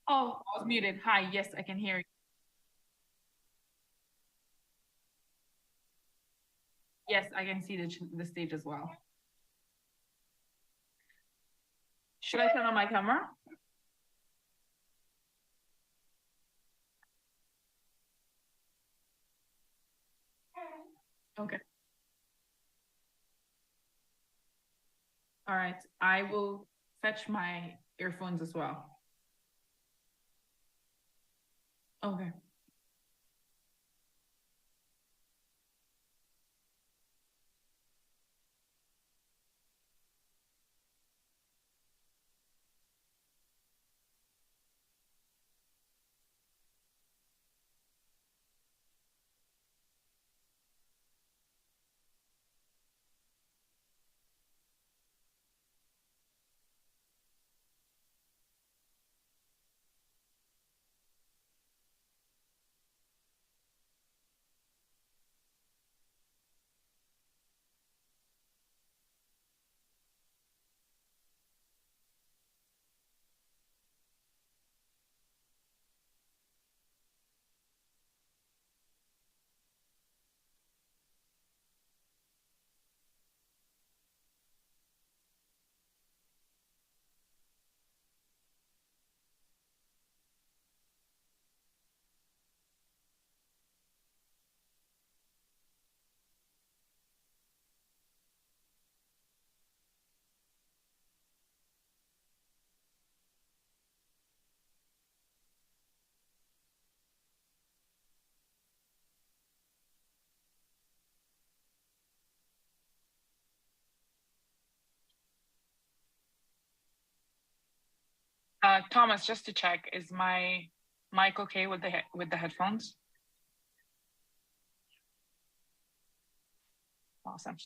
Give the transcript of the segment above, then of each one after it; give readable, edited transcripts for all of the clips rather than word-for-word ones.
Oh, I was muted. Hi, yes, I can hear you. Yes, I can see the stage as well. Should I turn on my camera? Okay. All right. I will fetch my earphones as well. Okay. Thomas, just to check, is my mic okay with the headphones? Awesome.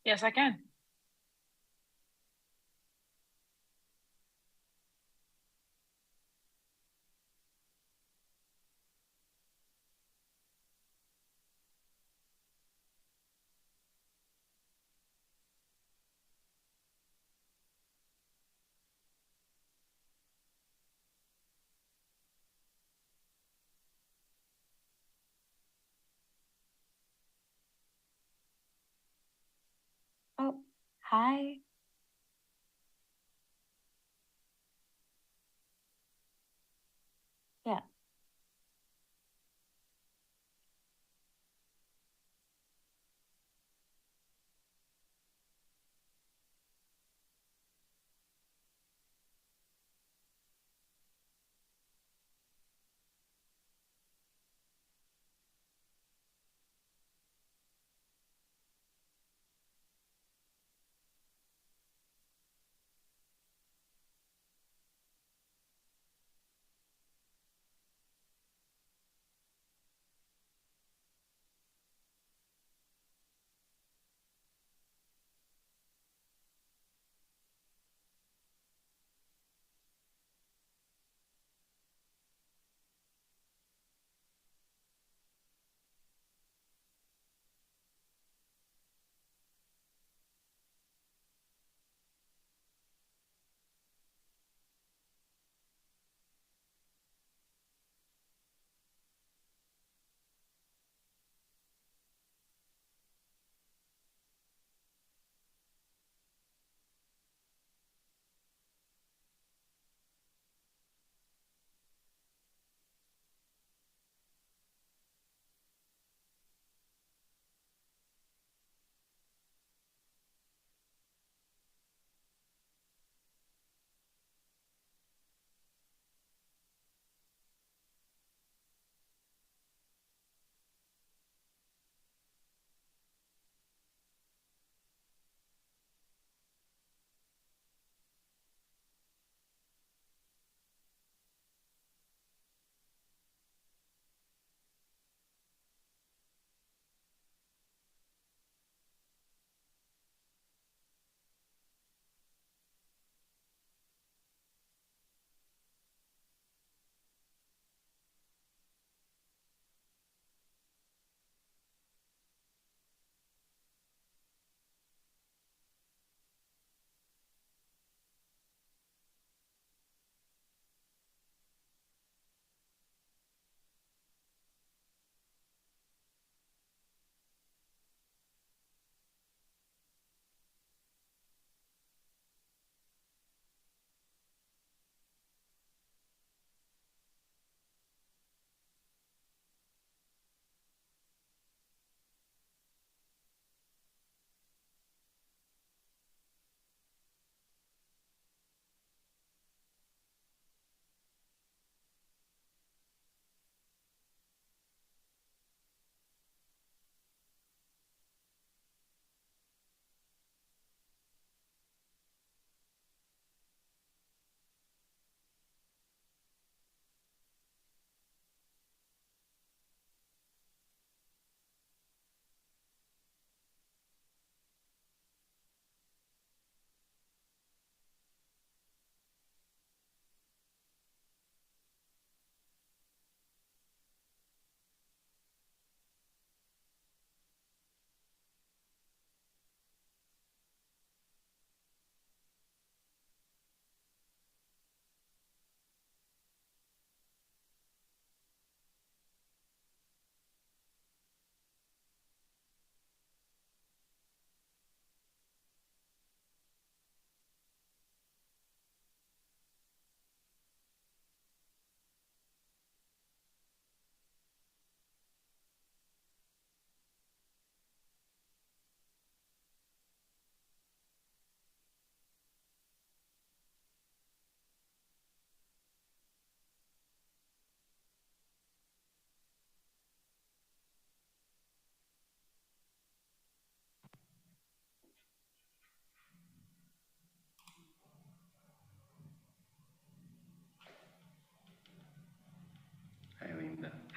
Yes, I can. Oh, hi. Yeah.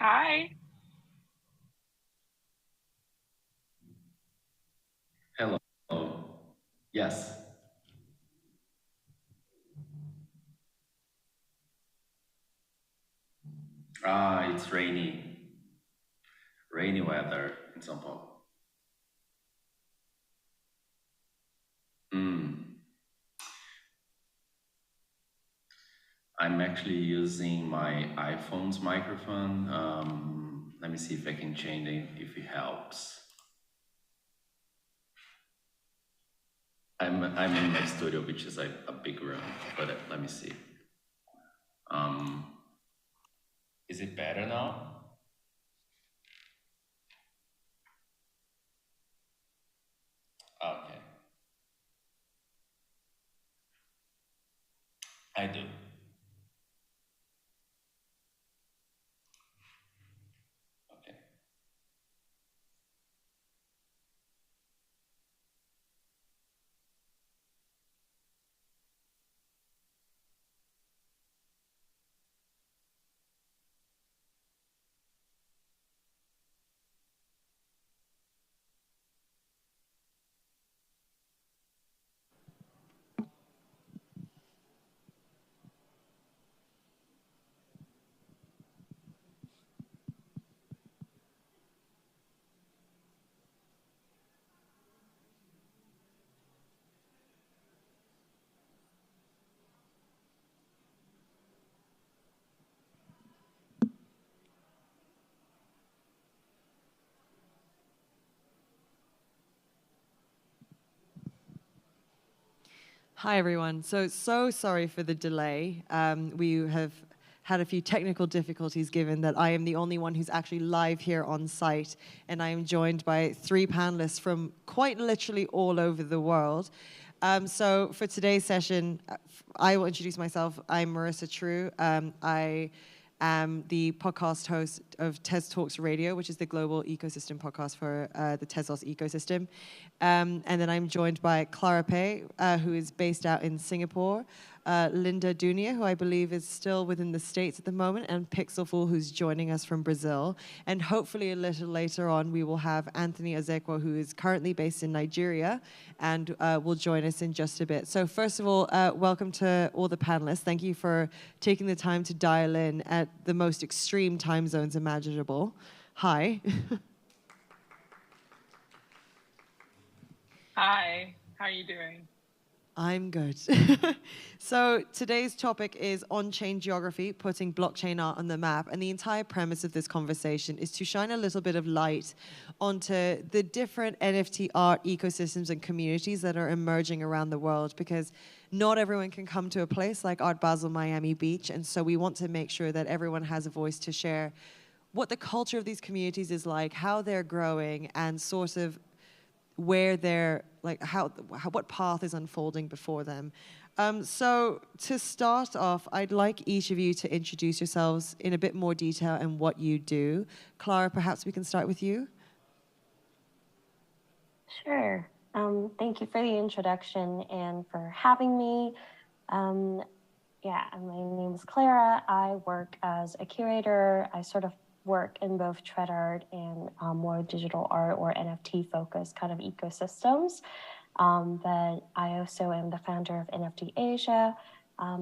Hi. Hello. Yes. It's rainy. Rainy weather in São Paulo. Mm. I'm actually using my iPhone's microphone. Let me see if I can change it if it helps. I'm in my studio, which is a big room, but let me see. Um, is it better now? Okay, I do. Okay. Hi, everyone. So sorry for the delay. We have had a few technical difficulties given that I am the only one who's actually live here on site, and I am joined by 3 panelists from quite literally all over the world. So for today's session, I will introduce myself. I'm Marissa True. I am the podcast host of Tez Talks Radio, which is the global ecosystem podcast for the Tezos ecosystem. And then I'm joined by Clara Pei, who is based out in Singapore, Linda Dunia, who I believe is still within the States at the moment, and Pixelful, who's joining us from Brazil. And hopefully a little later on, we will have Anthony Azekwa, who is currently based in Nigeria, and will join us in just a bit. So first of all, welcome to all the panelists. Thank you for taking the time to dial in at the most extreme time zones imaginable. Hi. Hi. How are you doing? I'm good. So today's topic is on-chain geography, putting blockchain art on the map. And the entire premise of this conversation is to shine a little bit of light onto the different NFT art ecosystems and communities that are emerging around the world, because not everyone can come to a place like Art Basel Miami Beach. And so we want to make sure that everyone has a voice to share what the culture of these communities is like, how they're growing, and sort of where they're like how what path is unfolding before them. So to start off, I'd like each of you to introduce yourselves in a bit more detail and what you do. Clara, perhaps we can start with you. Sure. Thank you for the introduction and for having me. My name is Clara. I work as a curator. I sort of work in both trad art and more digital art or NFT focused kind of ecosystems. But I also am the founder of NFT Asia.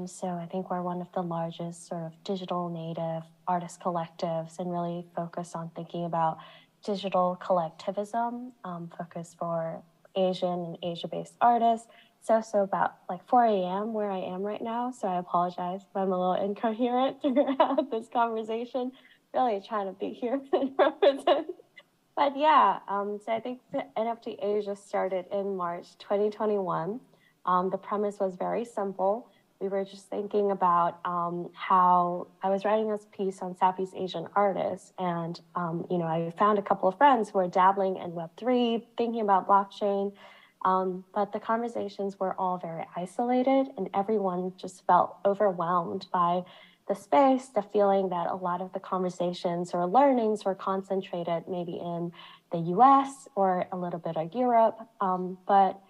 So I think we're one of the largest sort of digital native artist collectives and really focus on thinking about digital collectivism, focus for Asian and Asia-based artists. So about like 4 a.m. where I am right now. So I apologize if I'm a little incoherent throughout this conversation. Really trying to be here and represent. But yeah, so I think the NFT Asia started in March 2021. The premise was very simple. We were just thinking about how I was writing this piece on Southeast Asian artists, and I found a couple of friends who were dabbling in Web3, thinking about blockchain, but the conversations were all very isolated, and everyone just felt overwhelmed by the space, the feeling that a lot of the conversations or learnings were concentrated maybe in the US or a little bit of Europe. But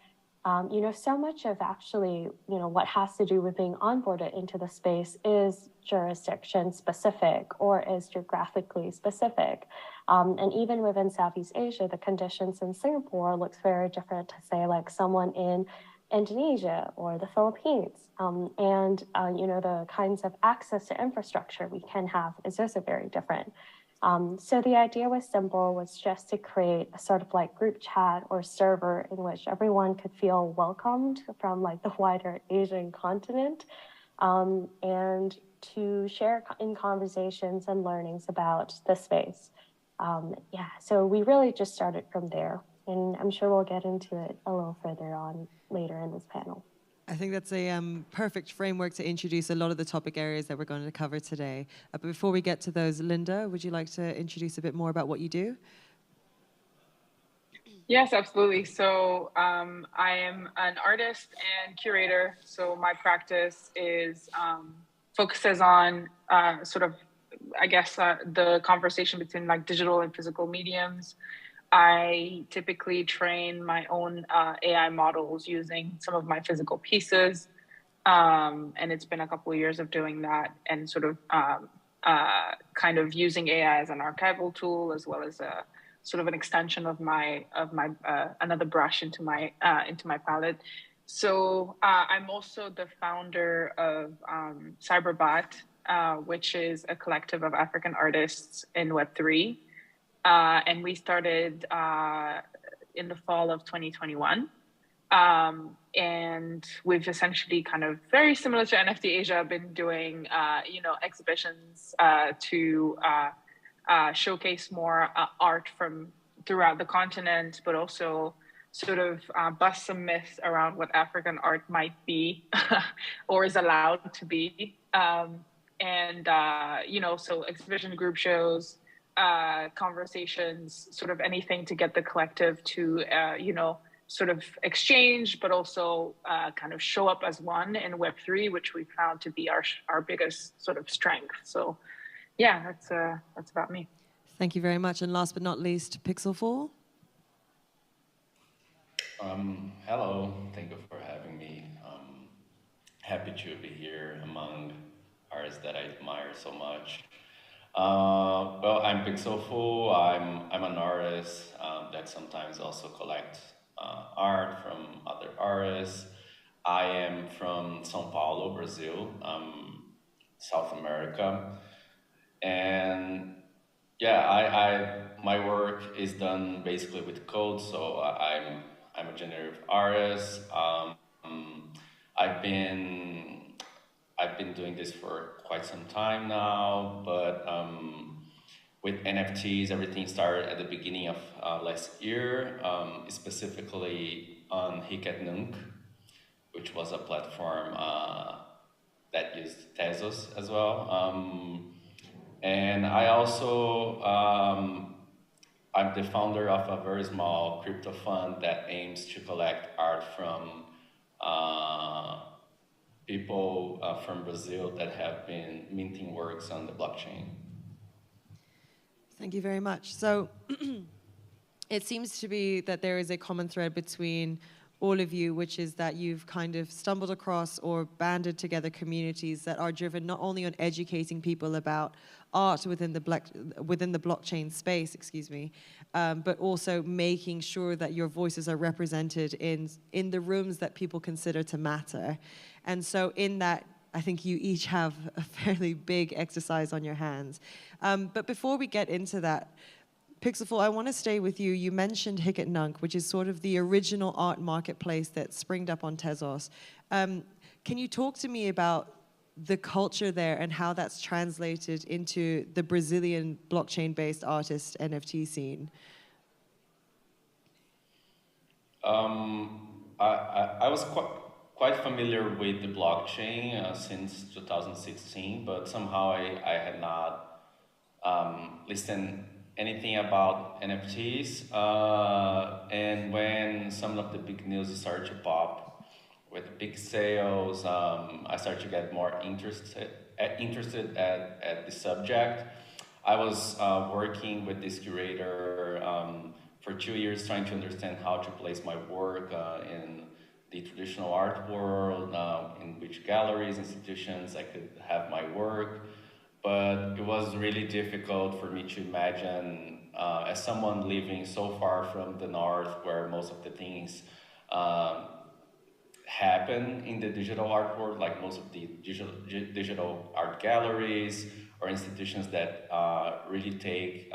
So much of actually, what has to do with being onboarded into the space is jurisdiction specific or is geographically specific. And even within Southeast Asia, the conditions in Singapore looks very different to say like someone in Indonesia or the Philippines. The kinds of access to infrastructure we can have is also very different. So the idea was simple, was just to create a sort of like group chat or server in which everyone could feel welcomed from like the wider Asian continent, and to share in conversations and learnings about the space. So we really just started from there, and I'm sure we'll get into it a little further on later in this panel. I think that's a perfect framework to introduce a lot of the topic areas that we're going to cover today. But before we get to those, Linda, would you like to introduce a bit more about what you do? Yes, absolutely. So I am an artist and curator. So my practice is focuses on the conversation between like digital and physical mediums. I typically train my own AI models using some of my physical pieces. And it's been a couple of years of doing that and sort of kind of using AI as an archival tool, as well as a sort of an extension of my another brush into my palette. So I'm also the founder of Cyberbot, which is a collective of African artists in Web3. And we started in the fall of 2021. And we've essentially kind of very similar to NFT Asia, been doing, exhibitions to showcase more art from throughout the continent, but also sort of bust some myths around what African art might be or is allowed to be. So exhibition group shows, conversations, sort of anything to get the collective to, sort of exchange, but also kind of show up as one in Web3, which we found to be our biggest sort of strength. So yeah, that's about me. Thank you very much. And last but not least, Pixel4. Hello, thank you for having me. Happy to be here among artists that I admire so much. I'm Pixel4. I'm an artist that sometimes also collects art from other artists. I am from São Paulo, Brazil, South America, and yeah, my work is done basically with code. So I'm a generative artist. I've been doing this for quite some time now, but with NFTs, everything started at the beginning of last year, specifically on Nunk, which was a platform that used Tezos as well. And I also, I'm the founder of a very small crypto fund that aims to collect art from people from Brazil that have been minting works on the blockchain. Thank you very much. So it seems to be that there is a common thread between all of you, which is that you've kind of stumbled across or banded together communities that are driven not only on educating people about art within the blockchain space, but also making sure that your voices are represented in the rooms that people consider to matter. And so in that, I think you each have a fairly big exercise on your hands. But before we get into that, Pixel4, I want to stay with you. You mentioned Nunk, which is sort of the original art marketplace that springed up on Tezos. Can you talk to me about the culture there and how that's translated into the Brazilian blockchain-based artist NFT scene? I was quite familiar with the blockchain since 2016, but somehow I had not listened anything about NFTs. And when some of the big news started to pop with big sales, I started to get more interested at the subject. I was working with this curator for 2 years, trying to understand how to place my work in the traditional art world, in which galleries, institutions I could have my work. But it was really difficult for me to imagine, as someone living so far from the north, where most of the things um, happen in the digital art world, like most of the digital art galleries or institutions that really take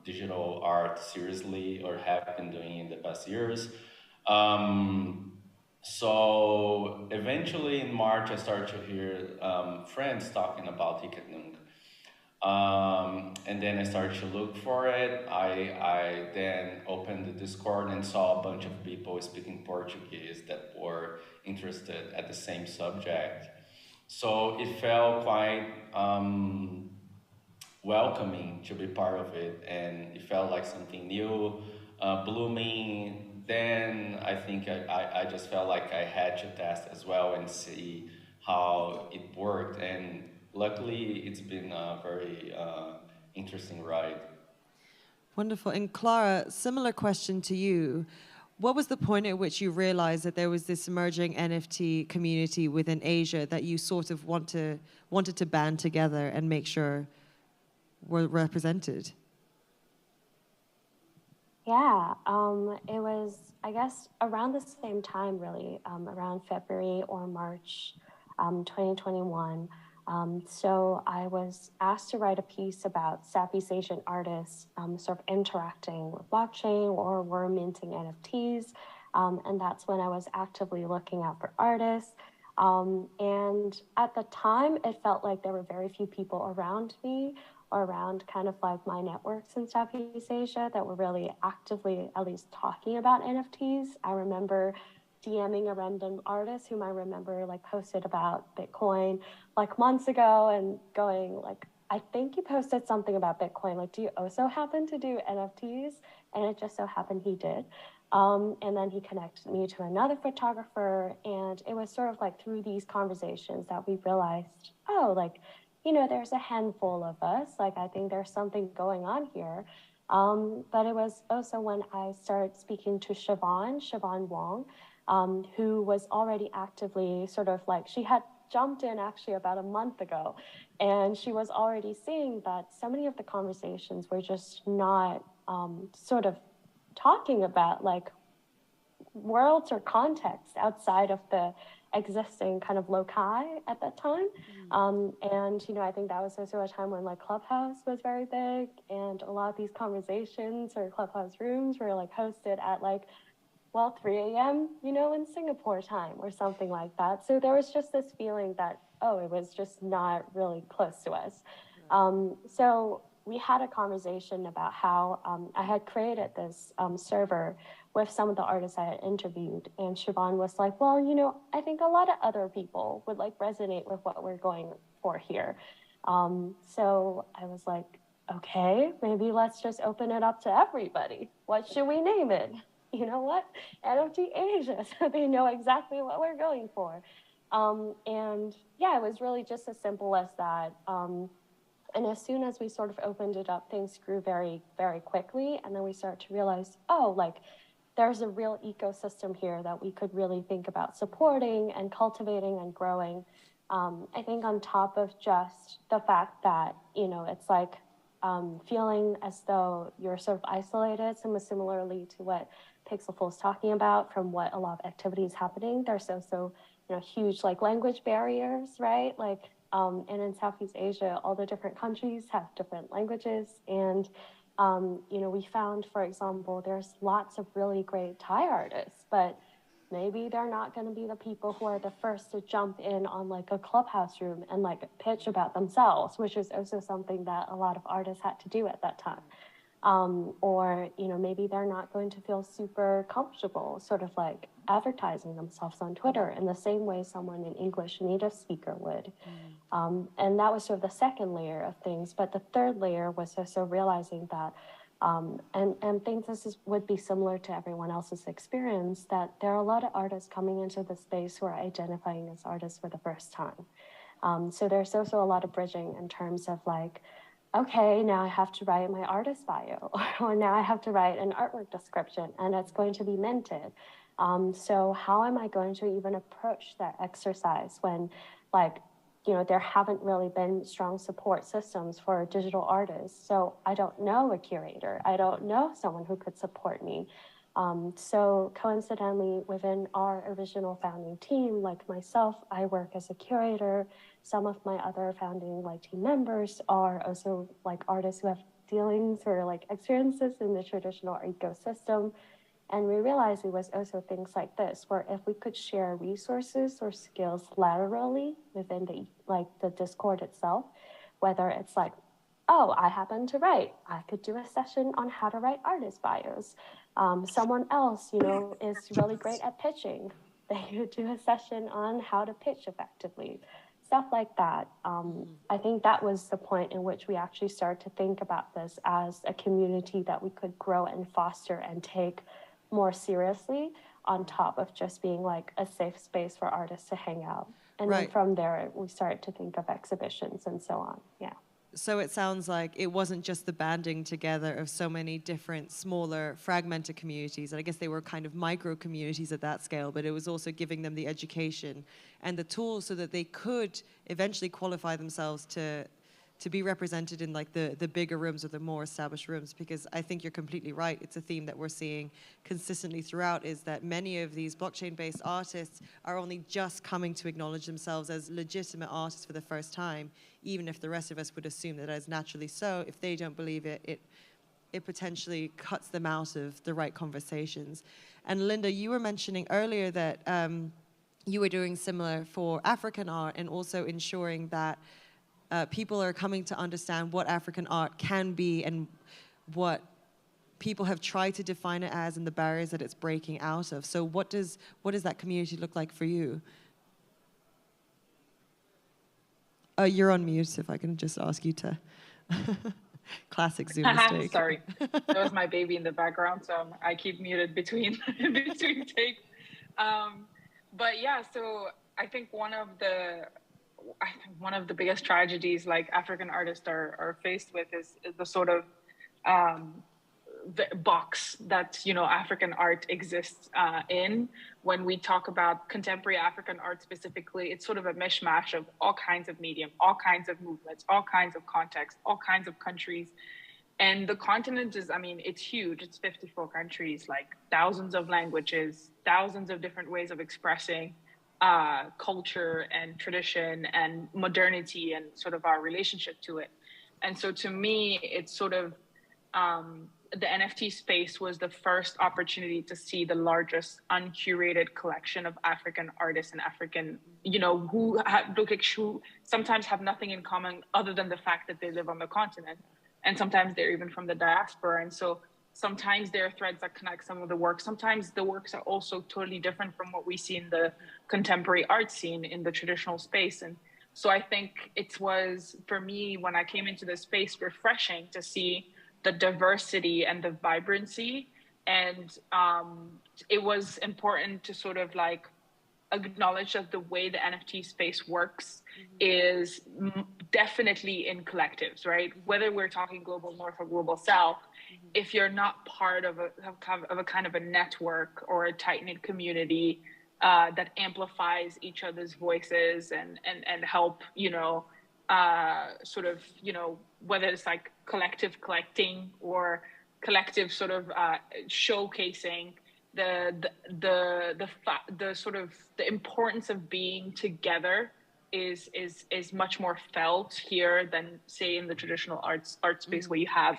digital art seriously or have been doing in the past years. Um, so eventually in March, I started to hear friends talking about Hiketnung. And then I started to look for it. I then opened the Discord and saw a bunch of people speaking Portuguese that were interested at the same subject. So it felt quite welcoming to be part of it, and it felt like something new, blooming. Then I think I just felt like I had to test as well and see how it worked. And luckily, it's been a very interesting ride. Wonderful. And Clara, similar question to you. What was the point at which you realized that there was this emerging NFT community within Asia that you sort of wanted to band together and make sure were represented? Yeah, it was, I guess, around the same time, really, around February or March 2021. So I was asked to write a piece about Southeast Asian artists sort of interacting with blockchain or were minting NFTs. And that's when I was actively looking out for artists. And at the time, it felt like there were very few people around me or around kind of like my networks in Southeast Asia that were really actively at least talking about NFTs. I remember DMing a random artist whom I remember like posted about Bitcoin like months ago and going like, I think you posted something about Bitcoin. Like, do you also happen to do NFTs? And it just so happened he did. And then he connected me to another photographer. And it was sort of like through these conversations that we realized, oh, like, you know, there's a handful of us. Like, I think there's something going on here. But it was also when I started speaking to Siobhan Wong, who was already actively sort of like, she had jumped in actually about a month ago. And she was already seeing that so many of the conversations were just not sort of talking about like worlds or context outside of the existing kind of loci at that time. And, you know, I think that was also a time when like Clubhouse was very big and a lot of these conversations or Clubhouse rooms were like hosted at like, well, 3 a.m., you know, in Singapore time or something like that. So there was just this feeling that, oh, it was just not really close to us. So we had a conversation about how I had created this server with some of the artists I had interviewed. And Siobhan was like, well, you know, I think a lot of other people would like resonate with what we're going for here. So I was like, okay, maybe let's just open it up to everybody. What should we name it? You know what? NFT Asia, so they know exactly what we're going for. And yeah, it was really just as simple as that. And as soon as we sort of opened it up, things grew very, very quickly. And then we started to realize, oh, like there's a real ecosystem here that we could really think about supporting and cultivating and growing. I think on top of just the fact that, you know, it's like feeling as though you're sort of isolated, similarly to what Pixelful's talking about from what a lot of activities happening. There's also, you know, huge like language barriers, right? Like, and in Southeast Asia, all the different countries have different languages. And, you know, we found, for example, there's lots of really great Thai artists, but maybe they're not going to be the people who are the first to jump in on like a Clubhouse room and like pitch about themselves, which is also something that a lot of artists had to do at that time. Or, you know, maybe they're not going to feel super comfortable sort of like advertising themselves on Twitter in the same way someone in English native speaker would. And that was sort of the second layer of things. But the third layer was also realizing that, and think would be similar to everyone else's experience, that there are a lot of artists coming into the space who are identifying as artists for the first time. So there's also a lot of bridging in terms of like, okay, now I have to write my artist bio, or now I have to write an artwork description, and it's going to be minted. So how am I going to even approach that exercise when, like, there haven't really been strong support systems for digital artists. So I don't know a curator. I don't know someone who could support me. So coincidentally, within our original founding team, like myself, I work as a curator. Some of my other founding team members are also artists who have dealings or experiences in the traditional art ecosystem. And we realized it was also things like this, where if we could share resources or skills laterally within the Discord itself, whether it's oh, I happen to write, I could do a session on how to write artist bios. Someone else, is really great at pitching. They could do a session on how to pitch effectively, stuff like that. I think that was the point in which we actually started to think about this as a community that we could grow and foster and take more seriously, on top of just being a safe space for artists to hang out. And then from there, we started to think of exhibitions and so on. Yeah. So it sounds like it wasn't just the banding together of so many different, smaller, fragmented communities. And I guess they were kind of micro communities at that scale, but it was also giving them the education and the tools so that they could eventually qualify themselves to be represented in the bigger rooms or the more established rooms. Because I think you're completely right. It's a theme that we're seeing consistently throughout, is that many of these blockchain-based artists are only just coming to acknowledge themselves as legitimate artists for the first time, even if the rest of us would assume that as naturally so. If they don't believe it, it potentially cuts them out of the right conversations. And Linda, you were mentioning earlier that you were doing similar for African art, and also ensuring that people are coming to understand what African art can be and what people have tried to define it as and the barriers that it's breaking out of. So what does that community look like for you? You're on mute, if I can just ask you to. Classic Zoom mistake. Sorry, that was my baby in the background, so I keep muted between takes. But yeah, so I think one of the biggest tragedies African artists are faced with is the sort of the box that African art exists in. When we talk about contemporary African art specifically, it's sort of a mishmash of all kinds of medium, all kinds of movements, all kinds of contexts, all kinds of countries. And the continent is, it's huge. It's 54 countries, thousands of languages, thousands of different ways of expressing culture and tradition and modernity and sort of our relationship to it. And so to me, it's sort of the NFT space was the first opportunity to see the largest uncurated collection of African artists and African, who sometimes have nothing in common other than the fact that they live on the continent. And sometimes they're even from the diaspora. And so sometimes there are threads that connect some of the work. Sometimes the works are also totally different from what we see in the contemporary art scene in the traditional space. And so I think it was, for me, when I came into this space, refreshing to see the diversity and the vibrancy. And it was important to sort of acknowledge that the way the NFT space works is definitely in collectives, right? Whether we're talking global north or global south, if you're not part of a kind of a network or a tight-knit community that amplifies each other's voices and help, sort of, whether it's collective collecting or collective sort of showcasing the sort of the importance of being together is much more felt here than say in the traditional art space where you have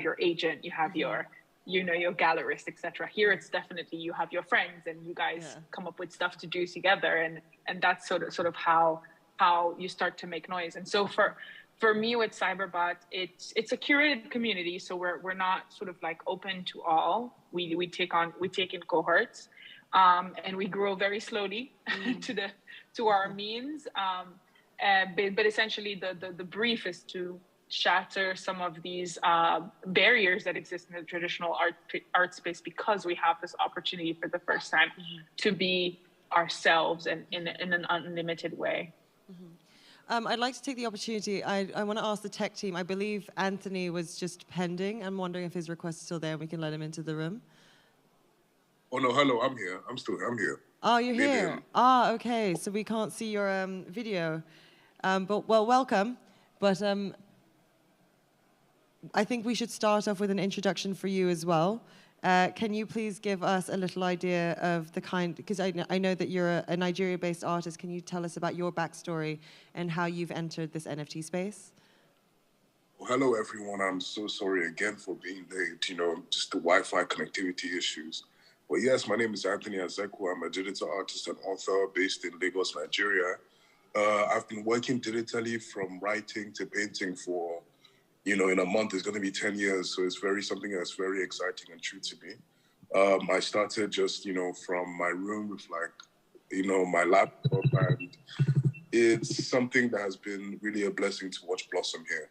your agent, you have your your gallerist, etc. Here it's definitely you have your friends and you guys come up with stuff to do together, and that's sort of how you start to make noise. And so for me with Cyberbot, it's a curated community, so we're not sort of open to all. We take in cohorts, and we grow very slowly to our means. But essentially the brief is to shatter some of these barriers that exist in the traditional art space, because we have this opportunity for the first time to be ourselves and in an unlimited way. I'd like to take the opportunity. I want to ask the tech team. I believe Anthony was just pending. I'm wondering if his request is still there and we can let him into the room. Oh, no, hello, I'm here. I'm here. Oh, you're Maybe here. Ah, okay. So we can't see your video. But, well, welcome. But I think we should start off with an introduction for you as well. Can you please give us a little idea of the kind, because I know that you're a Nigeria-based artist. Can you tell us about your backstory and how you've entered this NFT space? Well, hello, everyone. I'm so sorry again for being late. Just the Wi-Fi connectivity issues. But yes, my name is Anthony Azeku. I'm a digital artist and author based in Lagos, Nigeria. I've been working digitally from writing to painting for, in a month, it's going to be 10 years. So it's something that's very exciting and true to me. I started just, from my room with my laptop, and it's something that has been really a blessing to watch blossom here.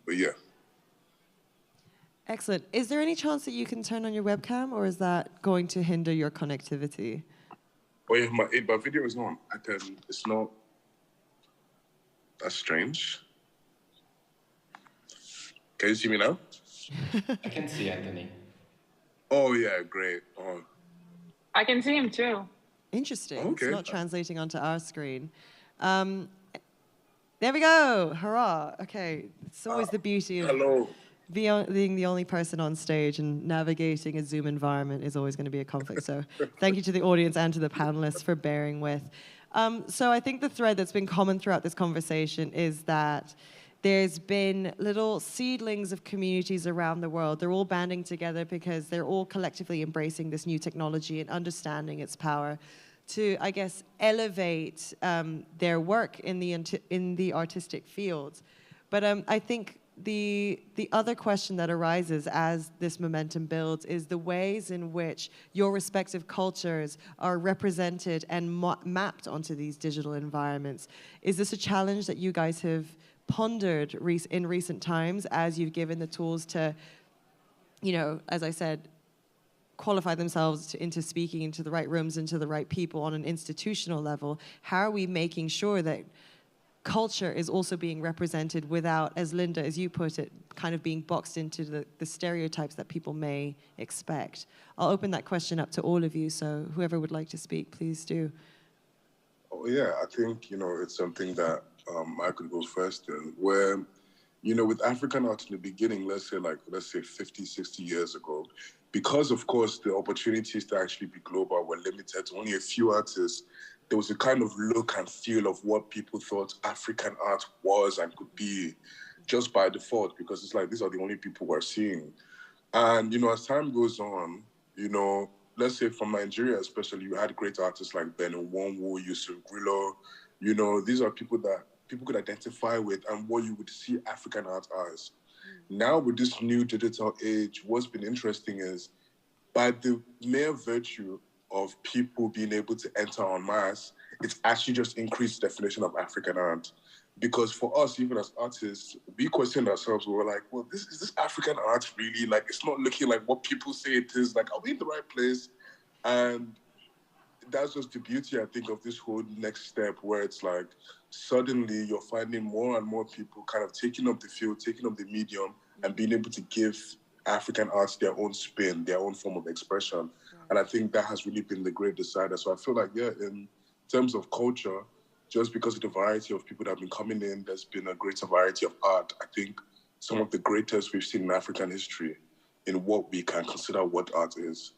But yeah. Excellent. Is there any chance that you can turn on your webcam, or is that going to hinder your connectivity? Oh yeah, my video is on. It's not. That's strange. Can you see me now? I can see Anthony. Oh yeah, great. Oh. I can see him too. Interesting. Okay. It's not translating onto our screen. There we go. Hurrah. Okay. It's always the beauty of being the only person on stage, and navigating a Zoom environment is always going to be a conflict. So thank you to the audience and to the panelists for bearing with. So I think the thread that's been common throughout this conversation is that there's been little seedlings of communities around the world. They're all banding together because they're all collectively embracing this new technology and understanding its power to, I guess, elevate their work in the artistic fields. But I think the other question that arises as this momentum builds is the ways in which your respective cultures are represented and mapped onto these digital environments. Is this a challenge that you guys have pondered in recent times as you've given the tools to, as I said, qualify themselves into speaking into the right rooms, into the right people on an institutional level? How are we making sure that culture is also being represented without, as Linda, as you put it, kind of being boxed into the stereotypes that people may expect? I'll open that question up to all of you, so whoever would like to speak, please do. Oh yeah, I think, it's something that I could go first in, where, with African art in the beginning, let's say 50, 60 years ago, because of course the opportunities to actually be global were limited to only a few artists, there was a kind of look and feel of what people thought African art was and could be just by default, because it's like, these are the only people we're seeing. And, as time goes on, let's say from Nigeria especially, you had great artists like Benin Wonwu, Yusuf Grillo. These are people that people could identify with and what you would see African art as. Now with this new digital age, what's been interesting is by the mere virtue of people being able to enter en masse, it's actually just increased definition of African art. Because for us, even as artists, we questioned ourselves. We were like, well, is this African art really? Like, it's not looking like what people say it is. Like, are we in the right place? And that's just the beauty, I think, of this whole next step, where it's like, suddenly you're finding more and more people kind of taking up the field, taking up the medium, and being able to give African arts their own spin, their own form of expression. Right. And I think that has really been the great decider. So I feel like, yeah, in terms of culture, just because of the variety of people that have been coming in, there's been a greater variety of art. I think some of the greatest we've seen in African history in what we can consider what art is.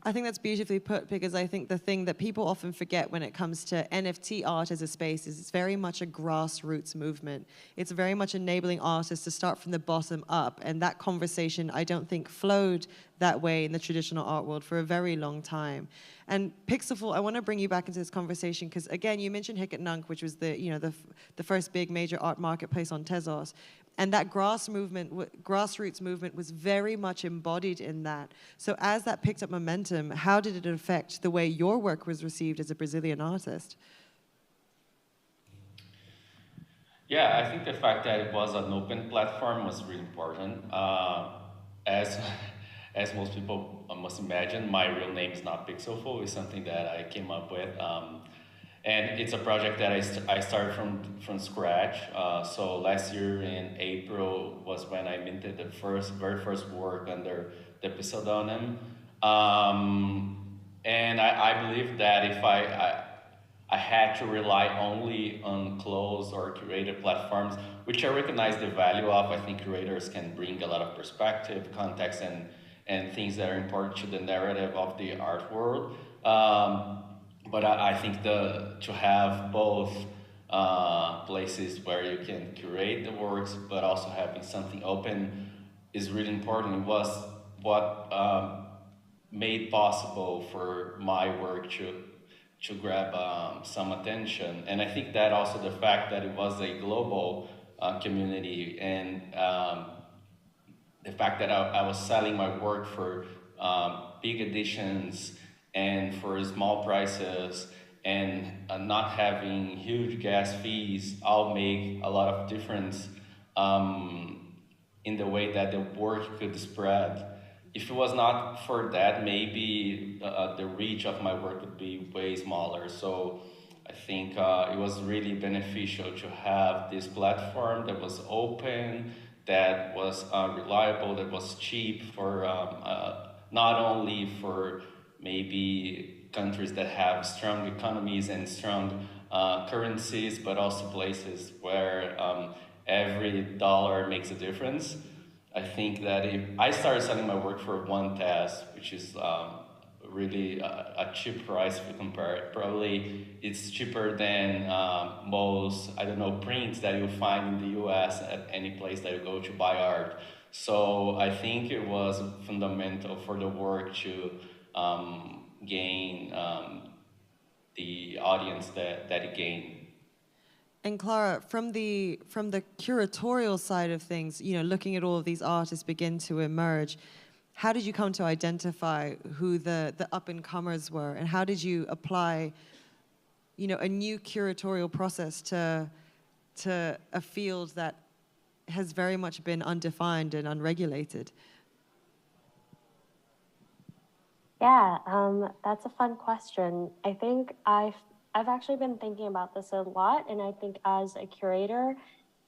I think that's beautifully put, because I think the thing that people often forget when it comes to NFT art as a space is it's very much a grassroots movement. It's very much enabling artists to start from the bottom up, and that conversation I don't think flowed that way in the traditional art world for a very long time. And Pixelful, I want to bring you back into this conversation because, again, you mentioned Hic et Nunc, which was the first big major art marketplace on Tezos. And that grassroots movement was very much embodied in that. So as that picked up momentum, how did it affect the way your work was received as a Brazilian artist? Yeah, I think the fact that it was an open platform was really important. As most people must imagine, my real name is not Pixelful. It's something that I came up with. And it's a project that I started from scratch. So last year in April was when I minted the very first work under the pseudonym. And I believe that if I had to rely only on closed or curated platforms, which I recognize the value of. I think curators can bring a lot of perspective, context, and things that are important to the narrative of the art world. But I think to have both places where you can curate the works, but also having something open is really important. It was what made possible for my work to grab some attention. And I think that also the fact that it was a global community and the fact that I was selling my work for big editions and for small prices and not having huge gas fees all make a lot of difference in the way that the work could spread. If it was not for that, maybe the reach of my work would be way smaller. So I think it was really beneficial to have this platform that was open, that was reliable, that was cheap for not only for maybe countries that have strong economies and strong currencies, but also places where every dollar makes a difference. I think that if I started selling my work for one test, which is really a cheap price if you compare it. Probably it's cheaper than most, I don't know, prints that you'll find in the US at any place that you go to buy art. So I think it was fundamental for the work to gain the audience that it gained. And Clara, from the curatorial side of things, you know, looking at all of these artists begin to emerge, how did you come to identify who the up-and-comers were, and how did you apply, you know, a new curatorial process to a field that has very much been undefined and unregulated? Yeah, that's a fun question. I think I've actually been thinking about this a lot, and I think as a curator,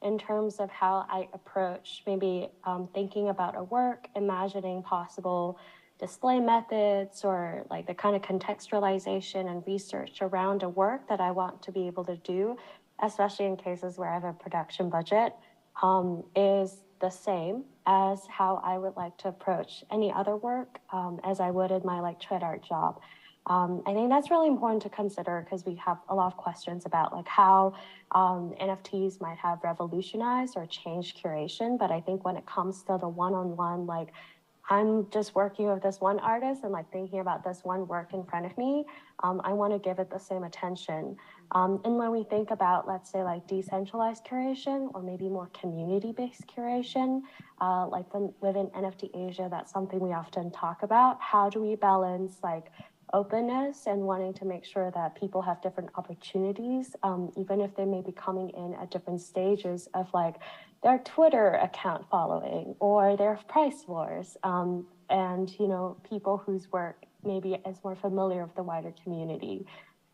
in terms of how I approach maybe thinking about a work, imagining possible display methods or like the kind of contextualization and research around a work that I want to be able to do, especially in cases where I have a production budget, is the same as how I would like to approach any other work as I would in my like trade art job. I think that's really important to consider because we have a lot of questions about like how NFTs might have revolutionized or changed curation. But I think when it comes to the one-on-one, like I'm just working with this one artist and like thinking about this one work in front of me, I want to give it the same attention. And when we think about, let's say, like decentralized curation or maybe more community-based curation, like within NFT Asia, that's something we often talk about. How do we balance like openness and wanting to make sure that people have different opportunities, even if they may be coming in at different stages of like their Twitter account following or their price wars, and you know, people whose work maybe is more familiar with the wider community.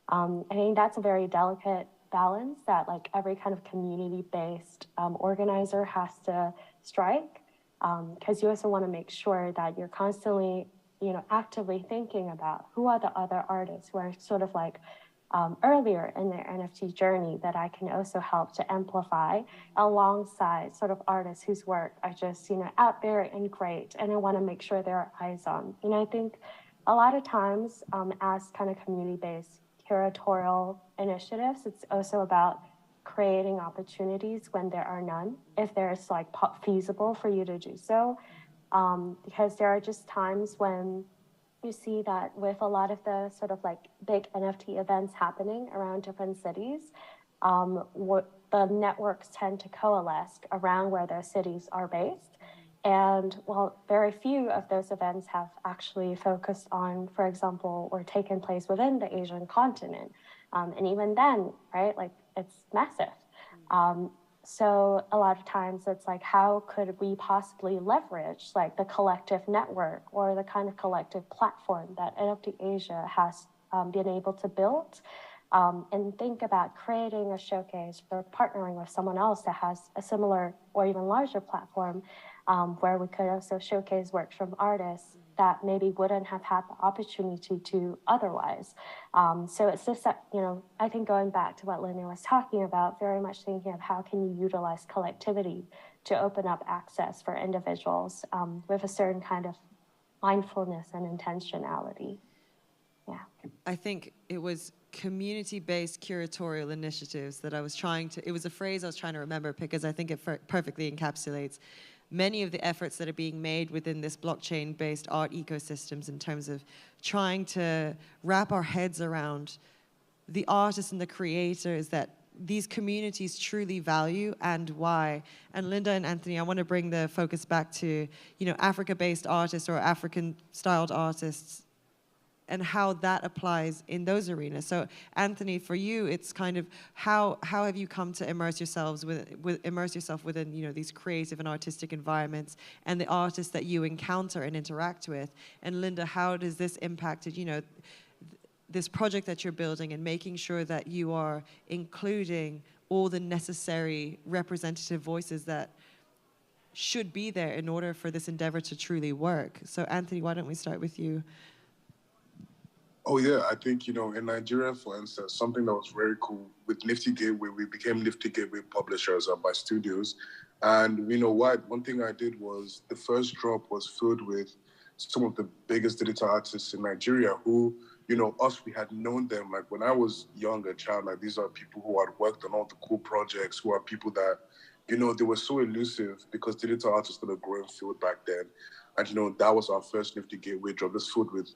I think that's a very delicate balance that like every kind of community-based organizer has to strike, because you also want to make sure that you're constantly, you know, actively thinking about who are the other artists who are sort of like earlier in their NFT journey that I can also help to amplify alongside sort of artists whose work are just, you know, out there and great, and I want to make sure there are eyes on. And I think a lot of times as kind of community-based curatorial initiatives, it's also about creating opportunities when there are none, if there's like feasible for you to do so. Because there are just times when you see that with a lot of the sort of like big NFT events happening around different cities, what the networks tend to coalesce around where their cities are based. And while very few of those events have actually focused on, for example, or taken place within the Asian continent. And even then, right, like it's massive. So a lot of times it's like, how could we possibly leverage like the collective network or the kind of collective platform that NFT Asia has been able to build and think about creating a showcase or partnering with someone else that has a similar or even larger platform, where we could also showcase works from artists that maybe wouldn't have had the opportunity to otherwise. So it's just that, I think going back to what Linda was talking about, very much thinking of how can you utilize collectivity to open up access for individuals with a certain kind of mindfulness and intentionality. Yeah. I think it was community-based curatorial initiatives that I was trying to, it was a phrase I was trying to remember because I think it perfectly encapsulates many of the efforts that are being made within this blockchain-based art ecosystems in terms of trying to wrap our heads around the artists and the creators that these communities truly value and why. And Linda and Anthony, I want to bring the focus back to, Africa-based artists or African-styled artists and how that applies in those arenas. So Anthony, for you, it's kind of how have you come to immerse yourself within these creative and artistic environments and the artists that you encounter and interact with? And Linda, how does this impact this project that you're building and making sure that you are including all the necessary representative voices that should be there in order for this endeavor to truly work? So Anthony, why don't we start with you? Oh yeah, I think, in Nigeria, for instance, something that was very cool with Nifty Gateway, we became Nifty Gateway publishers by studios. And one thing I did was the first drop was filled with some of the biggest digital artists in Nigeria who, we had known them. Like when I was young, a child, like these are people who had worked on all the cool projects, who are people that, they were so elusive because digital artists were a growing field back then. And, that was our first Nifty Gateway drop. It's filled with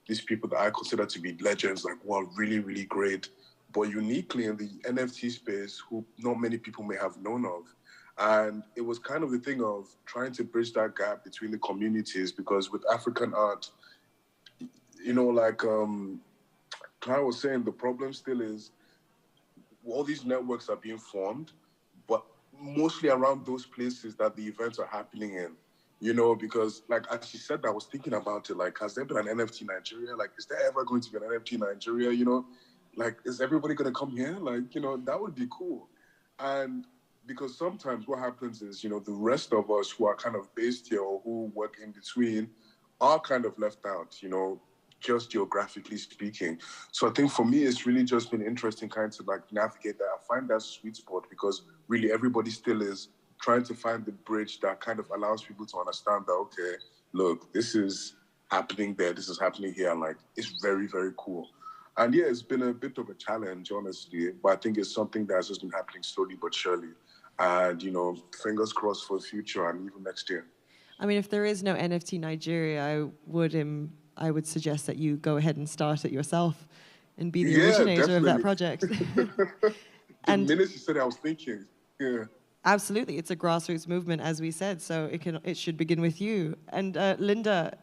these people that I consider to be legends, like, wow, really, really great, but uniquely in the NFT space, who not many people may have known of. And it was kind of the thing of trying to bridge that gap between the communities, because with African art, Clara was saying, the problem still is all these networks are being formed, but mostly around those places that the events are happening in. Because as she said, I was thinking about it, has there been an NFT Nigeria? Is there ever going to be an NFT Nigeria? Is everybody going to come here? That would be cool. And because sometimes what happens is, the rest of us who are kind of based here or who work in between are kind of left out, just geographically speaking. So I think for me, it's really just been interesting kind to navigate that. I find that sweet spot because really everybody still is trying to find the bridge that kind of allows people to understand that, okay, look, this is happening there, this is happening here, and it's very, very cool. And yeah, it's been a bit of a challenge, honestly, but I think it's something that's just been happening slowly but surely. And, fingers crossed for the future and even next year. I mean, if there is no NFT Nigeria, I would suggest that you go ahead and start it yourself and be the originator definitely. of that project. The minute you said it, I was thinking, yeah. Absolutely, it's a grassroots movement, as we said, so it should begin with you. And Linda,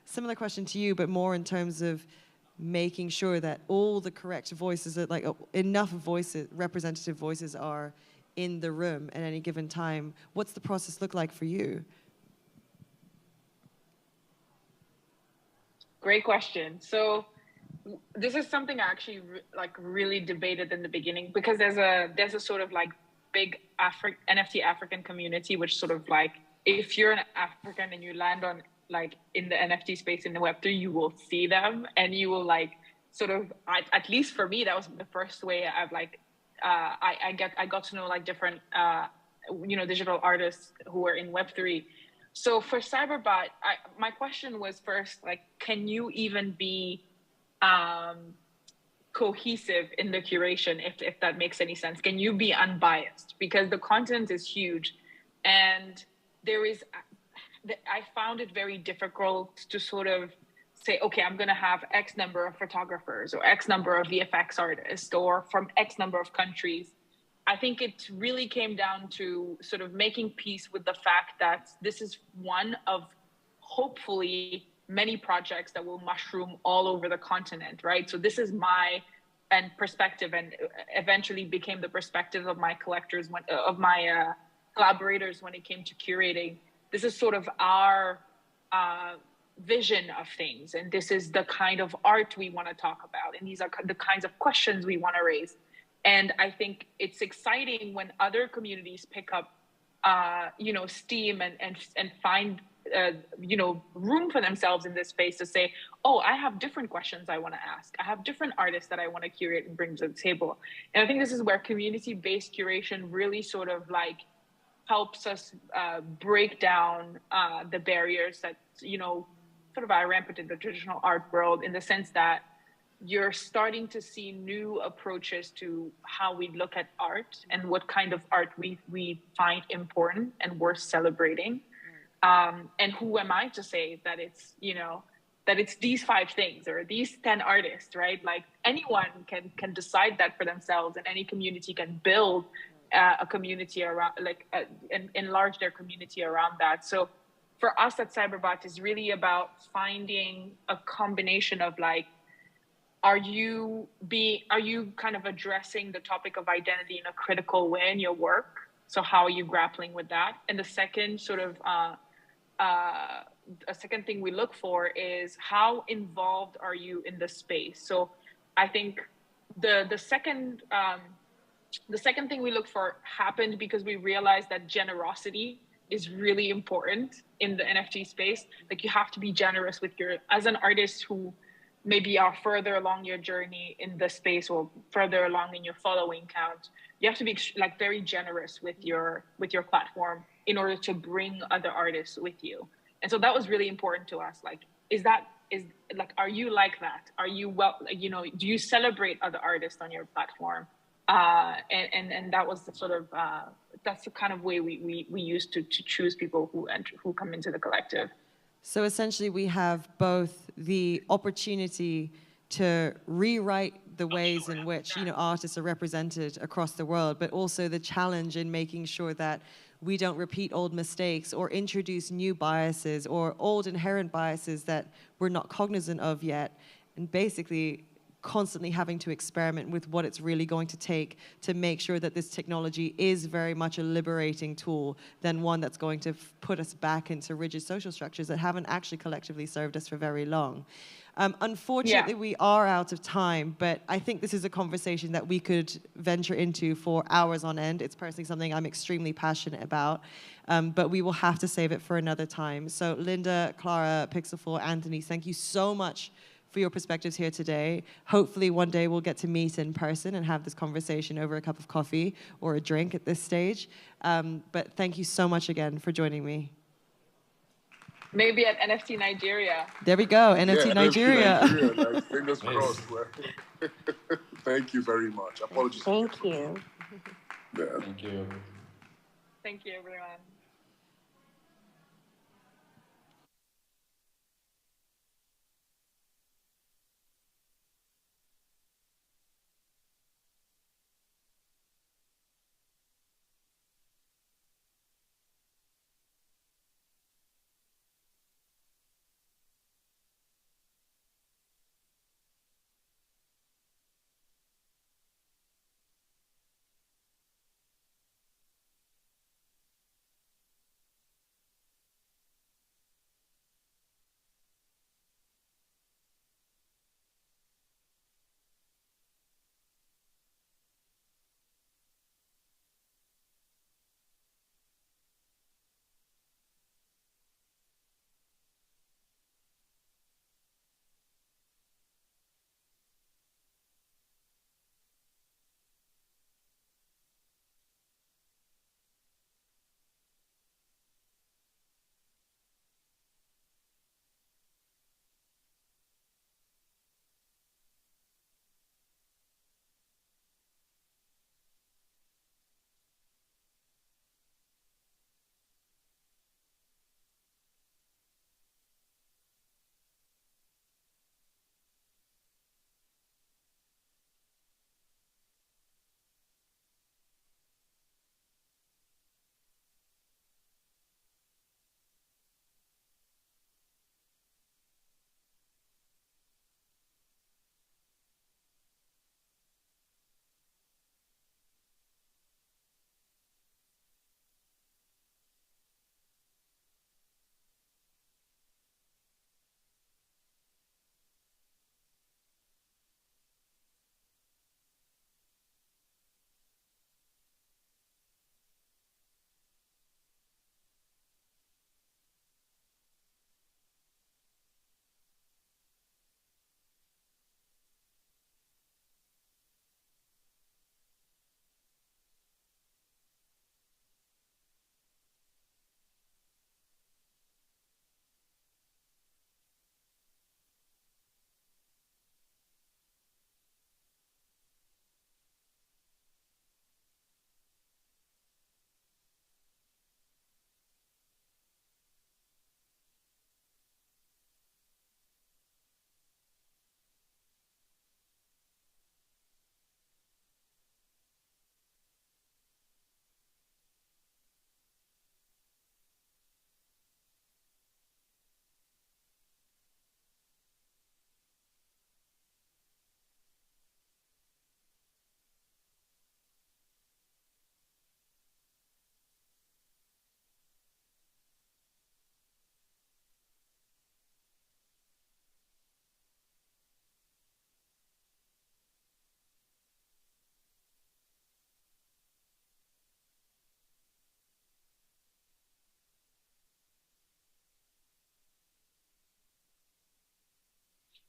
similar question to you, but more in terms of making sure that all the correct voices, enough voices, representative voices, are in the room at any given time. What's the process look like for you? Great question. So this is something I actually really debated in the beginning, because there's a sort of big NFT African community, which sort of if you're an African and you land on in the NFT space in the Web3, you will see them and you will at least for me, that was the first way I've I got to know different digital artists who are in Web3. So for Cyberbot, my question was first, can you even be cohesive in the curation, if that makes any sense? Can you be unbiased? Because the content is huge, and I found it very difficult to sort of say, okay, I'm going to have X number of photographers or X number of VFX artists or from X number of countries. I think it really came down to sort of making peace with the fact that this is one of hopefully many projects that will mushroom all over the continent, right? So this is my perspective, and eventually became the perspective of my collectors, of my collaborators when it came to curating. This is sort of our vision of things, and this is the kind of art we want to talk about, and these are the kinds of questions we want to raise. And I think it's exciting when other communities pick up steam and find room for themselves in this space to say, oh, I have different questions I want to ask, I have different artists that I want to curate and bring to the table. And I think this is where community-based curation really sort of like helps us break down the barriers that sort of are rampant in the traditional art world, in the sense that you're starting to see new approaches to how we look at art and what kind of art we find important and worth celebrating. And who am I to say that it's that it's these 5 things or these 10 artists, right? Like anyone can decide that for themselves, and any community can build a community around, and enlarge their community around that. So for us at Cyberbot is really about finding a combination of like, are you kind of addressing the topic of identity in a critical way in your work? So how are you grappling with that? And the second sort of a second thing we look for is how involved are you in the space? So I think the second thing we look for happened because we realized that generosity is really important in the NFT space. Like you have to be generous with as an artist who maybe are further along your journey in the space or further along in your following count, you have to be like very generous with your platform in order to bring other artists with you. And so that was really important to us. Like, are you like that? Are you do you celebrate other artists on your platform? And that was the sort of that's the kind of way we use to choose people who come into the collective. So essentially, we have both the opportunity to rewrite the ways in which artists are represented across the world, but also the challenge in making sure that we don't repeat old mistakes or introduce new biases or old inherent biases that we're not cognizant of yet, and basically constantly having to experiment with what it's really going to take to make sure that this technology is very much a liberating tool than one that's going to put us back into rigid social structures that haven't actually collectively served us for very long. Unfortunately, we are out of time, but I think this is a conversation that we could venture into for hours on end. It's personally something I'm extremely passionate about, but we will have to save it for another time. So Linda, Clara, Pixel4, Anthony, thank you so much for your perspectives here today. Hopefully one day we'll get to meet in person and have this conversation over a cup of coffee or a drink at this stage. But thank you so much again for joining me. Maybe at NFT Nigeria. There we go, NFT Nigeria. NFT Nigeria, like, fingers crossed. Thank you very much. Apologies. Thank you. Yeah. Thank you. Thank you, everyone.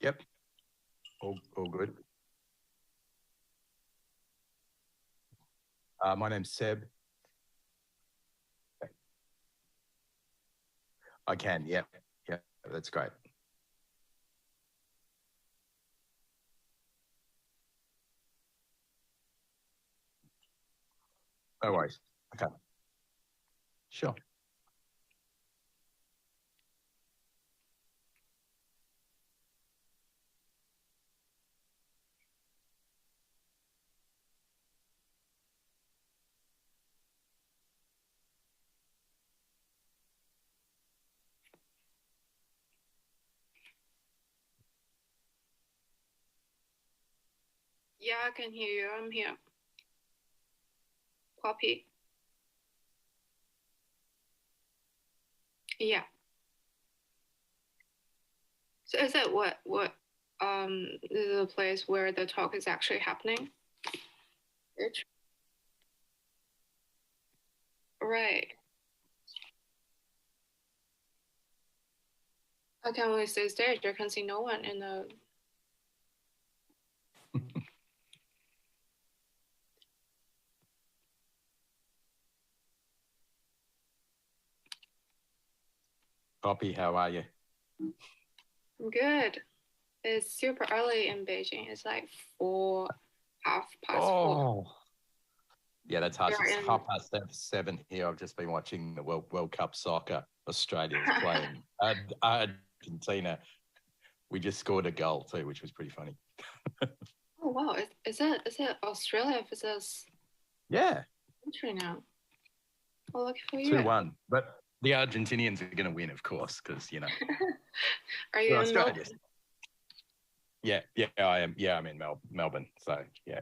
Yep. All good. My name's Seb. I can, yep. Yep, that's great. No worries. Okay. Sure. Yeah, I can hear you. I'm here. Copy. Yeah. So is that what the place where the talk is actually happening? Church? Right. I can only see stage. I can see no one in the. Poppy, how are you? I'm good. It's super early in Beijing. It's like 4:30. Yeah, that's harsh. You're It's in. 7:30 here. I've just been watching the World Cup soccer. Australia's playing Argentina. We just scored a goal too, which was pretty funny. Oh wow! Is it Australia versus Yeah, country now? Oh, lucky for you. 2-1. But the Argentinians are going to win, of course, because, you know. Are you in Australia? Melbourne? Yeah, I am. Yeah, I'm in Melbourne. So, yeah.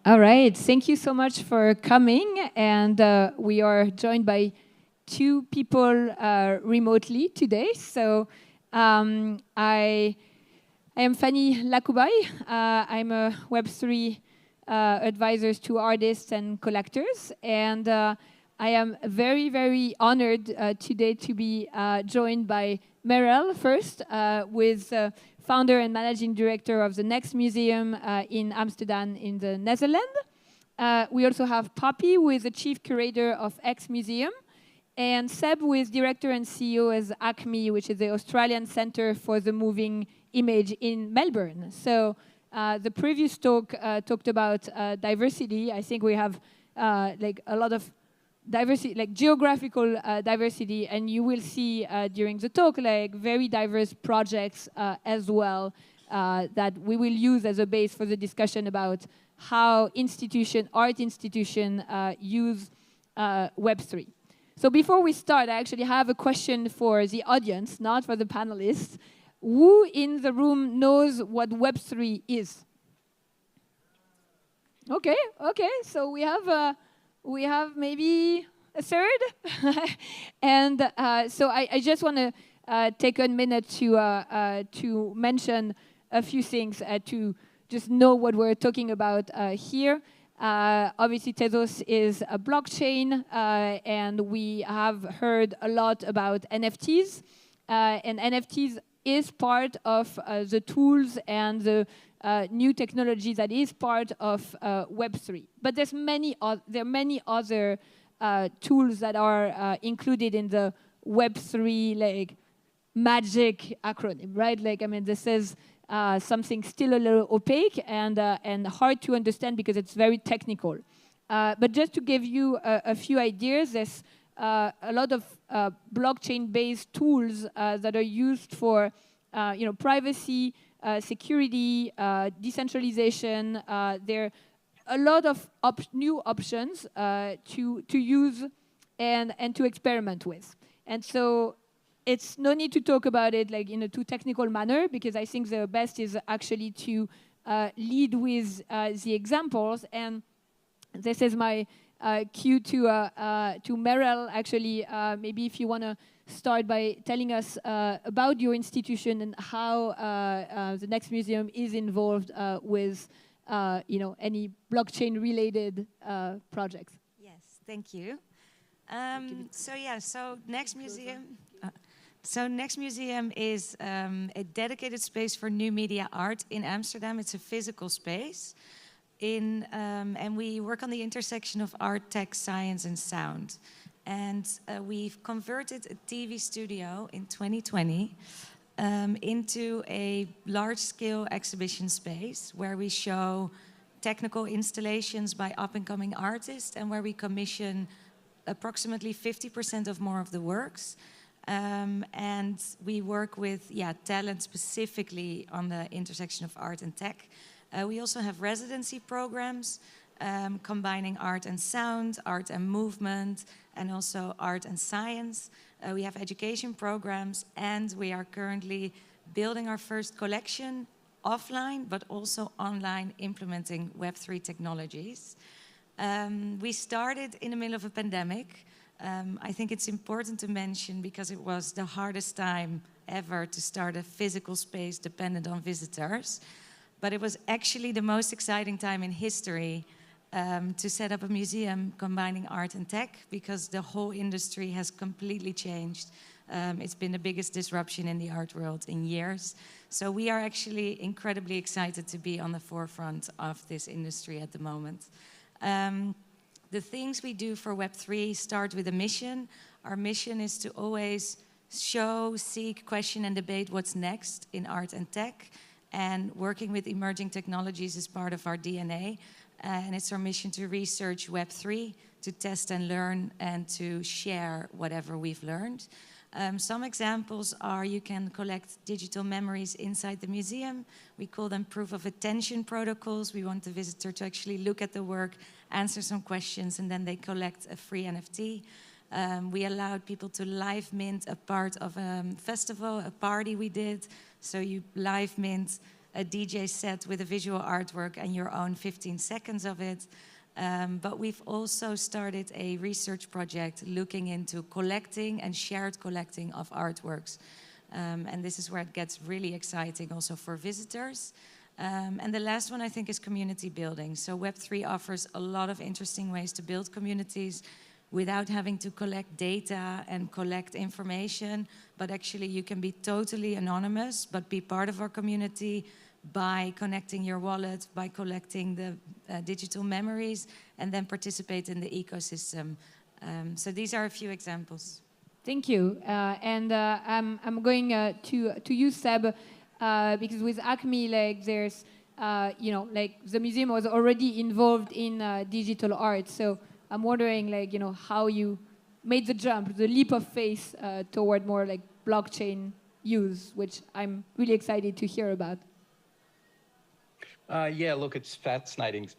All right, thank you so much for coming. And we are joined by two people remotely today. So I am Fanny Lakoubai. I'm a Web3 advisor to artists and collectors. And I am very, very honored today to be joined by Merel first, with founder and managing director of the Next Museum in Amsterdam in the Netherlands. We also have Poppy, who is the chief curator of X Museum, and Seb, who is director and CEO as ACME, which is the Australian Centre for the Moving Image in Melbourne. So the previous talk talked about diversity. I think we have like a lot of diversity, like geographical diversity, and you will see during the talk like very diverse projects as well that we will use as a base for the discussion about how art institution use Web3. So before we start, I actually have a question for the audience, not for the panelists. Who in the room knows what Web3 is? Okay, so we have maybe a third. And so I just want to take a minute to mention a few things to just know what we're talking about here. Obviously, Tezos is a blockchain, and we have heard a lot about NFTs. And NFTs is part of the tools and the new technology that is part of Web3. But there are many other tools that are included in the Web3 like magic acronym, right? Like, I mean, this is something still a little opaque and hard to understand because it's very technical. But just to give you a few ideas, there's a lot of blockchain-based tools that are used for privacy, security, decentralization. There are a lot of new options to use and to experiment with. And so it's no need to talk about it like in a too technical manner, because I think the best is actually to lead with the examples. And this is my cue to Merel. Actually, maybe if you want to start by telling us about your institution and how the Next Museum is involved with any blockchain-related projects. Yes, thank you. So Next Museum. So Next Museum is a dedicated space for new media art in Amsterdam. It's a physical space, and we work on the intersection of art, tech, science, and sound. And we've converted a TV studio in 2020 into a large-scale exhibition space where we show technical installations by up-and-coming artists and where we commission approximately 50% of more of the works. And we work with talent specifically on the intersection of art and tech. We also have residency programs combining art and sound, art and movement, and also art and science. We have education programs, and we are currently building our first collection offline, but also online, implementing Web3 technologies. We started in the middle of a pandemic. I think it's important to mention because it was the hardest time ever to start a physical space dependent on visitors. But it was actually the most exciting time in history to set up a museum combining art and tech, because the whole industry has completely changed. It's been the biggest disruption in the art world in years. So we are actually incredibly excited to be on the forefront of this industry at the moment. The things we do for Web3 start with a mission. Our mission is to always show, seek, question, and debate what's next in art and tech. And working with emerging technologies is part of our DNA. And it's our mission to research Web3, to test and learn, and to share whatever we've learned. Some examples are you can collect digital memories inside the museum. We call them proof of attention protocols. We want the visitor to actually look at the work, answer some questions, and then they collect a free NFT. We allowed people to live mint a part of a festival, a party we did. So you live mint a DJ set with a visual artwork and your own 15 seconds of it. But we've also started a research project looking into collecting and shared collecting of artworks. And this is where it gets really exciting also for visitors. And the last one I think is community building. So Web3 offers a lot of interesting ways to build communities without having to collect data and collect information, but actually you can be totally anonymous, but be part of our community by connecting your wallet, by collecting the digital memories, and then participate in the ecosystem. So these are a few examples. Thank you. I'm going to you, Seb, because with Acme, like there's, like the museum was already involved in digital art. So I'm wondering, like, how you made the jump, the leap of faith toward more like blockchain use, which I'm really excited to hear about. Yeah, look, it's fascinating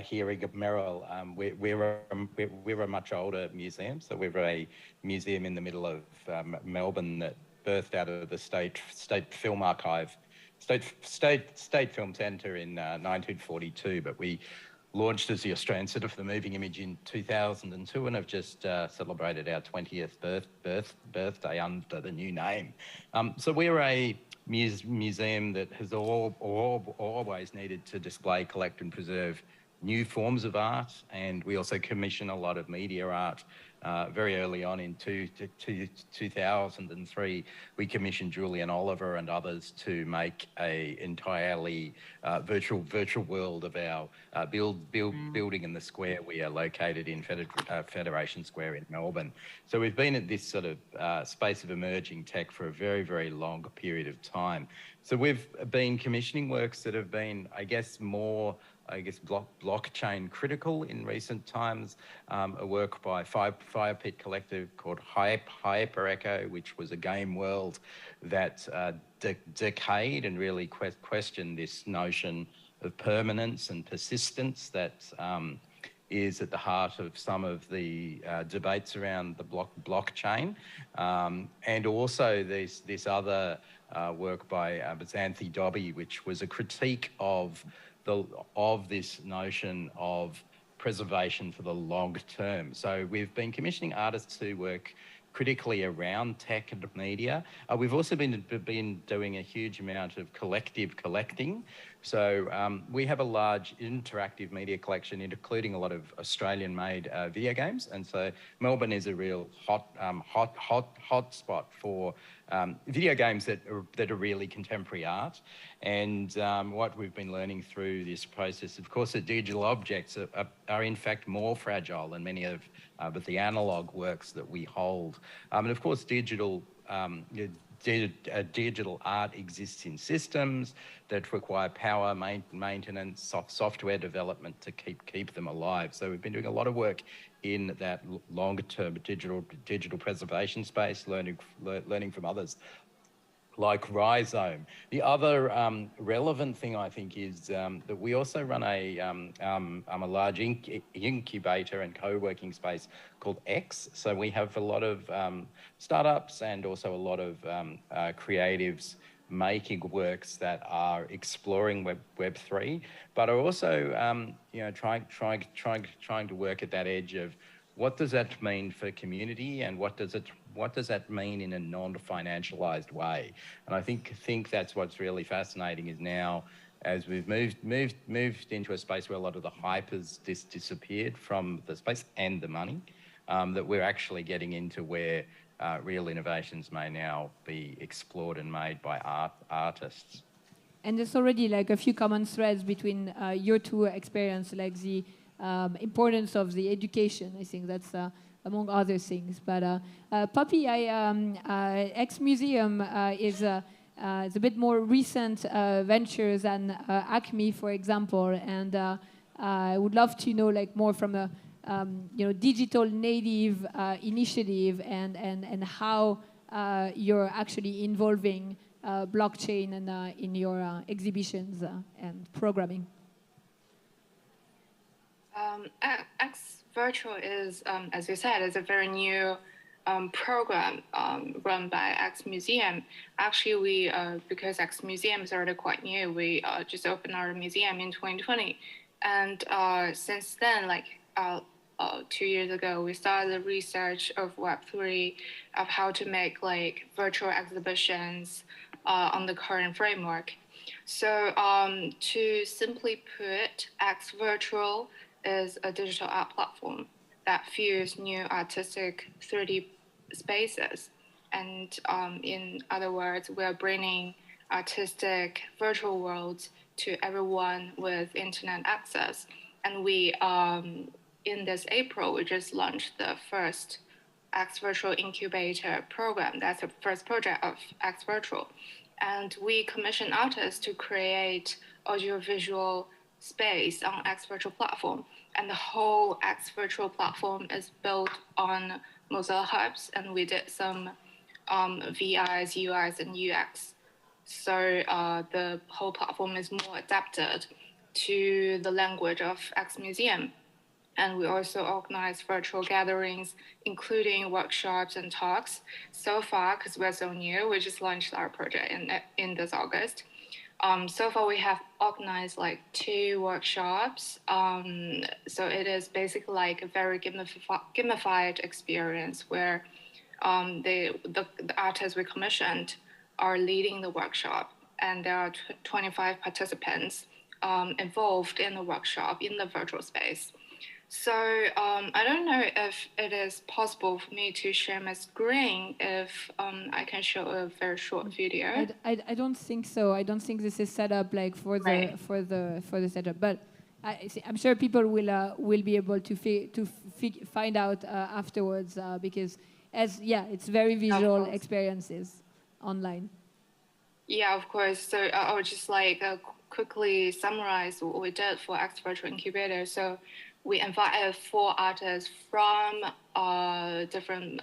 hearing of Merrill. We're a much older museum, so we're a museum in the middle of Melbourne that birthed out of the State Film Archive, State Film Centre in 1942, but we launched as the Australian Centre for the Moving Image in 2002 and have just celebrated our 20th birthday under the new name. So we're a museum that has always needed to display, collect and preserve new forms of art, and we also commission a lot of media art. Very early on in 2003, we commissioned Julian Oliver and others to make a entirely virtual world of our building in the square. We are located in Federation Square in Melbourne. So we've been at this sort of space of emerging tech for a very, very long period of time. So we've been commissioning works that have been, more blockchain critical in recent times. A work by Fire Pit Collective called Hyper Echo, which was a game world that decayed and really questioned this notion of permanence and persistence that is at the heart of some of the debates around the blockchain. And also this other work by Xanthi Dobby, which was a critique of this notion of preservation for the long term. So we've been commissioning artists who work critically around tech and media. We've also been doing a huge amount of collective collecting. So we have a large interactive media collection, including a lot of Australian-made video games. And so Melbourne is a real hot spot for video games that are really contemporary art. And what we've been learning through this process, of course, that digital objects are in fact more fragile than many of the analog works that we hold. And of course, digital art exists in systems that require power, maintenance, software development to keep them alive. So we've been doing a lot of work in that longer-term digital preservation space, learning from others like Rhizome. The other relevant thing, I think, is that we also run a large incubator and co-working space called X. So we have a lot of startups and also a lot of creatives making works that are exploring Web3, but are also trying to work at that edge of what does that mean for community and what does that mean in a non-financialized way? And I think that's what's really fascinating is now, as we've moved into a space where a lot of the hype has disappeared from the space and the money, that we're actually getting into where real innovations may now be explored and made by artists. And there's already like a few common threads between your two experiences, like the importance of the education. I think that's among other things. But Poppy, X Museum is a bit more recent venture than Acme, for example. And I would love to know like more from a digital native initiative and how you're actually involving blockchain and in your exhibitions and programming. X Virtual is, as you said, is a very new program run by X Museum. Actually, we because X Museum is already quite new, we just opened our museum in 2020, and since then, like 2 years ago, we started the research of Web3, of how to make like virtual exhibitions on the current framework. So to simply put, X Virtual is a digital art platform that fuse new artistic 3D spaces. And in other words, we're bringing artistic virtual worlds to everyone with internet access. And we, in this April, we just launched the first X Virtual Incubator program. That's the first project of X Virtual. And we commission artists to create audiovisual space on X Virtual platform. And the whole X Virtual platform is built on Mozilla Hubs, and we did some VIs, UIs, and UX. So the whole platform is more adapted to the language of X Museum. And we also organize virtual gatherings, including workshops and talks. So far, because we're so new, we just launched our project in this August. So far, we have organized like 2 workshops. So it is basically like a very gamified experience where the artists we commissioned are leading the workshop, and there are 25 participants involved in the workshop in the virtual space. So I don't know if it is possible for me to share my screen if I can show a very short video. I don't think so. I don't think this is set up like for the for the setup. But I'm sure people will be able to find out afterwards because it's very visual experiences online. Yeah, of course. So I would just like quickly summarize what we did for X Virtual Incubator. So we invited 4 artists from different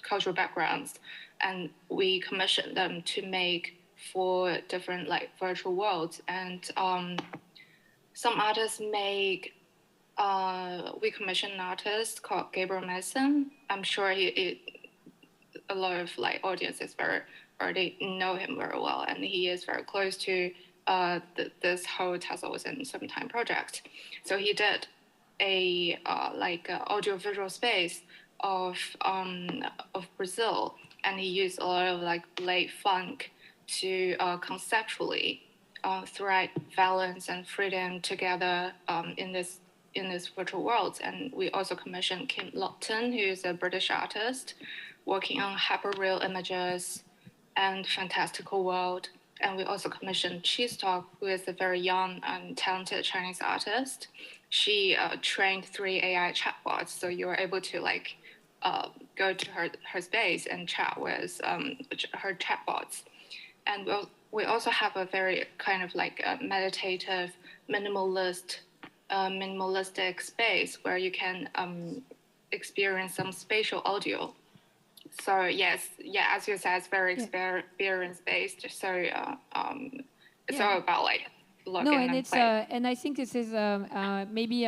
cultural backgrounds, and we commissioned them to make 4 different like virtual worlds. And some artists make. We commissioned an artist called Gabriel Mason. I'm sure a lot of like audiences already know him very well, and he is very close to this whole Tezos and Sometime project. So he did a audiovisual space of Brazil, and he used a lot of like late funk to conceptually thread violence and freedom together in this virtual world. And we also commissioned Kim Lupton, who is a British artist working on hyperreal images and fantastical world. And we also commissioned Cheese Talk, who is a very young and talented Chinese artist. She trained 3 AI chatbots, so you were able to like go to her space and chat with her chatbots. And we also have a very kind of like a meditative, minimalistic space where you can experience some spatial audio. So yes, as you said, it's very experience-based. So it's all about like login and play. And I think this is maybe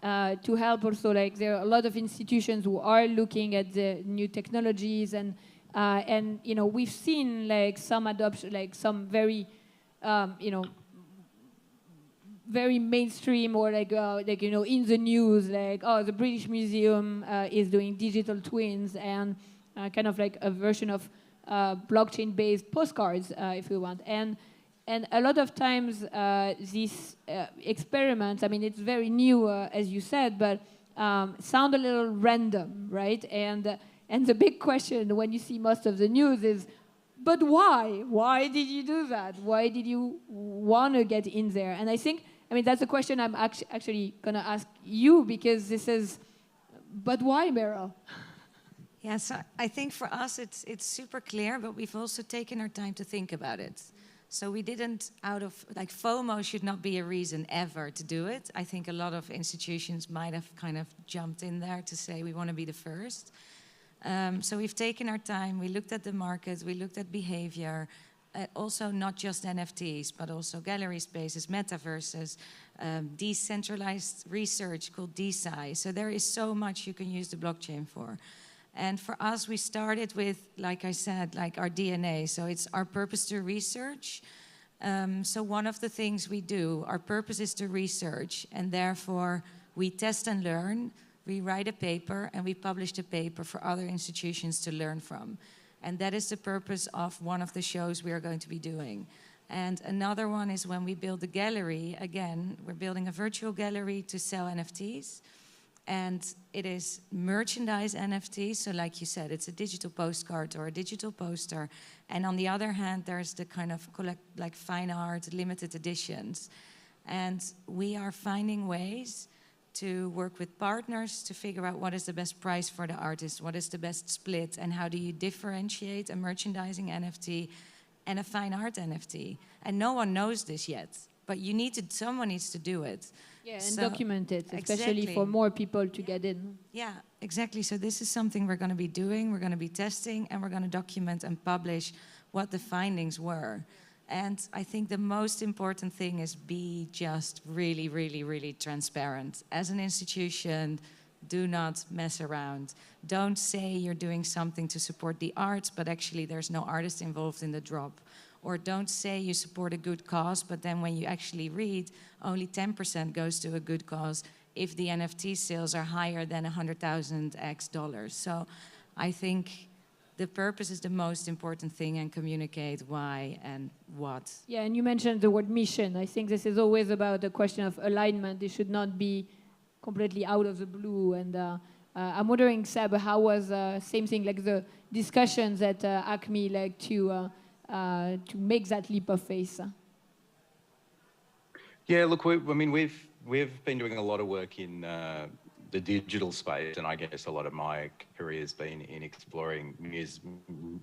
to help also, like there are a lot of institutions who are looking at the new technologies, and you know, we've seen like some adoption, like some very you know, very mainstream or like you know, in the news, like the British Museum is doing digital twins and kind of like a version of blockchain-based postcards, if we want. And a lot of times these experiments, I mean, it's very new, as you said, but sound a little random, right? And the big question when you see most of the news is, but why? Why did you do that? Why did you want to get in there? And I think, I mean, that's a question I'm actually going to ask you, because this is, but why, Meryl? Yeah, so I think for us it's super clear, but we've also taken our time to think about it. So we didn't, out of, like, FOMO should not be a reason ever to do it. I think a lot of institutions might have kind of jumped in there to say we want to be the first. So we've taken our time, we looked at the market, we looked at behavior, also not just NFTs, but also gallery spaces, metaverses, decentralized research called DeSci. So there is so much you can use the blockchain for. And for us, we started with, like I said, like our DNA. So it's our purpose to research. So one of the things we do, our purpose is to research, and therefore we test and learn, we write a paper, and we publish the paper for other institutions to learn from. And that is the purpose of one of the shows we are going to be doing. And another one is when we build a gallery. Again, we're building a virtual gallery to sell NFTs. And it is merchandise NFTs. So like you said, it's a digital postcard or a digital poster. And on the other hand, there's the kind of like fine art, limited editions. And we are finding ways to work with partners to figure out what is the best price for the artist, what is the best split, and how do you differentiate a merchandising NFT and a fine art NFT. And no one knows this yet, but someone needs to do it. Yeah, and document it, especially for more people to get in. Yeah, exactly. So this is something we're going to be doing, we're going to be testing, and we're going to document and publish what the findings were. And I think the most important thing is be just really, really, really transparent. As an institution, do not mess around. Don't say you're doing something to support the arts, but actually there's no artist involved in the drop. Or don't say you support a good cause, but then when you actually read, only 10% goes to a good cause if the NFT sales are higher than $100,000. So I think the purpose is the most important thing, and communicate why and what. Yeah, and you mentioned the word mission. I think this is always about the question of alignment. It should not be completely out of the blue. And I'm wondering, Seb, how was same thing, like the discussions at Acme, like to make that leap of faith? Yeah, look, we've been doing a lot of work in the digital space, and I guess a lot of my career has been in exploring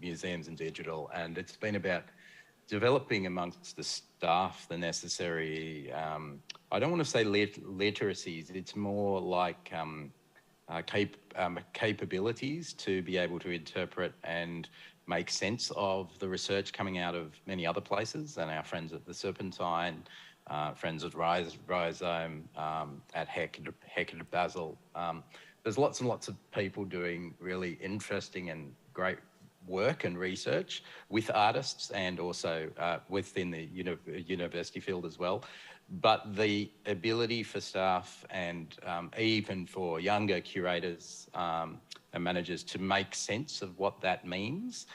museums and digital, and it's been about developing amongst the staff the necessary, I don't want to say literacies, it's more like capabilities to be able to interpret and make sense of the research coming out of many other places, and our friends at the Serpentine, friends at Rhizome, at Heck at Basel. There's lots and lots of people doing really interesting and great work and research with artists, and also within the university field as well. But the ability for staff and even for younger curators and managers to make sense of what that means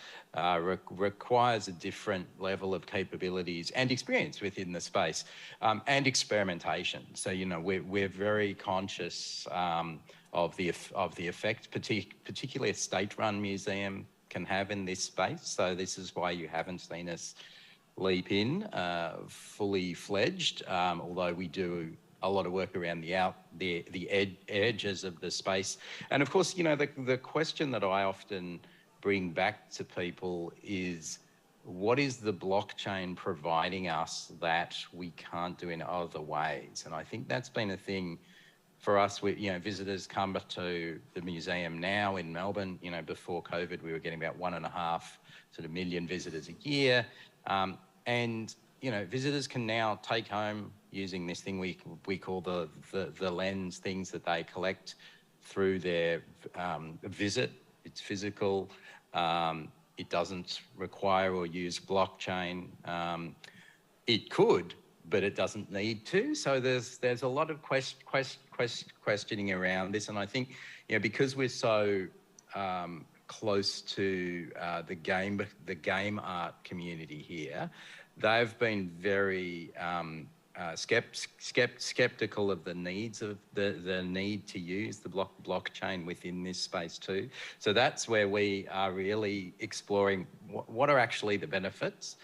requires a different level of capabilities and experience within the space, and experimentation. So, we're very conscious of the effect, particularly a state-run museum can have in this space. So this is why you haven't seen us leap in fully fledged, although we do a lot of work around the edges of the space. And of course, the question that I often bring back to people is, what is the blockchain providing us that we can't do in other ways? And I think that's been a thing for us. Visitors come to the museum now in Melbourne. Before COVID, we were getting about 1.5 million visitors a year. And visitors can now take home, using this thing we call the lens, things that they collect through their visit. It's physical. It doesn't require or use blockchain. It could, but it doesn't need to. So there's a lot of questioning around this, and I think because we're so close to the game art community here, they've been very skeptical of the needs of the need to use the blockchain within this space too. So that's where we are really exploring what are actually the benefits,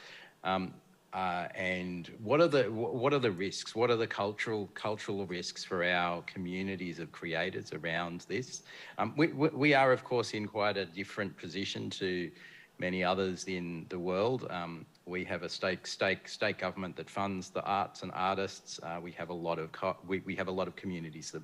and what are the risks? What are the cultural risks for our communities of creators around this? We are, of course, in quite a different position to many others in the world. We have a state government that funds the arts and artists. We have a lot of communities,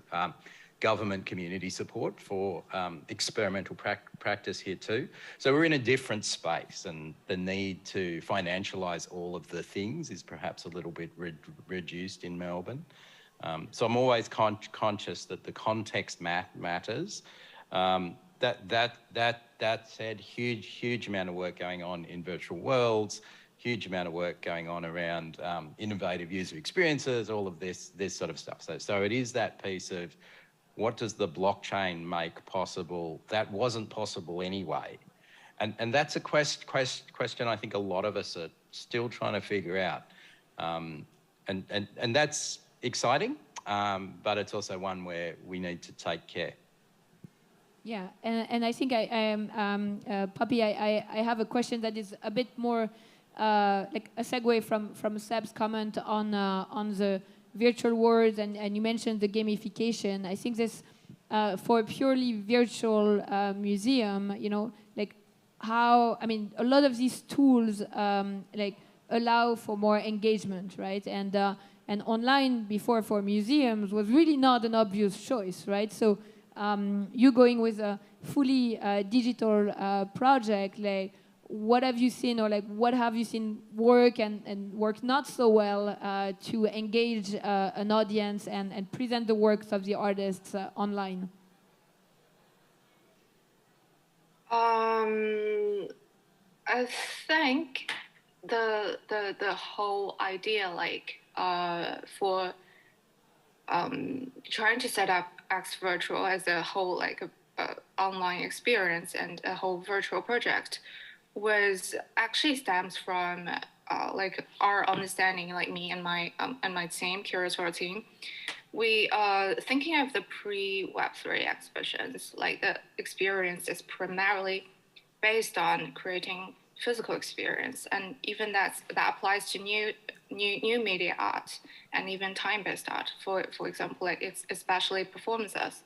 government community support for experimental practice here too. So we're in a different space, and the need to financialise all of the things is perhaps a little bit reduced in Melbourne. So I'm always conscious that the context matters. That said, huge amount of work going on in virtual worlds, huge amount of work going on around innovative user experiences, all of this sort of stuff. So it is that piece of what does the blockchain make possible that wasn't possible anyway? And that's a question I think a lot of us are still trying to figure out. And that's exciting, but it's also one where we need to take care. Yeah, and I think I am, Poppy, I have a question that is a bit more like a segue from Seb's comment on the virtual worlds, and you mentioned the gamification. I think this, for a purely virtual museum, you know, like how, I mean, a lot of these tools like allow for more engagement, right? And online before for museums was really not an obvious choice, right? So you going with a fully digital project, like what have you seen, or like what have you seen work and work not so well to engage an audience and present the works of the artists online? I think the whole idea, like for trying to set up X Virtual as a whole, like a online experience and a whole virtual project, was actually stems from like our understanding, like me and my team, curatorial team. We thinking of the pre-Web3 exhibitions, like the experience is primarily based on creating physical experience, and even that applies to new media art and even time-based art. For example, like it's especially performances.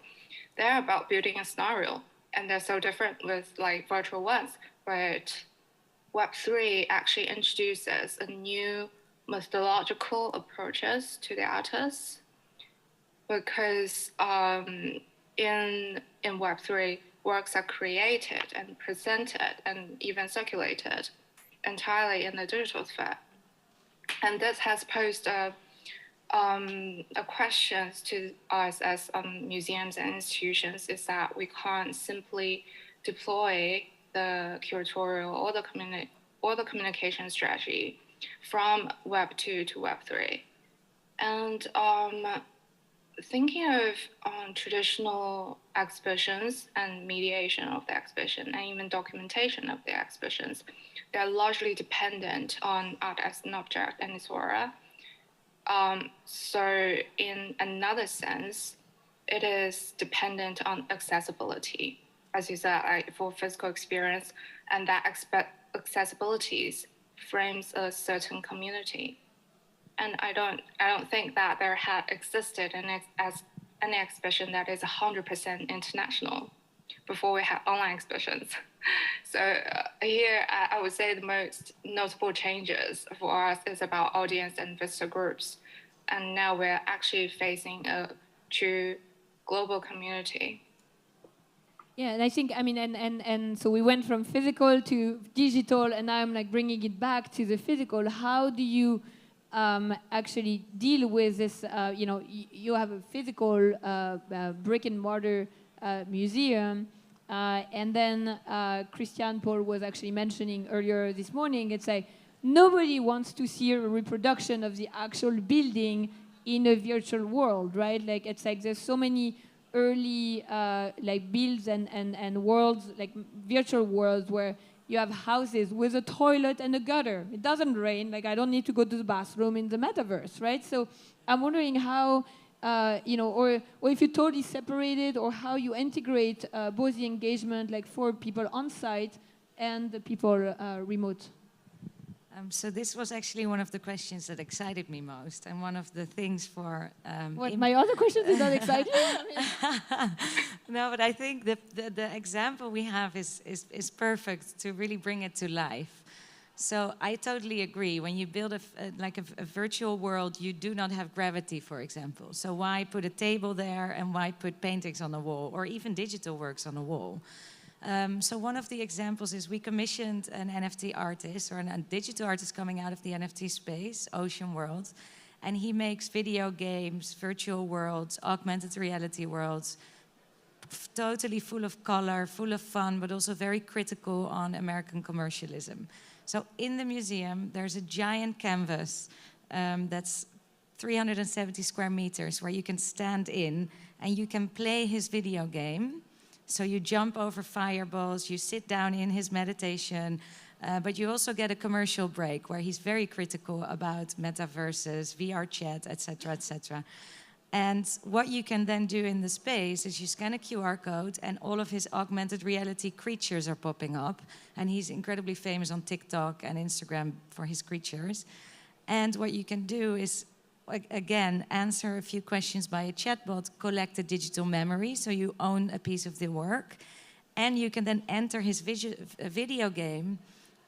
They're about building a scenario, and they're so different with like virtual ones. But Web3 actually introduces a new methodological approaches to the artists, because in Web3, works are created and presented and even circulated entirely in the digital sphere. And this has posed a question to us as museums and institutions, is that we can't simply deploy the curatorial or the communication strategy from Web 2 to Web 3. And thinking of traditional exhibitions and mediation of the exhibition and even documentation of the exhibitions, they're largely dependent on art as an object and its aura. So in another sense, it is dependent on accessibility, as you said, for physical experience, and that accessibility frames a certain community. And I don't think that there had existed as an exhibition that is 100% international before we had online exhibitions. So here, I would say the most notable changes for us is about audience and visitor groups. And now we're actually facing a true global community. Yeah, and I think, I mean, and so we went from physical to digital, and now I'm like bringing it back to the physical. How do you actually deal with this? You know, you have a physical brick and mortar museum, and then Christian Paul was actually mentioning earlier this morning, it's like nobody wants to see a reproduction of the actual building in a virtual world, right? Like it's like there's so many early like builds and worlds, like virtual worlds where you have houses with a toilet and a gutter. It doesn't rain. Like I don't need to go to the bathroom in the metaverse, right? So I'm wondering how, you know, or if you totally separate it, or how you integrate both the engagement, like for people on site and the people remote. So this was actually one of the questions that excited me most, and one of the things for... What, my other questions did not excite you? No, but I think the example we have is perfect to really bring it to life. So I totally agree. When you build a virtual world, you do not have gravity, for example. So why put a table there, and why put paintings on the wall, or even digital works on the wall? So one of the examples is we commissioned an NFT artist, or a digital artist coming out of the NFT space, Ocean World, and he makes video games, virtual worlds, augmented reality worlds, totally full of color, full of fun, but also very critical on American commercialism. So in the museum, there's a giant canvas that's 370 square meters where you can stand in and you can play his video game. So you jump over fireballs, you sit down in his meditation, but you also get a commercial break where he's very critical about metaverses, VR chat, etc., etc. And what you can then do in the space is you scan a QR code and all of his augmented reality creatures are popping up. And he's incredibly famous on TikTok and Instagram for his creatures. And what you can do is, again, answer a few questions by a chatbot, collect a digital memory, so you own a piece of the work. And you can then enter his video game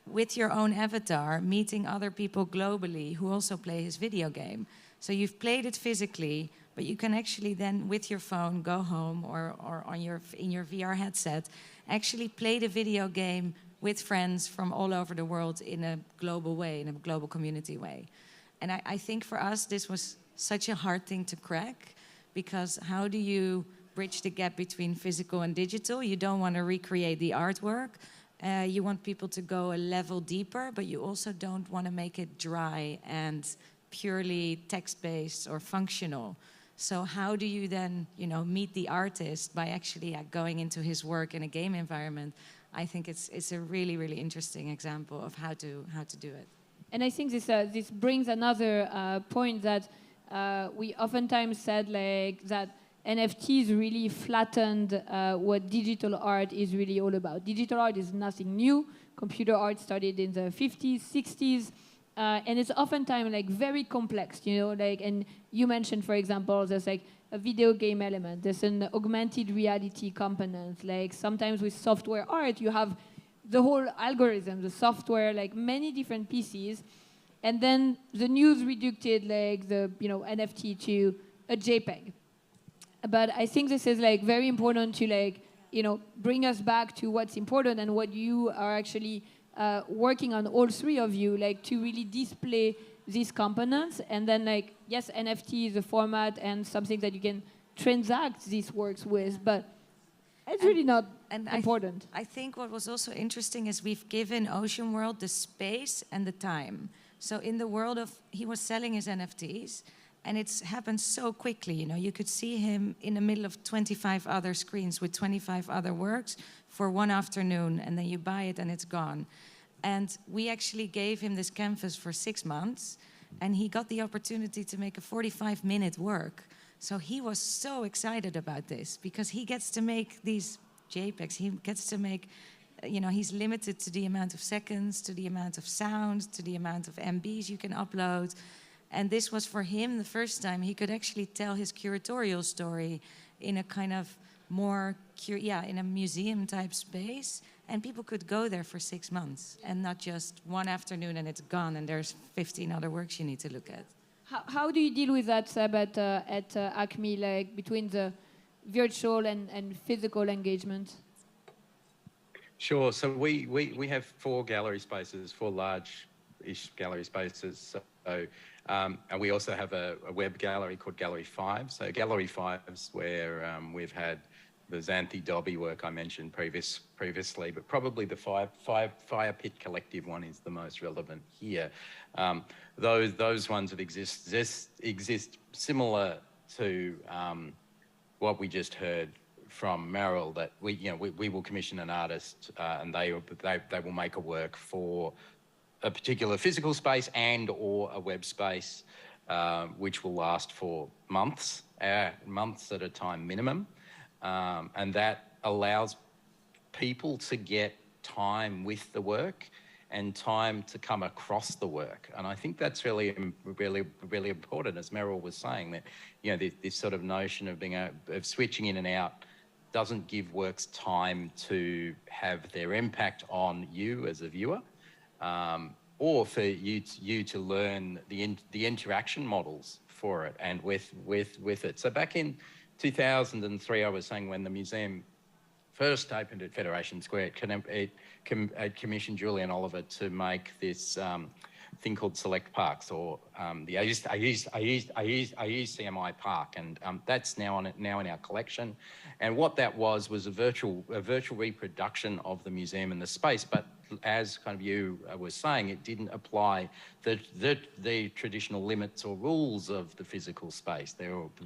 with your own avatar, meeting other people globally who also play his video game. So you've played it physically, but you can actually then, with your phone, go home or on in your VR headset, actually play the video game with friends from all over the world in a global way, in a global community way. And I think for us, this was such a hard thing to crack, because how do you bridge the gap between physical and digital? You don't want to recreate the artwork. You want people to go a level deeper, but you also don't want to make it dry and purely text-based or functional. So how do you then, meet the artist by actually going into his work in a game environment? I think it's a really, really interesting example of how to do it. And I think this brings another point that we oftentimes said, like, that NFTs really flattened what digital art is really all about. Digital art is nothing new. Computer art started in the 50s, 60s. And it's oftentimes like very complex, and you mentioned, for example, there's like a video game element, there's an augmented reality component. Like sometimes with software art, you have the whole algorithm, the software, like many different pieces. And then the news reduced like the NFT to a JPEG. But I think this is like very important to bring us back to what's important and what you are actually working on, all three of you, like to really display these components. And then yes, NFT is a format and something that you can transact these works with, but it's really not important. I think what was also interesting is we've given Ocean World the space and the time. So in the world of, he was selling his NFTs, and it's happened so quickly. You could see him in the middle of 25 other screens with 25 other works for one afternoon, and then you buy it and it's gone. And we actually gave him this canvas for 6 months, and he got the opportunity to make a 45-minute work. So he was so excited about this because he gets to make these JPEGs. He gets to make, he's limited to the amount of seconds, to the amount of sound, to the amount of MBs you can upload. And this was for him the first time he could actually tell his curatorial story in a kind of more, in a museum type space. And people could go there for 6 months and not just one afternoon and it's gone and there's 15 other works you need to look at. How do you deal with that, Seb, at Acme, like between the virtual and physical engagement? Sure. So we have 4 gallery spaces, 4 large-ish gallery spaces. So, and we also have a web gallery called Gallery 5. So Gallery 5 is where we've had the Xanthi Dobby work I mentioned previously, but probably the Fire Pit Collective one is the most relevant here. Those ones that exist similar to what we just heard from Meryl, that we will commission an artist and they will make a work for a particular physical space and or a web space, which will last for months at a time minimum. And that allows people to get time with the work and time to come across the work. And I think that's really important, as Meryl was saying, that this sort of notion of of switching in and out doesn't give works time to have their impact on you as a viewer, or for you to learn the interaction models for it and with it. So back in 2003, I was saying, when the museum first opened at Federation Square, it commissioned Julie and Oliver to make this thing called Select Parks, or I used CMI Park, and that's now in our collection. And what that was a virtual reproduction of the museum and the space, but as kind of you were saying, it didn't apply the traditional limits or rules of the physical space.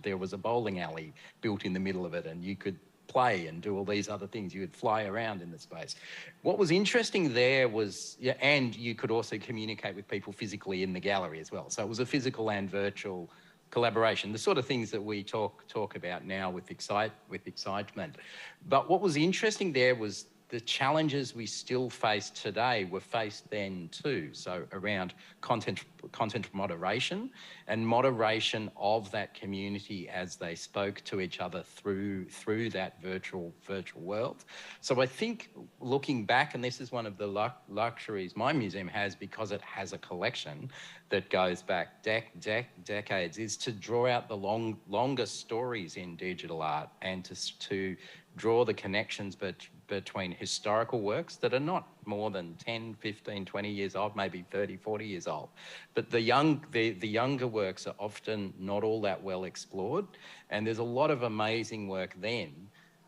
There was a bowling alley built in the middle of it, and you could play and do all these other things. You could fly around in the space. What was interesting there was, and you could also communicate with people physically in the gallery as well. So it was a physical and virtual collaboration, the sort of things that we talk about now with excitement. But what was interesting there was the challenges we still face today were faced then too. So around content moderation and moderation of that community as they spoke to each other through that virtual world. So I think looking back, and this is one of the luxuries my museum has because it has a collection that goes back decades, is to draw out the longer stories in digital art and to draw the connections between historical works that are not more than 10, 15, 20 years old, maybe 30, 40 years old. But the younger works are often not all that well explored. And there's a lot of amazing work then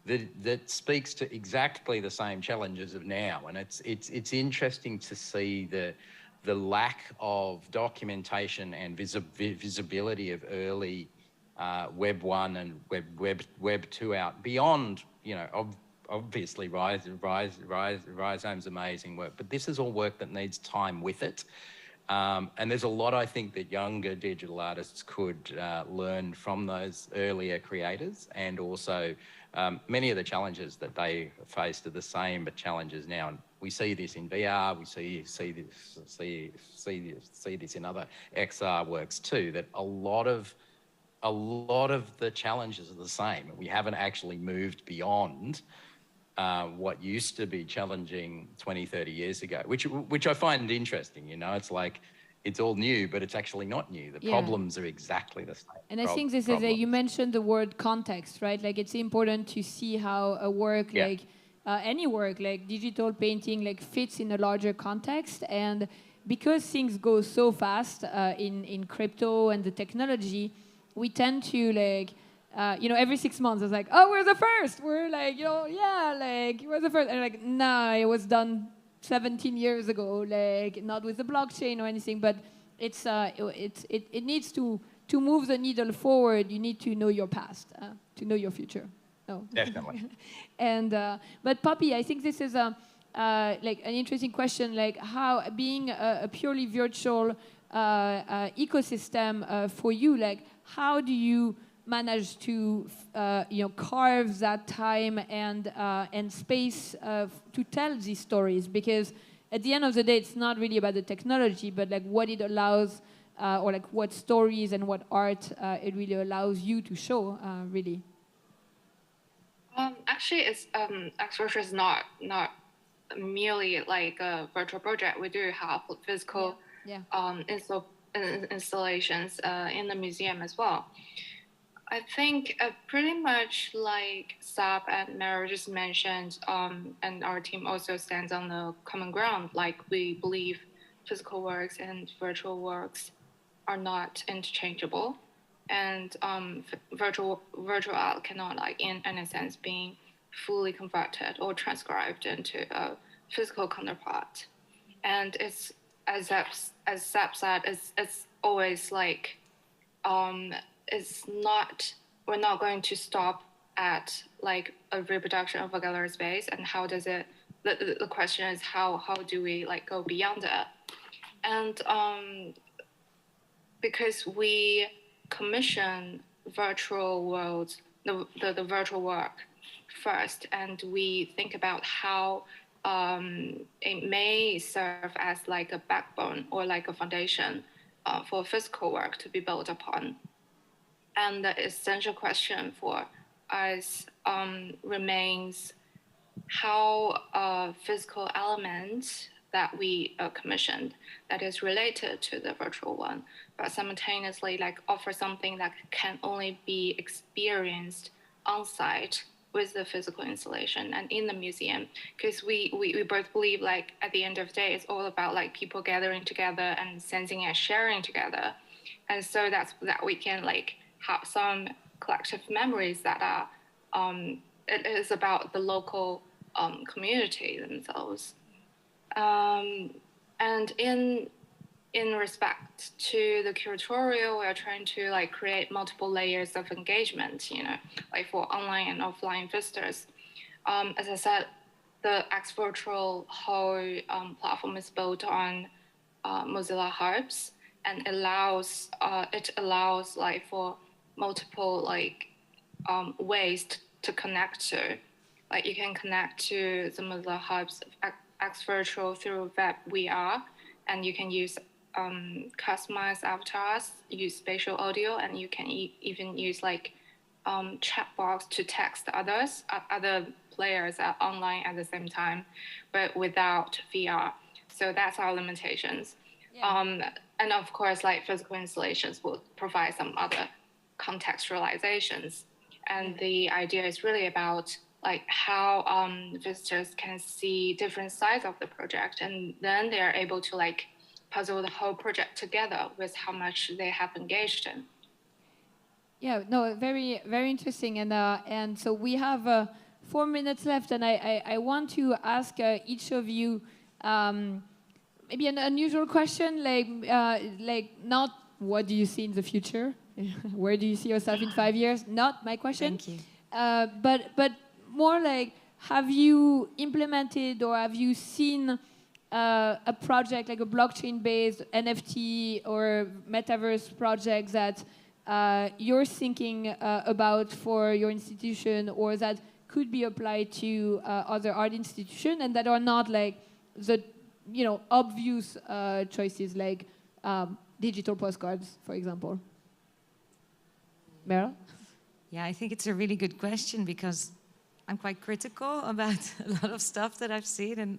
that speaks to exactly the same challenges of now. And it's interesting to see the lack of documentation and visibility of early Web 1 and Web 2 out beyond, obviously Rhizome's amazing work, but this is all work that needs time with it. And there's a lot, I think, that younger digital artists could learn from those earlier creators, and also many of the challenges that they faced are the same but challenges now. And we see this in VR, we see this in other XR works too, that a lot of the challenges are the same. We haven't actually moved beyond what used to be challenging 20, 30 years ago, which I find interesting. It's like it's all new, but it's actually not new. The problems are exactly the same. And I think this is you mentioned the word context, right? Like it's important to see how a work any work like digital painting fits in a larger context. And because things go so fast in crypto and the technology, we tend to every 6 months it's like, oh, we're the first. We're we're the first. And nah, it was done 17 years ago, not with the blockchain or anything, but it needs to move the needle forward. You need to know your past to know your future. No. Definitely. And but Poppy, I think this is an interesting question, how being a purely virtual ecosystem for you, how do you manage to carve that time and space to tell these stories? Because at the end of the day, it's not really about the technology, but what it allows, or what stories and what art it really allows you to show, really. Actually, it's X-Virtual is not merely like a virtual project. We do have physical installations in the museum as well. I think pretty much like Sab and Mara just mentioned, and our team also stands on the common ground. We believe physical works and virtual works are not interchangeable, and virtual art cannot, in any sense, being fully converted or transcribed into a physical counterpart. And it's as Sab said, it's always we're not going to stop at a reproduction of a gallery space, and how does it, the question is how do we go beyond it? And because we commission virtual worlds, the virtual work first, and we think about how it may serve as a backbone or a foundation for physical work to be built upon. And the essential question for us remains how a physical element that we commissioned that is related to the virtual one, but simultaneously offer something that can only be experienced on site with the physical installation and in the museum, because we both believe like at the end of the day it's all about like people gathering together and sensing and sharing together, and so that we can like have some collective memories that are it is about the local community themselves, and in respect to the curatorial, we're trying to like create multiple layers of engagement, you know, like for online and offline visitors. As I said, the X Virtual whole platform is built on Mozilla Hubs, and it allows like for multiple like ways to connect to. Like you can connect to the Mozilla Hubs X Virtual through Web VR, and you can use customized avatars, use spatial audio, and you can even use like chat box to text other players online at the same time, but without VR. So that's our limitations. Yeah. And of course, like physical installations will provide some other contextualizations. And the idea is really about like how visitors can see different sides of the project, and then they are able to like puzzle the whole project together with how much they have engaged in. Yeah, no, very, very interesting. And so we have 4 minutes left, and I want to ask each of you maybe an unusual question, like not what do you see in the future, where do you see yourself in 5 years? Not my question. Thank you. But more like, have you implemented or have you seen a project like a blockchain-based NFT or metaverse project that you're thinking about for your institution, or that could be applied to other art institutions, and that are not like the obvious choices like digital postcards, for example? Meryl? Yeah, I think it's a really good question, because I'm quite critical about a lot of stuff that I've seen,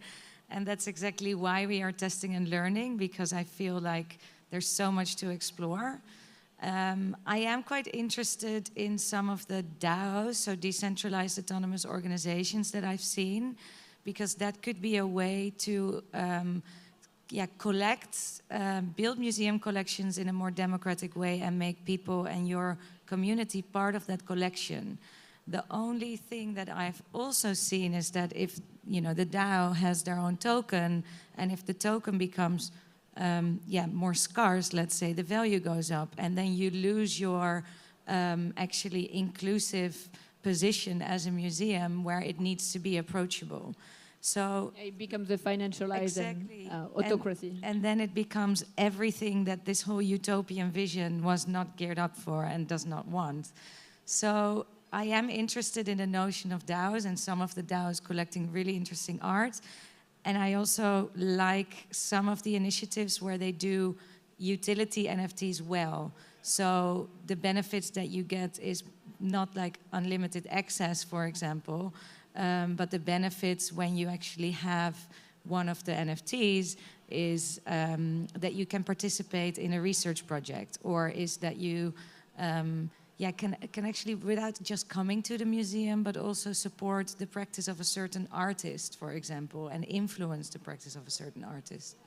and that's exactly why we are testing and learning, because I feel like there's so much to explore. I am quite interested in some of the DAOs, so decentralized autonomous organizations, that I've seen, because that could be a way to build museum collections in a more democratic way and make people and your community part of that collection. The only thing that I've also seen is that if the DAO has their own token, and if the token becomes more scarce, let's say, the value goes up, and then you lose your actually inclusive position as a museum where it needs to be approachable. So it becomes a financialized autocracy. And then it becomes everything that this whole utopian vision was not geared up for and does not want. So I am interested in the notion of DAOs, and some of the DAOs collecting really interesting art. And I also like some of the initiatives where they do utility NFTs well. So the benefits that you get is not like unlimited access, for example, but the benefits when you actually have one of the NFTs is that you can participate in a research project, or is that you can actually, without just coming to the museum, but also support the practice of a certain artist, for example, and influence the practice of a certain artist.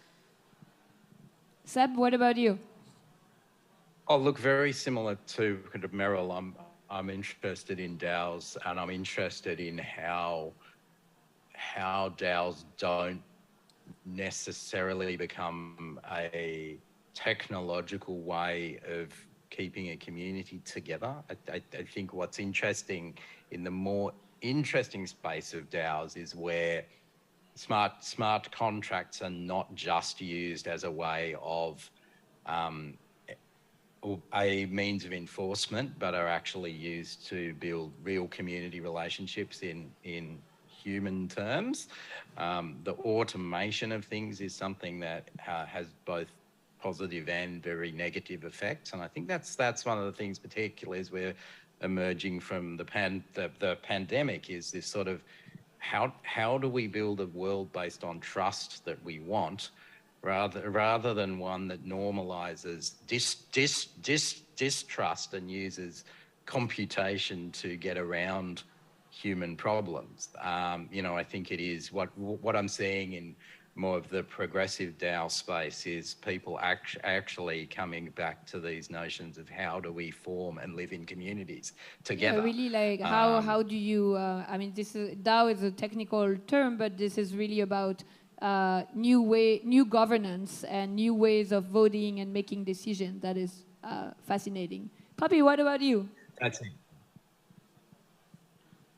Seb, what about you? Oh, look, very similar to kind of Meryl. I'm interested in DAOs, and I'm interested in how DAOs don't necessarily become a technological way of keeping a community together. I think what's interesting in the more interesting space of DAOs is where smart contracts are not just used as a way of a means of enforcement, but are actually used to build real community relationships in human terms. The automation of things is something that has both positive and very negative effects, and I think that's one of the things, particularly as we're emerging from the pandemic, is this sort of how do we build a world based on trust that we want, rather than one that normalizes distrust and uses computation to get around human problems. I think it is what I'm seeing in more of the progressive DAO space is people actually coming back to these notions of how do we form and live in communities together. Yeah, really, like how do you? I mean, this is DAO is a technical term, but this is really about new governance and new ways of voting and making decisions. That is fascinating. Poppy, what about you? That's it.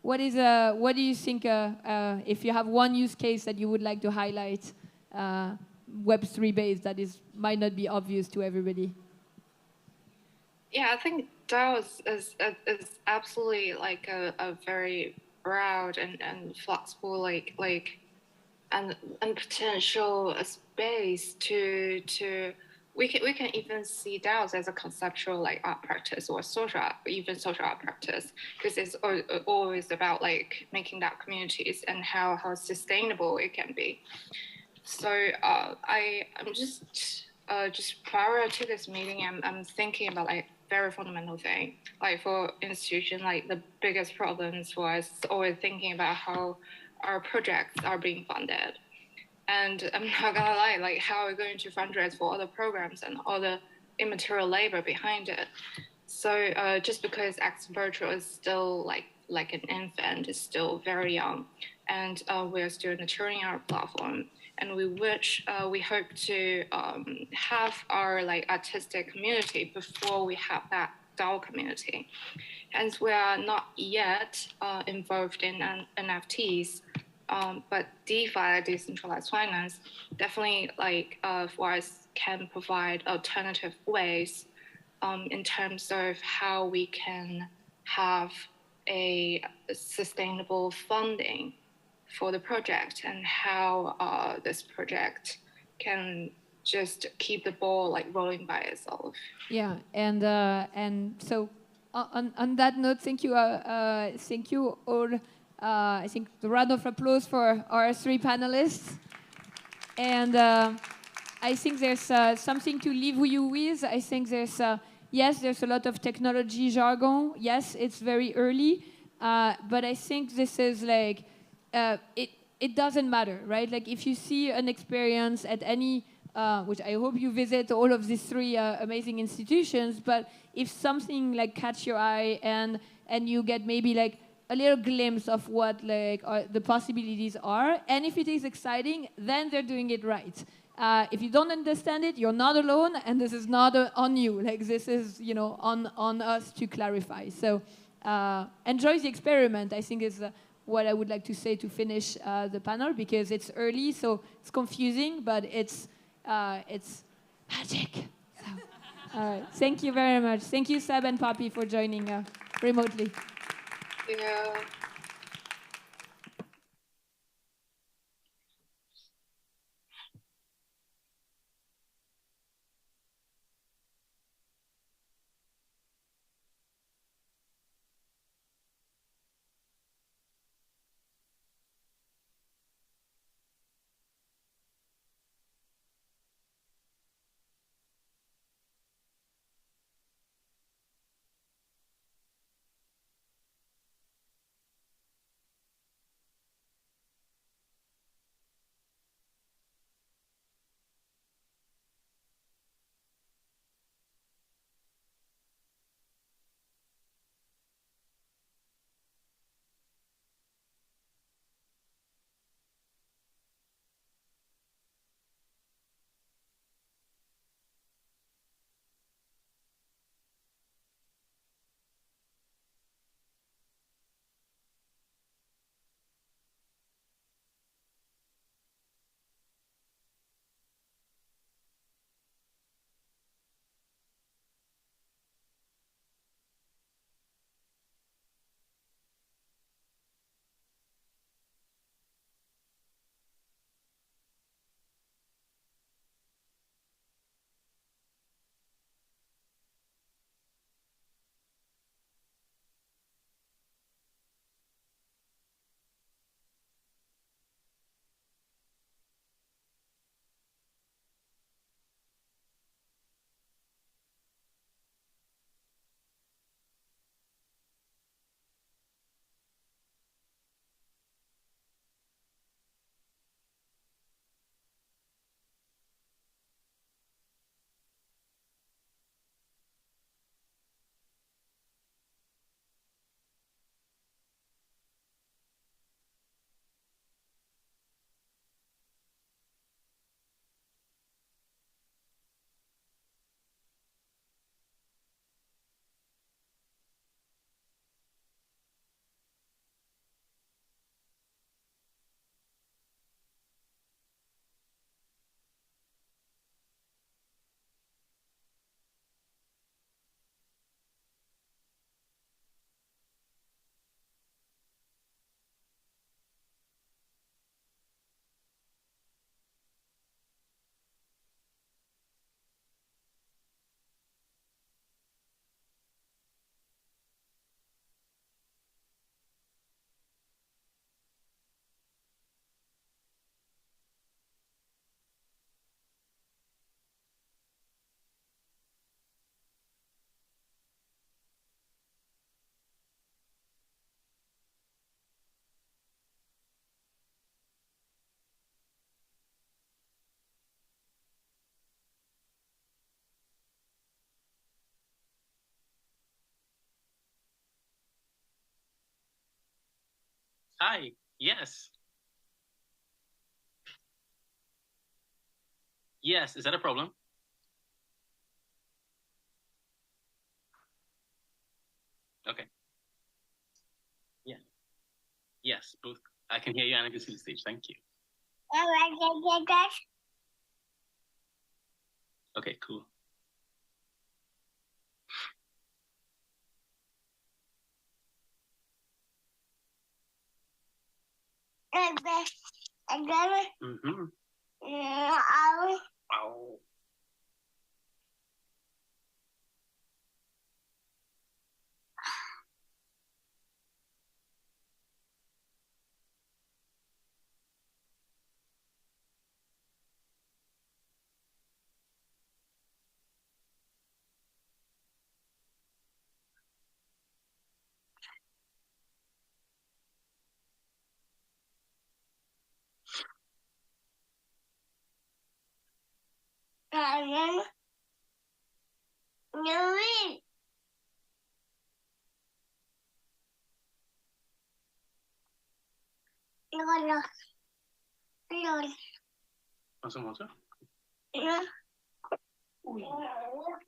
What do you think, if you have one use case that you would like to highlight, Web3 based, that might not be obvious to everybody? Yeah, I think DAO is absolutely like a very broad and flexible and potential space to we can even see DAOs as a conceptual like art practice or social art practice, because it's always about like making that communities and how sustainable it can be. So I'm just prior to this meeting, I'm thinking about like very fundamental thing. Like for institution, like the biggest problems for us is always thinking about how our projects are being funded. And I'm not gonna lie, like how are we going to fundraise for all the programs and all the immaterial labor behind it? So just because X Virtual is still like an infant, is still very young, and we're still maturing our platform, and we hope to have our like artistic community before we have that DAO community. Hence, we are not yet involved in NFTs. But DeFi, decentralized finance, definitely for us can provide alternative ways in terms of how we can have a sustainable funding for the project, and how this project can just keep the ball like rolling by itself. Yeah, and so on that note, thank you all. I think the round of applause for our three panelists. And I think there's something to leave you with. I think there's a lot of technology jargon. Yes, it's very early, but I think this is like it doesn't matter, right? Like if you see an experience at any which I hope you visit all of these three amazing institutions, but if something like catch your eye and you get maybe like a little glimpse of what the possibilities are, and if it is exciting, then they're doing it right. If you don't understand it, you're not alone, and this is not on you. Like this is on us to clarify. So enjoy the experiment, I think is what I would like to say to finish the panel, because it's early, so it's confusing, but it's magic. So, all right, thank you very much. Thank you, Seb and Poppy, for joining remotely. Yeah. Hi. Yes. Yes. Is that a problem? Okay. Yeah. Yes. Both. I can hear you and I can see the stage. Thank you. Okay. Cool. Mm-hmm. Ow. Want some water? Some more?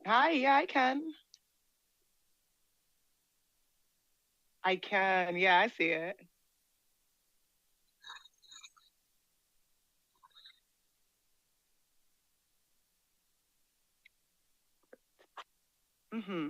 Hi, yeah, I can. I can. Yeah, I see it. Mm-hmm.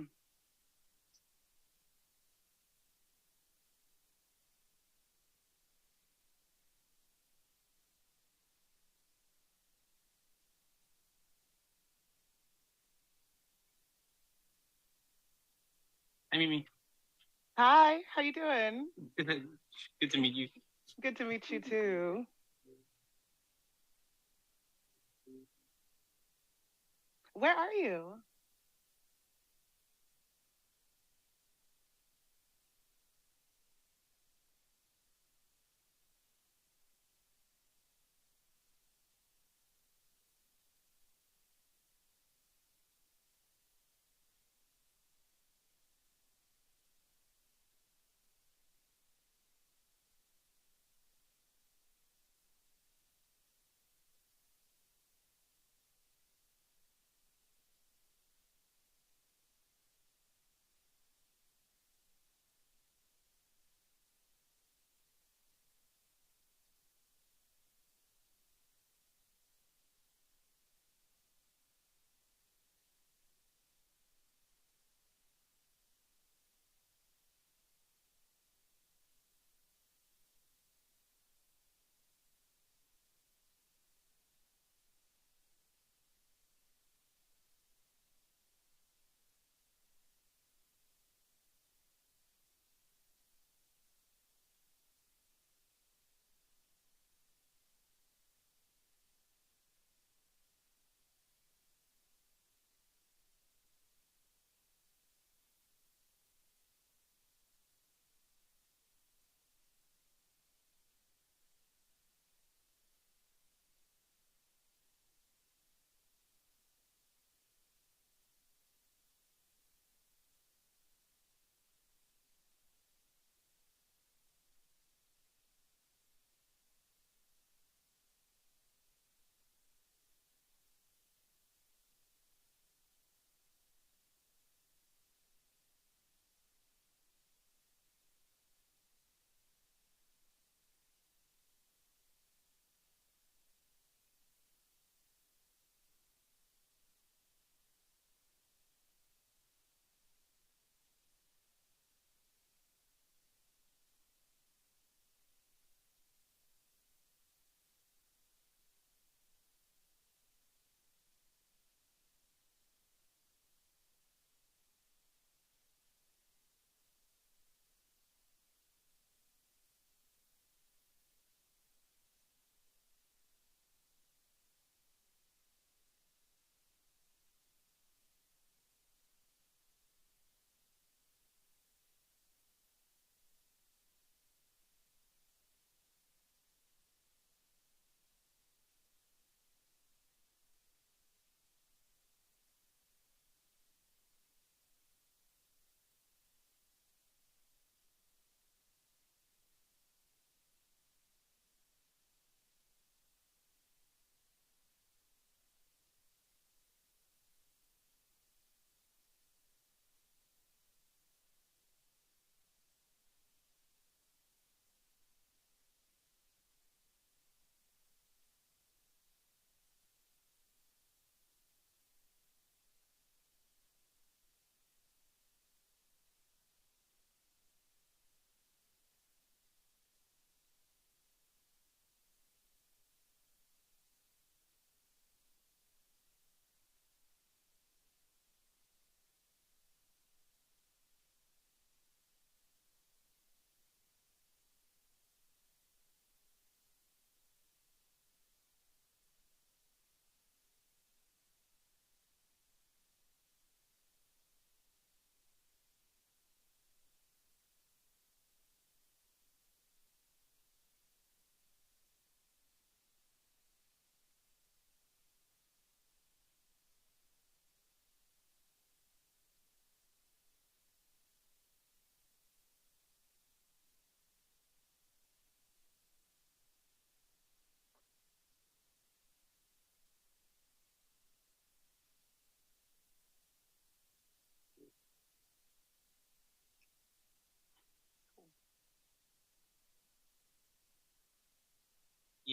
Hi, Mimi. Hi, how you doing? Good to meet you. Good to meet you too. Where are you?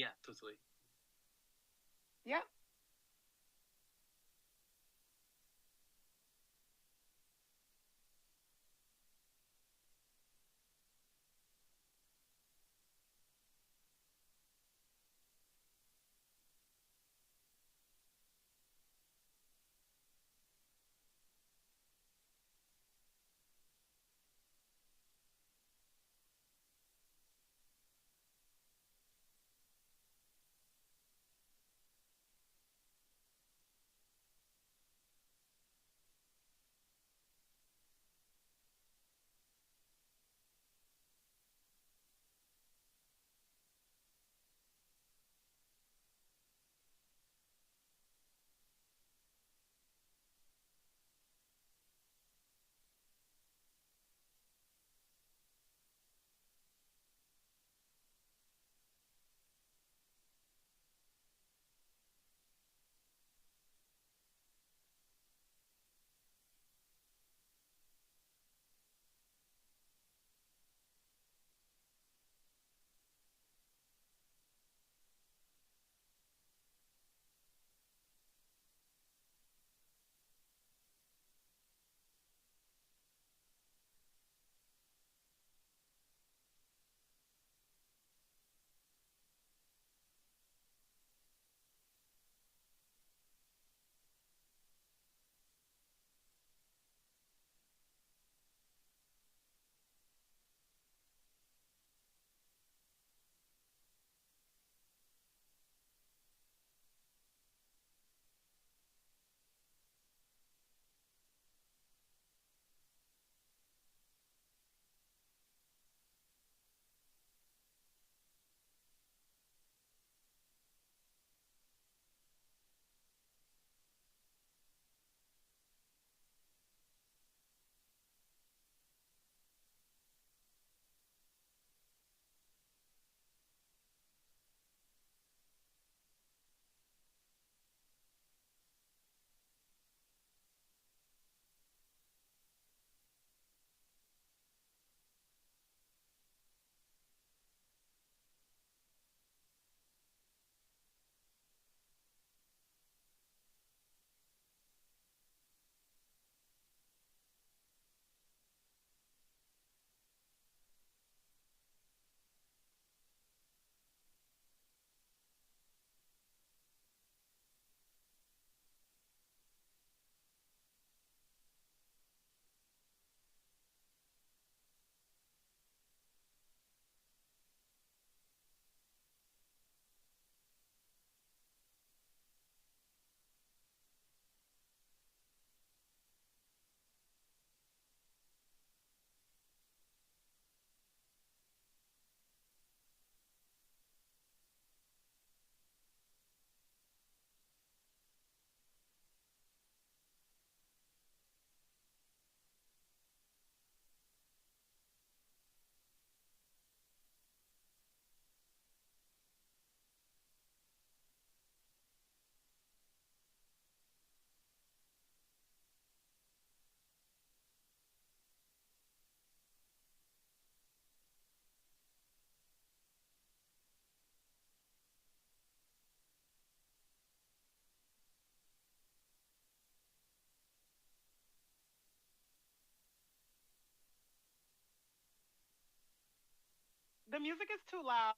Yeah, totally. Yeah. The music is too loud.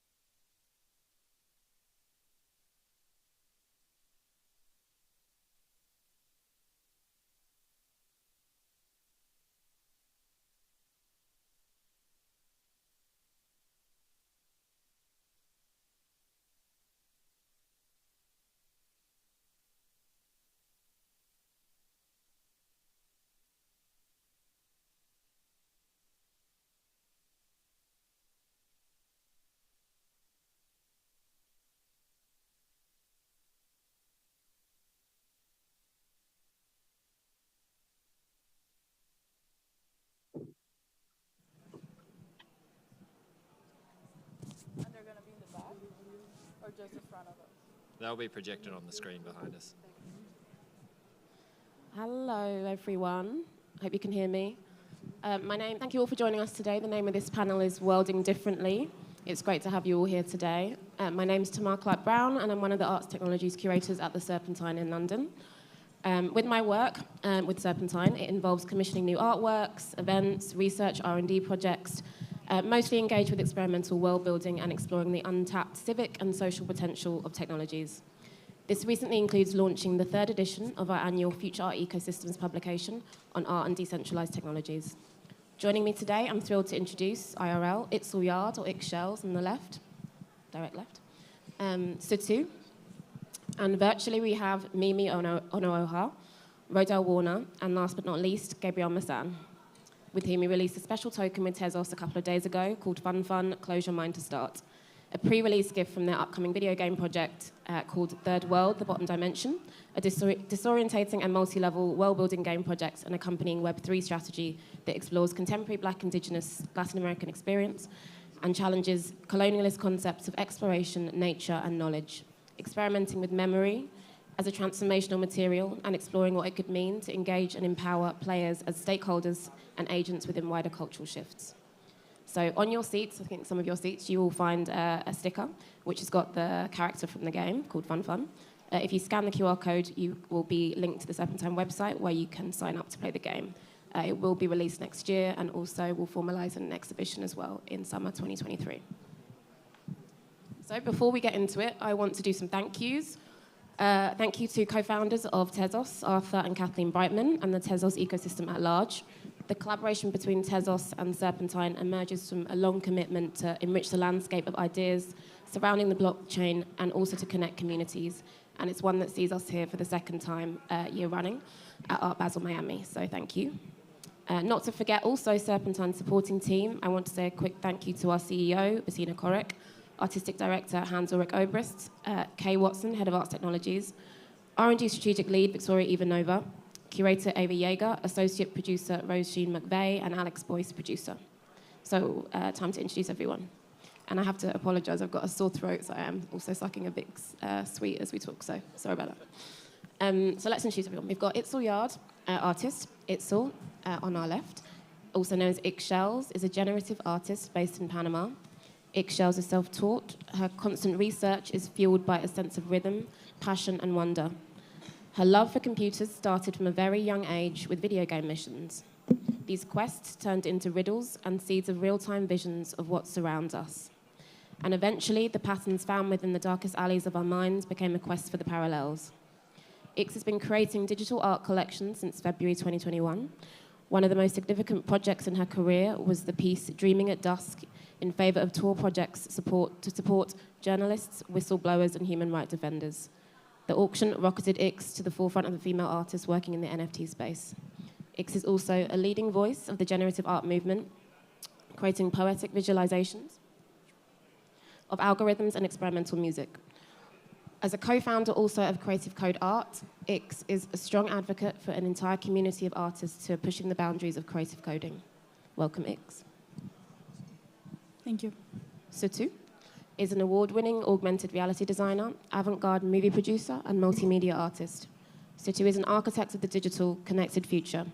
And they're going to be in the back or just in front of us? They'll be projected on the screen behind us. Hello, everyone. Hope you can hear me. Thank you all for joining us today. The name of this panel is Worlding Differently. It's great to have you all here today. My name is Tamar Clark-Brown, and I'm one of the Arts Technologies curators at the Serpentine in London. With my work with Serpentine, it involves commissioning new artworks, events, research, R&D projects, mostly engaged with experimental world building and exploring the untapped civic and social potential of technologies. This recently includes launching the 3rd edition of our annual Future Art Ecosystems publication on art and decentralized technologies. Joining me today, I'm thrilled to introduce IRL, Itzel Yard, or Ixshells on the left, direct left, Sutu, and virtually we have Mimi Onooha, Rodell Warner, and last but not least, Gabriel Massan, with whom we released a special token with Tezos a couple of days ago called Fun Fun, Close Your Mind to Start, a pre-release gift from their upcoming video game project called Third World, The Bottom Dimension, a disorientating and multi-level world-building game project and accompanying Web3 strategy that explores contemporary Black, Indigenous, Latin American experience and challenges colonialist concepts of exploration, nature, and knowledge, experimenting with memory as a transformational material and exploring what it could mean to engage and empower players as stakeholders and agents within wider cultural shifts. So on your seats, I think some of your seats, you will find a sticker which has got the character from the game called Fun Fun. If you scan the QR code, you will be linked to the Serpentine website where you can sign up to play the game. It will be released next year and also will formalise in an exhibition as well in summer 2023. So before we get into it, I want to do some thank yous. Thank you to co-founders of Tezos, Arthur and Kathleen Brightman, and the Tezos ecosystem at large. The collaboration between Tezos and Serpentine emerges from a long commitment to enrich the landscape of ideas surrounding the blockchain and also to connect communities. And it's one that sees us here for the 2nd time year running at Art Basel Miami, so thank you. Not to forget also Serpentine's supporting team. I want to say a quick thank you to our CEO, Bettina Korek, Artistic Director Hans-Ulrich Obrist, Kay Watson, Head of Arts Technologies, R&D Strategic Lead Victoria Ivanova, Curator Ava Yeager, Associate Producer Rose Sheen McVeigh, and Alex Boyce, Producer. So time to introduce everyone. And I have to apologise, I've got a sore throat, so I am also sucking a big sweet as we talk, so sorry about that. So let's introduce everyone. We've got Itzel Yard, artist, Itzel, on our left, also known as Ixshells, is a generative artist based in Panama. Ixshells is self-taught. Her constant research is fueled by a sense of rhythm, passion, and wonder. Her love for computers started from a very young age with video game missions. These quests turned into riddles and seeds of real-time visions of what surrounds us. And eventually, the patterns found within the darkest alleys of our minds became a quest for the parallels. Ix has been creating digital art collections since February 2021. One of the most significant projects in her career was the piece Dreaming at Dusk in favour of tour projects to support journalists, whistleblowers, and human rights defenders. The auction rocketed Ix to the forefront of the female artists working in the NFT space. Ix is also a leading voice of the generative art movement, creating poetic visualizations of algorithms and experimental music. As a co-founder also of Creative Code Art, Ix is a strong advocate for an entire community of artists who are pushing the boundaries of creative coding. Welcome, Ix. Thank you. Sutu is an award-winning augmented reality designer, avant-garde movie producer, and multimedia artist. Sutu is an architect of the digital, connected future.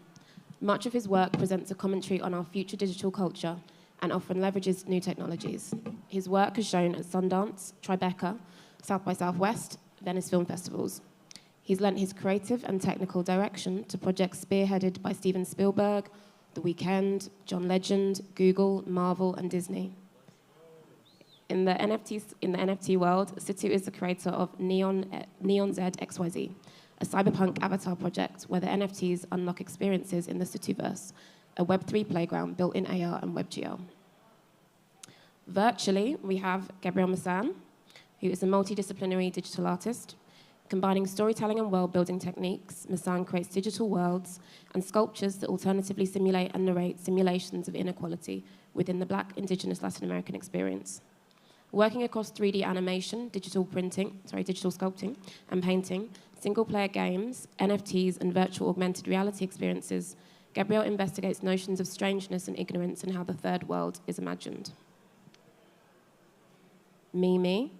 Much of his work presents a commentary on our future digital culture and often leverages new technologies. His work is shown at Sundance, Tribeca, South by Southwest, Venice Film Festivals. He's lent his creative and technical direction to projects spearheaded by Steven Spielberg, The Weeknd, John Legend, Google, Marvel, and Disney. In the NFT world, Sutu is the creator of Neon Z XYZ, a cyberpunk avatar project where the NFTs unlock experiences in the Sutuverse, a Web3 playground built in AR and WebGL. Virtually, we have Gabriel Massan, who is a multidisciplinary digital artist. Combining storytelling and world-building techniques, Massan creates digital worlds and sculptures that alternatively simulate and narrate simulations of inequality within the Black, Indigenous, Latin American experience. Working across 3D animation, digital sculpting, and painting, single-player games, NFTs, and virtual augmented reality experiences, Gabriel investigates notions of strangeness and ignorance and how the third world is imagined. Mimi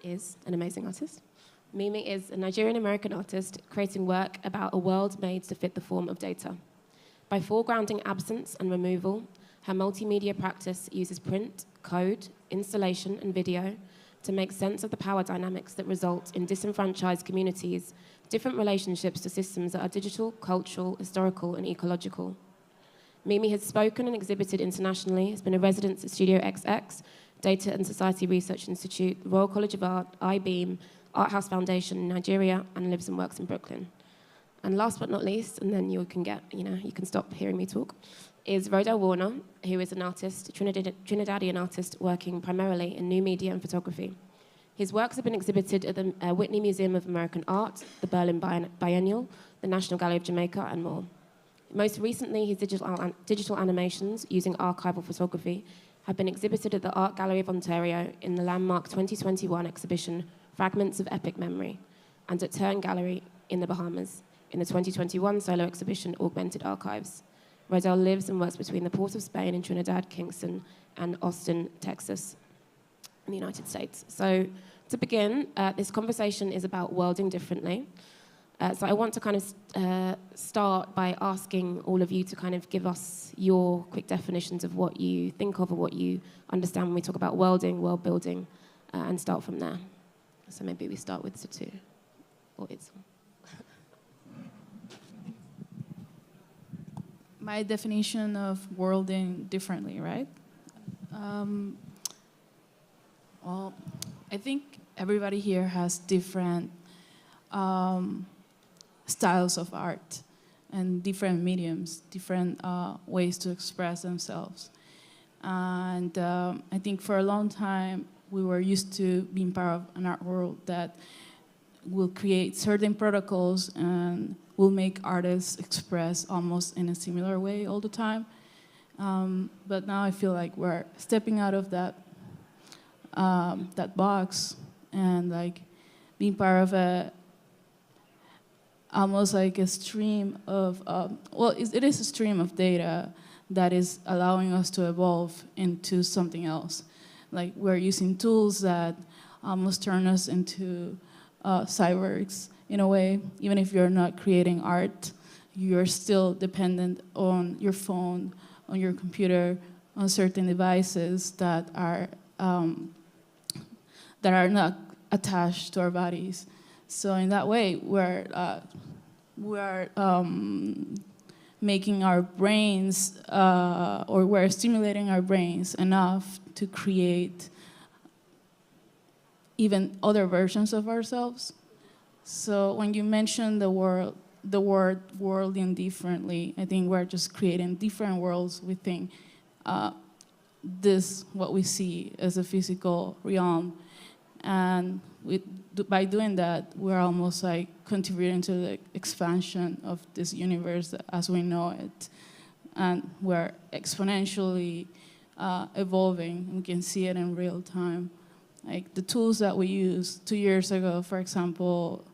is an amazing artist. Mimi is a Nigerian-American artist creating work about a world made to fit the form of data. By foregrounding absence and removal, Her multimedia practice uses print, code, installation, and video to make sense of the power dynamics that result in disenfranchised communities, different relationships to systems that are digital, cultural, historical, and ecological. Mimi has spoken and exhibited internationally, has been a resident at Studio XX, Data and Society Research Institute, Royal College of Art, IBEAM, Art House Foundation in Nigeria, and lives and works in Brooklyn. And last but not least, and then you can stop hearing me talk, is Rodel Warner, who is an artist, a Trinidadian artist working primarily in new media and photography. His works have been exhibited at the Whitney Museum of American Art, the Berlin Biennial, the National Gallery of Jamaica, and more. Most recently, his digital animations using archival photography have been exhibited at the Art Gallery of Ontario in the landmark 2021 exhibition Fragments of Epic Memory, and at Turn Gallery in the Bahamas in the 2021 solo exhibition Augmented Archives. Rodel lives and works between the Port of Spain in Trinidad, Kingston, and Austin, Texas, in the United States. So to begin, this conversation is about worlding differently. So I want to kind of start by asking all of you to kind of give us your quick definitions of what you think of or what you understand when we talk about worlding, world building, and start from there. So maybe we start with Satu or Itzel. My definition of worlding differently, right? Well, I think everybody here has different styles of art and different mediums, different ways to express themselves. And I think for a long time, we were used to being part of an art world that will create certain protocols and will make artists express almost in a similar way all the time. But now I feel like we're stepping out of that box and like being part of almost like a stream of, it is a stream of data that is allowing us to evolve into something else. Like we're using tools that almost turn us into cyborgs in a way. Even if you're not creating art, you're still dependent on your phone, on your computer, on certain devices that are not attached to our bodies. So in that way, we're making our brains, or we're stimulating our brains enough to create even other versions of ourselves. So when you mention the word worlding differently, I think we're just creating different worlds within what we see as a physical realm. And by doing that, we're almost like contributing to the expansion of this universe as we know it. And we're exponentially evolving. We can see it in real time. Like the tools that we used 2 years ago, for example,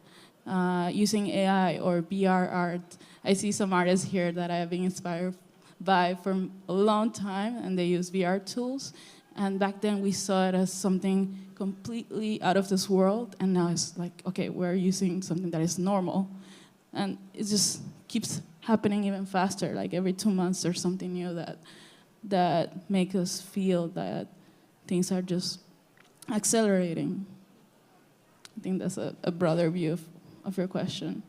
using AI or VR art. I see some artists here that I have been inspired by for a long time, and they use VR tools. And back then we saw it as something completely out of this world, and now it's like, okay, we're using something that is normal. And it just keeps happening even faster, like every 2 months there's something new that make us feel that things are just accelerating. I think that's a broader view of your question.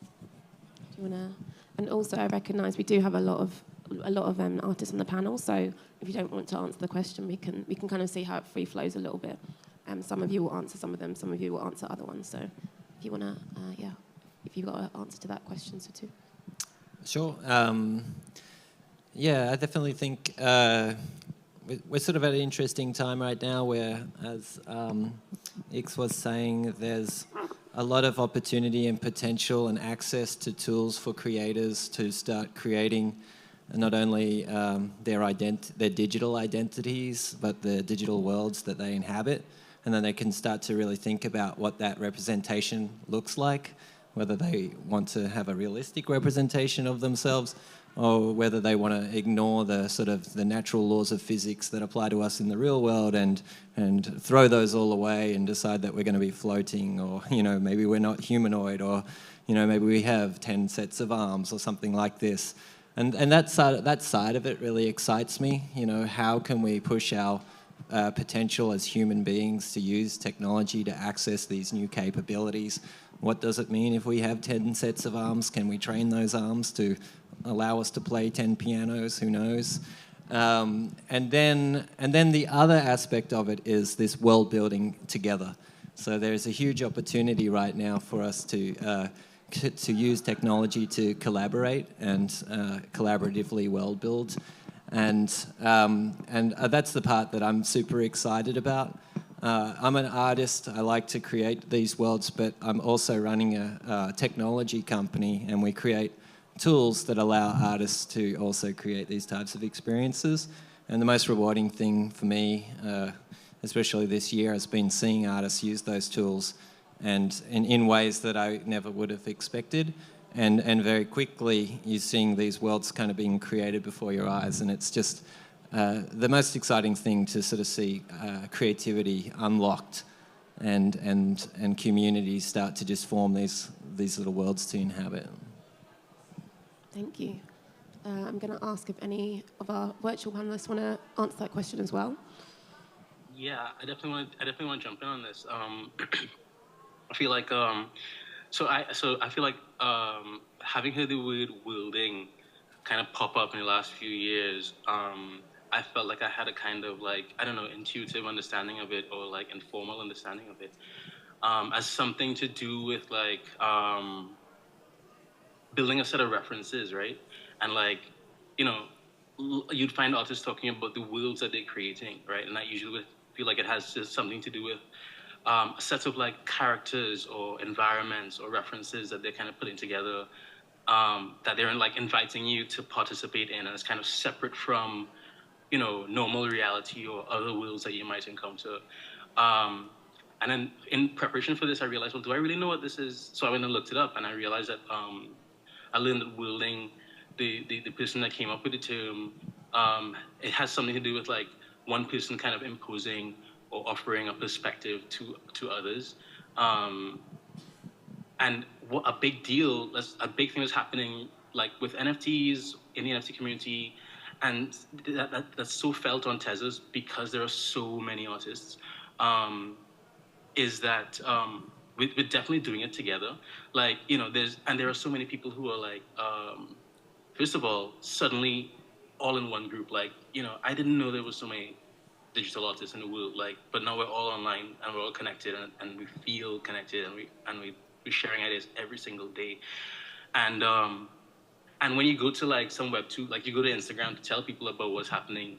Do you wanna? And also, I recognise we do have a lot of artists on the panel. So if you don't want to answer the question, we can kind of see how it free flows a little bit. Some of you will answer some of them. Some of you will answer other ones. So if you wanna, if you've got an answer to that question, so too. Sure. Yeah, I definitely think we're sort of at an interesting time right now where, as Ix was saying, there's a lot of opportunity and potential and access to tools for creators to start creating not only their digital identities, but the digital worlds that they inhabit. And then they can start to really think about what that representation looks like, whether they want to have a realistic representation of themselves or whether they want to ignore the sort of the natural laws of physics that apply to us in the real world and throw those all away and decide that we're going to be floating, or, you know, maybe we're not humanoid, or, you know, maybe we have 10 sets of arms or something like this. And that side of it really excites me. You know, how can we push our potential as human beings to use technology to access these new capabilities? What does it mean if we have 10 sets of arms? Can we train those arms to allow us to play 10 pianos? Who knows? And then the other aspect of it is this world building together. So there's a huge opportunity right now for us to use technology to collaborate and collaboratively world build. And that's the part that I'm super excited about. I'm an artist. I like to create these worlds, but I'm also running a technology company, and we create tools that allow artists to also create these types of experiences. And the most rewarding thing for me, especially this year, has been seeing artists use those tools and in ways that I never would have expected. And very quickly, you're seeing these worlds kind of being created before your eyes. And it's just the most exciting thing to sort of see creativity unlocked and communities start to just form these little worlds to inhabit. Thank you. I'm going to ask if any of our virtual panelists want to answer that question as well. Yeah, I definitely want to jump in on this. I feel like so I feel like having heard the word wielding kind of pop up in the last few years, I felt like I had a kind of like, I don't know, intuitive understanding of it, or like informal understanding of it, as something to do with like building a set of references, right? And like, you know, you'd find artists talking about the worlds that they're creating, right? And I usually would feel like it has just something to do with a set of like characters or environments or references that they're kind of putting together, that they're like inviting you to participate in, and it's kind of separate from, you know, normal reality or other worlds that you might encounter. And then in preparation for this, I realized, well, do I really know what this is? So I went and looked it up, and I realized that I learned that wielding, the person that came up with the term, it has something to do with like one person kind of imposing or offering a perspective to others. And what a big deal, a big thing that's happening like with NFTs in the NFT community, and that's so felt on Tezos because there are so many artists, is that we're definitely doing it together. Like, you know, there are so many people who are like, first of all, suddenly all in one group. Like, you know, I didn't know there was so many digital artists in the world, like, but now we're all online and we're all connected, and we feel connected, and we're sharing ideas every single day. And when you go to like some Web2, like you go to Instagram to tell people about what's happening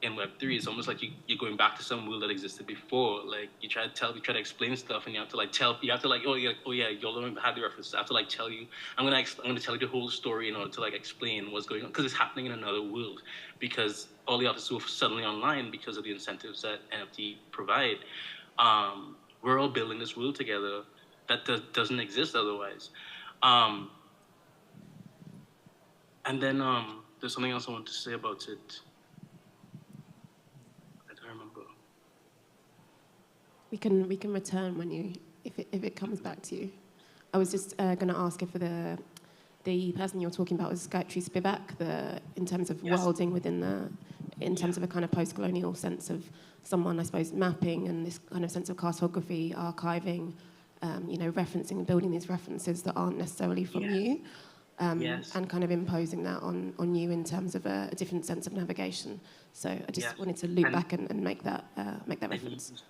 in Web3, it's almost like you're going back to some world that existed before. Like you try to explain stuff, and you have to like oh yeah, y'all don't have the references. I have to like tell you, I'm gonna tell you the whole story in order to like explain what's going on, because it's happening in another world. Because all the artists who are suddenly online because of the incentives that NFT provide, we're all building this world together that doesn't exist otherwise. And then there's something else I want to say about it. I don't remember. We can return when if it comes back to you. I was just going to ask if the person you were talking about was Gayatri Spivak, in terms of worlding within in terms of a kind of post-colonial sense of someone, I suppose, mapping and this kind of sense of cartography, archiving, you know, referencing and building these references that aren't necessarily from you, and kind of imposing that on you in terms of a different sense of navigation. So I just wanted to loop back and make that reference.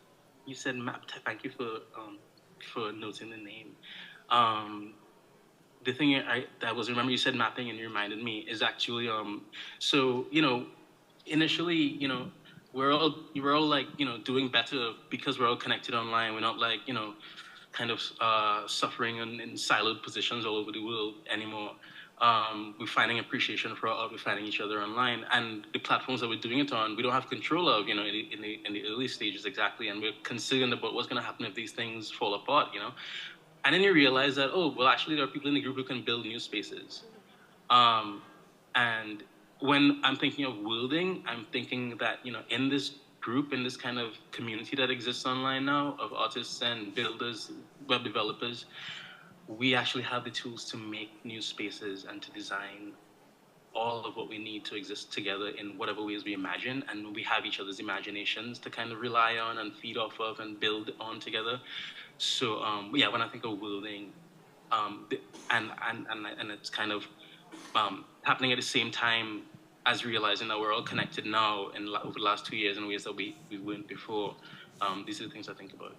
You said map. Thank you for noting the name. The thing that was, remember you said mapping and you reminded me, is actually so, you know, initially, you know, we're all like, you know, doing better because we're all connected online. We're not like, you know, kind of suffering in siloed positions all over the world anymore. We're finding appreciation for our art. We're finding each other online, and the platforms that we're doing it on, we don't have control of, you know, in the early stages exactly, and we're concerned about what's going to happen if these things fall apart, you know. And then you realize that, oh, well, actually, there are people in the group who can build new spaces. And when I'm thinking of wielding, I'm thinking that, you know, in this group, in this kind of community that exists online now of artists and builders, web developers, we actually have the tools to make new spaces and to design all of what we need to exist together in whatever ways we imagine, and we have each other's imaginations to kind of rely on and feed off of and build on together. So yeah, when I think of worlding, and it's kind of happening at the same time as realizing that we're all connected now over the last 2 years in ways that we weren't before. These are the things I think about.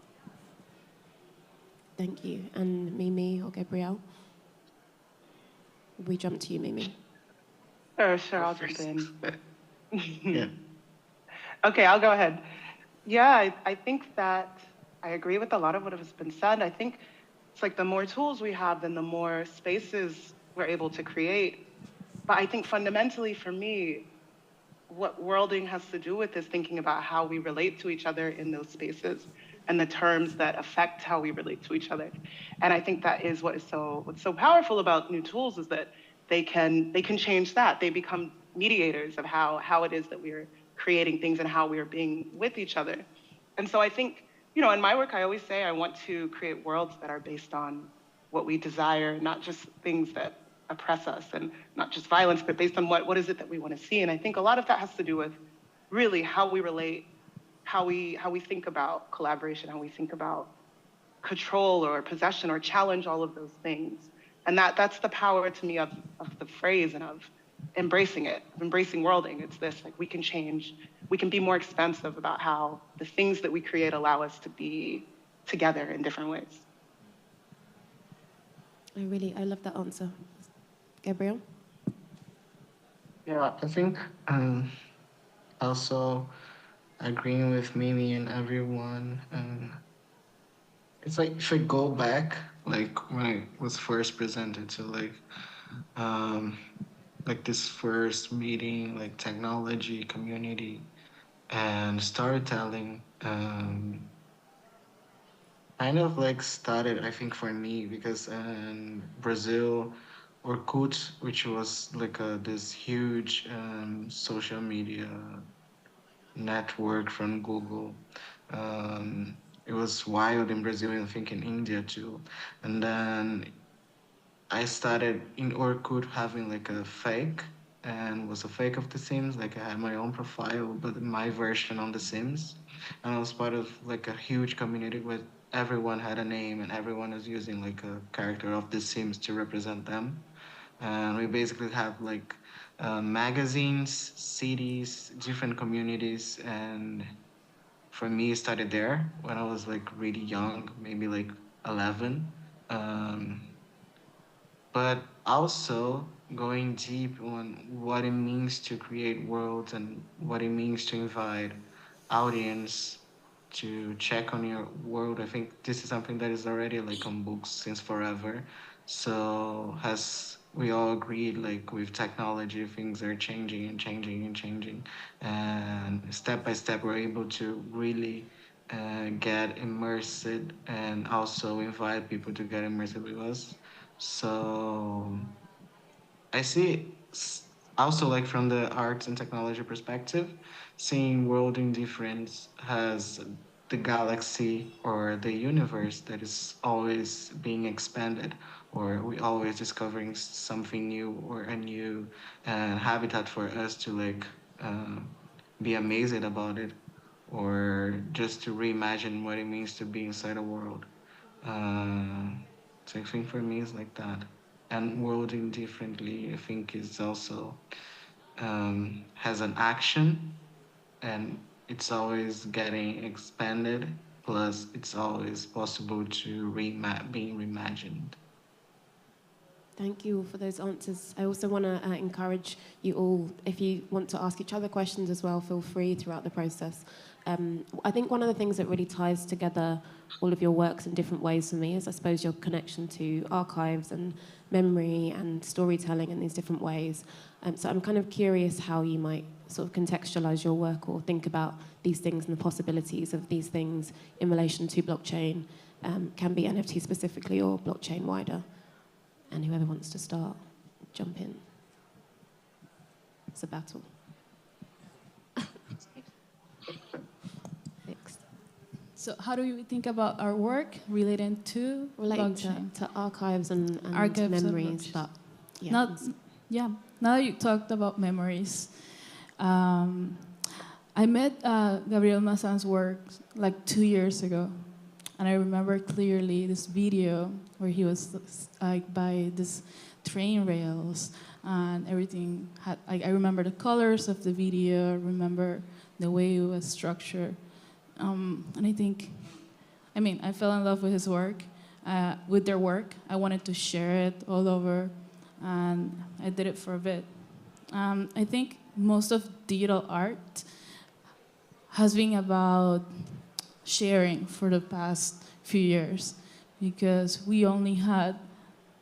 Thank you. And Mimi or Gabrielle? We jump to you, Mimi. Sure, I'll jump in. Yeah. Okay, I'll go ahead. Yeah, I think that I agree with a lot of what has been said. I think it's like the more tools we have, then the more spaces we're able to create. But I think fundamentally for me, what worlding has to do with is thinking about how we relate to each other in those spaces and the terms that affect how we relate to each other. And I think that is what's so powerful about new tools is that they can change that. They become mediators of how it is that we're creating things and how we are being with each other. And so I think, in my work, I always say I want to create worlds that are based on what we desire, not just things that oppress us and not just violence, but based on what is it that we want to see. And I think a lot of that has to do with really how we relate, how we think about collaboration, how we think about control or possession or challenge all of those things. And that's the power to me of the phrase and of embracing it, of embracing worlding. It's this, like, we can change, we can be more expansive about how the things that we create allow us to be together in different ways. I love that answer. Gabrielle? Yeah, I think also agreeing with Mimi and everyone. It's like if I go back, like when I was first presented to like this first meeting, like technology, community, and storytelling, kind of like started, I think, for me because in Brazil, Orkut, which was like this huge social media network from Google. It was wild in Brazil and I think in India too. And then I started in Orkut having like a fake and was a fake of The Sims. Like I had my own profile, but my version on The Sims. And I was part of like a huge community where everyone had a name and everyone was using like a character of The Sims to represent them. And we basically have like magazines, cities, different communities, and for me, it started there when I was like really young, maybe like 11. But also going deep on what it means to create worlds and what it means to invite audience to check on your world. I think this is something that is already like on books since forever. So as we all agreed, like with technology, things are changing and changing and changing. And step by step, we're able to really get immersed and also invite people to get immersed with us. So I see also like from the arts and technology perspective, seeing world indifference has the galaxy or the universe that is always being expanded, or we always discovering something new or a new habitat for us to like be amazed about it, or just to reimagine what it means to be inside a world. So I think for me it's like that. And worlding differently, I think is also has an action, and it's always getting expanded. Plus, it's always possible to being reimagined. Thank you for those answers. I also want to encourage you all, if you want to ask each other questions as well, feel free throughout the process. I think one of the things that really ties together all of your works in different ways for me is, I suppose, your connection to archives and memory and storytelling in these different ways. So I'm kind of curious how you might sort of contextualize your work or think about these things and the possibilities of these things in relation to blockchain, can be NFT specifically or blockchain wider. And whoever wants to start, jump in. It's a battle. Next. So how do you think about our work related to blockchain? To archives and archives memories, but yeah. Yeah, now that you talked about memories, I met Gabriel Mazan's work like 2 years ago, and I remember clearly this video where he was like by this train rails, and everything had. I remember the colors of the video. I remember the way it was structured, and I think, I mean, I fell in love with his work, with their work. I wanted to share it all over, and I did it for a bit. I think most of digital art has been about sharing for the past few years, because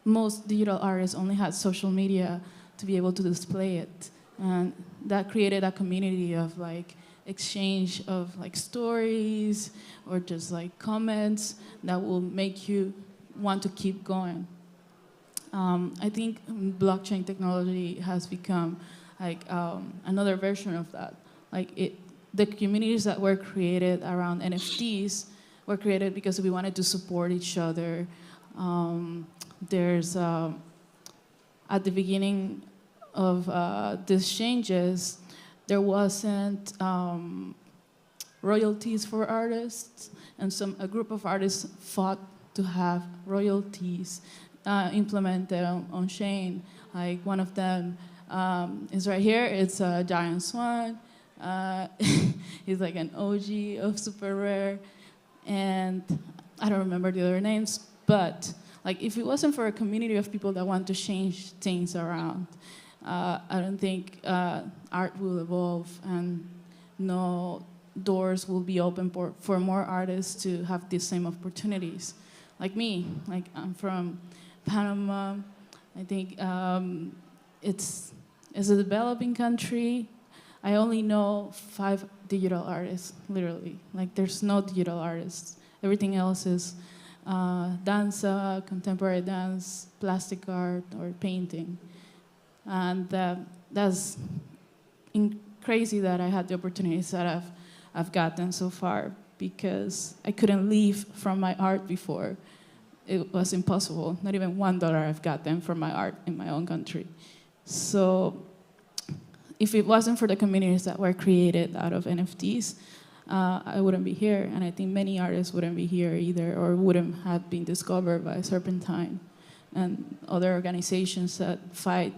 most digital artists only had social media to be able to display it. And that created a community of like exchange of like stories or just like comments that will make you want to keep going. I think blockchain technology has become like another version of that. Like the communities that were created around NFTs were created because we wanted to support each other. There's at the beginning of these changes, there wasn't royalties for artists, and a group of artists fought to have royalties implemented on chain. Like one of them is right here. It's a giant swan. He's like an OG of Super Rare, and I don't remember the other names. But like, if it wasn't for a community of people that want to change things around, I don't think art will evolve, and no doors will be open for more artists to have the same opportunities. Like me, like I'm from Panama. I think it's a developing country. I only know 5 digital artists, literally. Like, there's no digital artists. Everything else is danza, contemporary dance, plastic art, or painting. And that's crazy that I had the opportunities that I've gotten so far, because I couldn't leave from my art before. It was impossible. Not even $1 I've gotten from my art in my own country. So if it wasn't for the communities that were created out of NFTs, I wouldn't be here. And I think many artists wouldn't be here either, or wouldn't have been discovered by Serpentine and other organizations that fight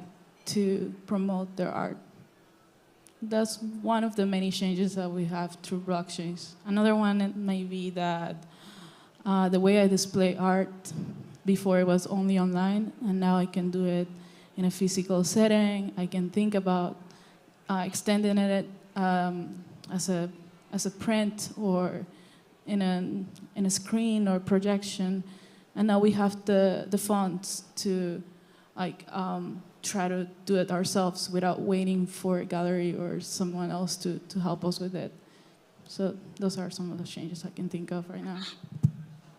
to promote their art. That's one of the many changes that we have through blockchains. Another one may be that the way I display art, before it was only online, and now I can do it in a physical setting. I can think about extending it as a print or in a screen or projection. And now we have the funds to like try to do it ourselves without waiting for a gallery or someone else to help us with it. So those are some of the changes I can think of right now.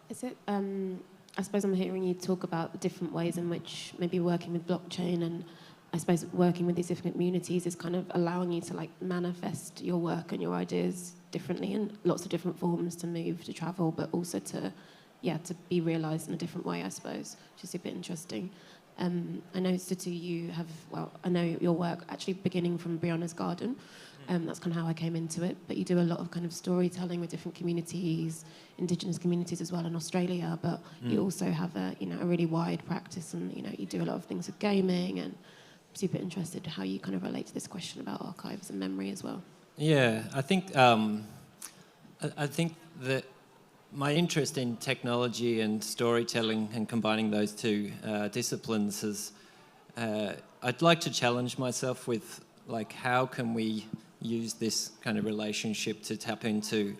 Is it, I suppose I'm hearing you talk about the different ways in which maybe working with blockchain and I suppose working with these different communities is kind of allowing you to like manifest your work and your ideas differently in lots of different forms, to move, to travel, but also to be realised in a different way, I suppose, which is a bit interesting. I know, Sutu, I know your work actually beginning from Brianna's Garden. That's kind of how I came into it. But you do a lot of kind of storytelling with different communities, indigenous communities as well in Australia. But you also have a really wide practice, and you do a lot of things with gaming. And I'm super interested how you kind of relate to this question about archives and memory as well. Yeah, I think that my interest in technology and storytelling and combining those two disciplines is, I'd like to challenge myself with, like, how can we use this kind of relationship to tap into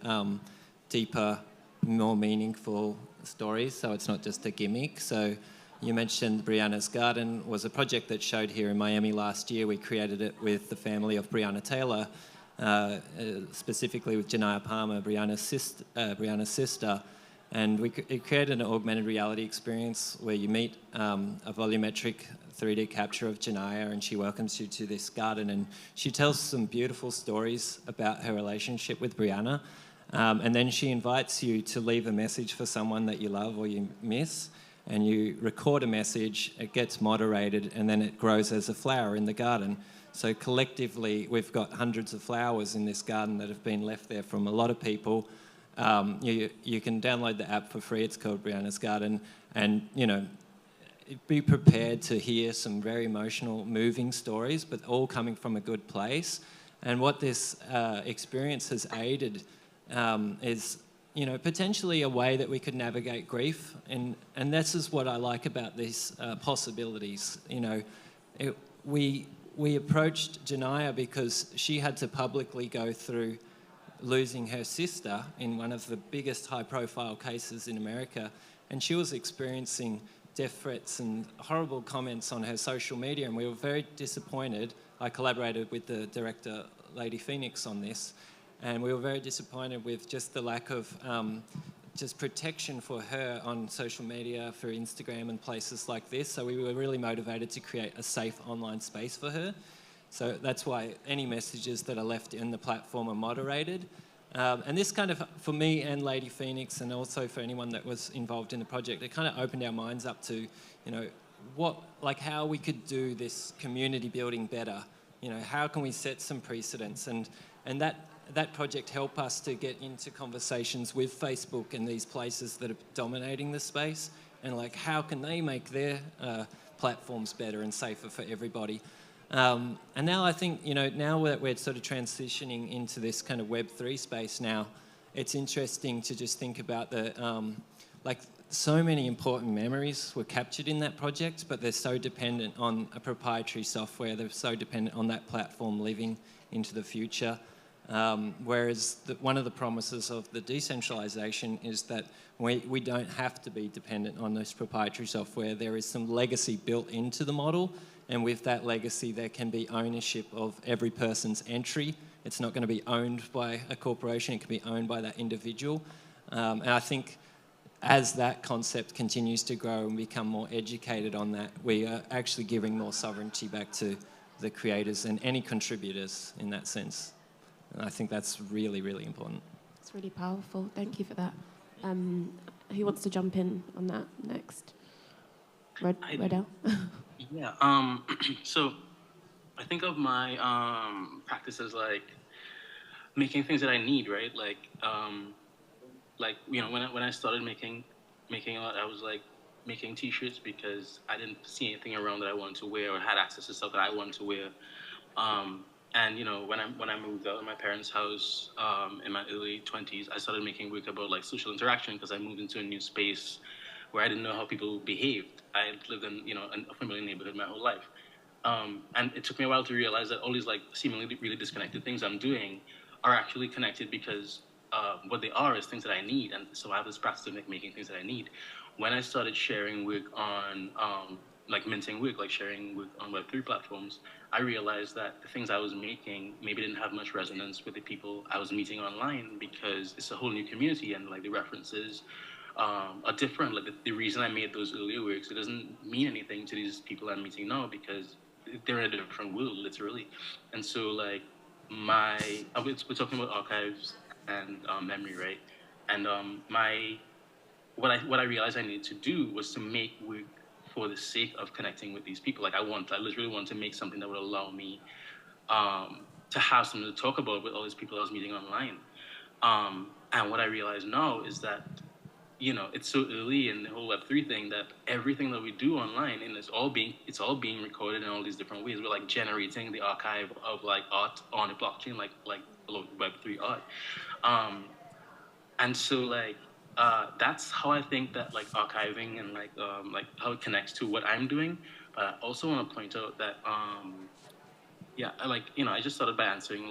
deeper, more meaningful stories, so it's not just a gimmick. So you mentioned Brianna's Garden was a project that showed here in Miami last year. We created it with the family of Brianna Taylor, specifically with Janaya Palmer, Brianna's sister, and we created an augmented reality experience where you meet a volumetric 3D capture of Janaya, and she welcomes you to this garden, and she tells some beautiful stories about her relationship with Brianna, and then she invites you to leave a message for someone that you love or you miss, and you record a message, it gets moderated, and then it grows as a flower in the garden. So collectively, we've got hundreds of flowers in this garden that have been left there from a lot of people. You can download the app for free. It's called Brianna's Garden, and be prepared to hear some very emotional, moving stories, but all coming from a good place. And what this experience has aided is, potentially a way that we could navigate grief. And this is what I like about these possibilities. We approached Janaya because she had to publicly go through losing her sister in one of the biggest high-profile cases in America, and she was experiencing death threats and horrible comments on her social media, and we were very disappointed. I collaborated with the director, Lady Phoenix, on this, and we were very disappointed with just the lack of just protection for her on social media, for Instagram and places like this. So we were really motivated to create a safe online space for her. So that's why any messages that are left in the platform are moderated. And this kind of, for me and Lady Phoenix, and also for anyone that was involved in the project, it kind of opened our minds up to, how we could do this community building better. How can we set some precedents? And that project helped us to get into conversations with Facebook and these places that are dominating the space, and how can they make their platforms better and safer for everybody. And now I think, now that we're sort of transitioning into this kind of Web3 space now, it's interesting to just think about so many important memories were captured in that project, but they're so dependent on a proprietary software. They're so dependent on that platform living into the future. Whereas one of the promises of the decentralization is that we don't have to be dependent on this proprietary software. There is some legacy built into the model, and with that legacy there can be ownership of every person's entry. It's not going to be owned by a corporation, it can be owned by that individual. And I think as that concept continues to grow and become more educated on that, we are actually giving more sovereignty back to the creators and any contributors in that sense. And I think that's really, really important. It's really powerful. Thank you for that. Who wants to jump in on that next? Redell? Yeah. So I think of my practice as making things that I need, right? When I started making art, I was making T-shirts because I didn't see anything around that I wanted to wear or had access to stuff that I wanted to wear. And when I moved out of my parents' house in my early 20s, I started making work about social interaction because I moved into a new space where I didn't know how people behaved. I had lived in a familiar neighborhood my whole life, and it took me a while to realize that all these seemingly really disconnected things I'm doing are actually connected because what they are is things that I need. And so I have this practice of making things that I need. When I started sharing work on minting work, sharing work on Web3 platforms, I realized that the things I was making maybe didn't have much resonance with the people I was meeting online because it's a whole new community and the references are different. The reason I made those earlier works, it doesn't mean anything to these people I'm meeting now because they're in a different world, literally. And so we're talking about archives and memory, right? And what I realized I needed to do was to make work for the sake of connecting with these people. I literally want to make something that would allow me to have something to talk about with all these people I was meeting online. And what I realize now is that, it's so early in the whole Web3 thing that everything that we do online, and it's all being recorded in all these different ways. We're generating the archive of art on a blockchain, like Web3 art. And so that's how I think that archiving and how it connects to what I'm doing. But I also want to point out that I just started by answering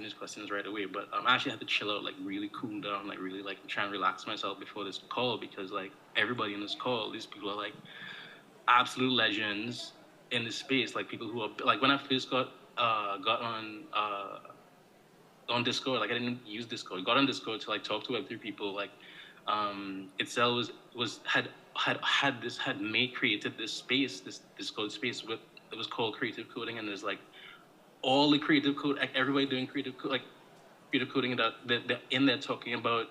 these questions right away. But I actually had to chill out, really cool down, really try and relax myself before this call because everybody in this call, these people are absolute legends in this space. People who are when I first got on Discord, I didn't use Discord. Got on Discord to talk to Web3 people. Itself created this space, this Discord space it was called Creative Coding, and there's all the creative code, everybody doing creative creative coding that they're in there talking about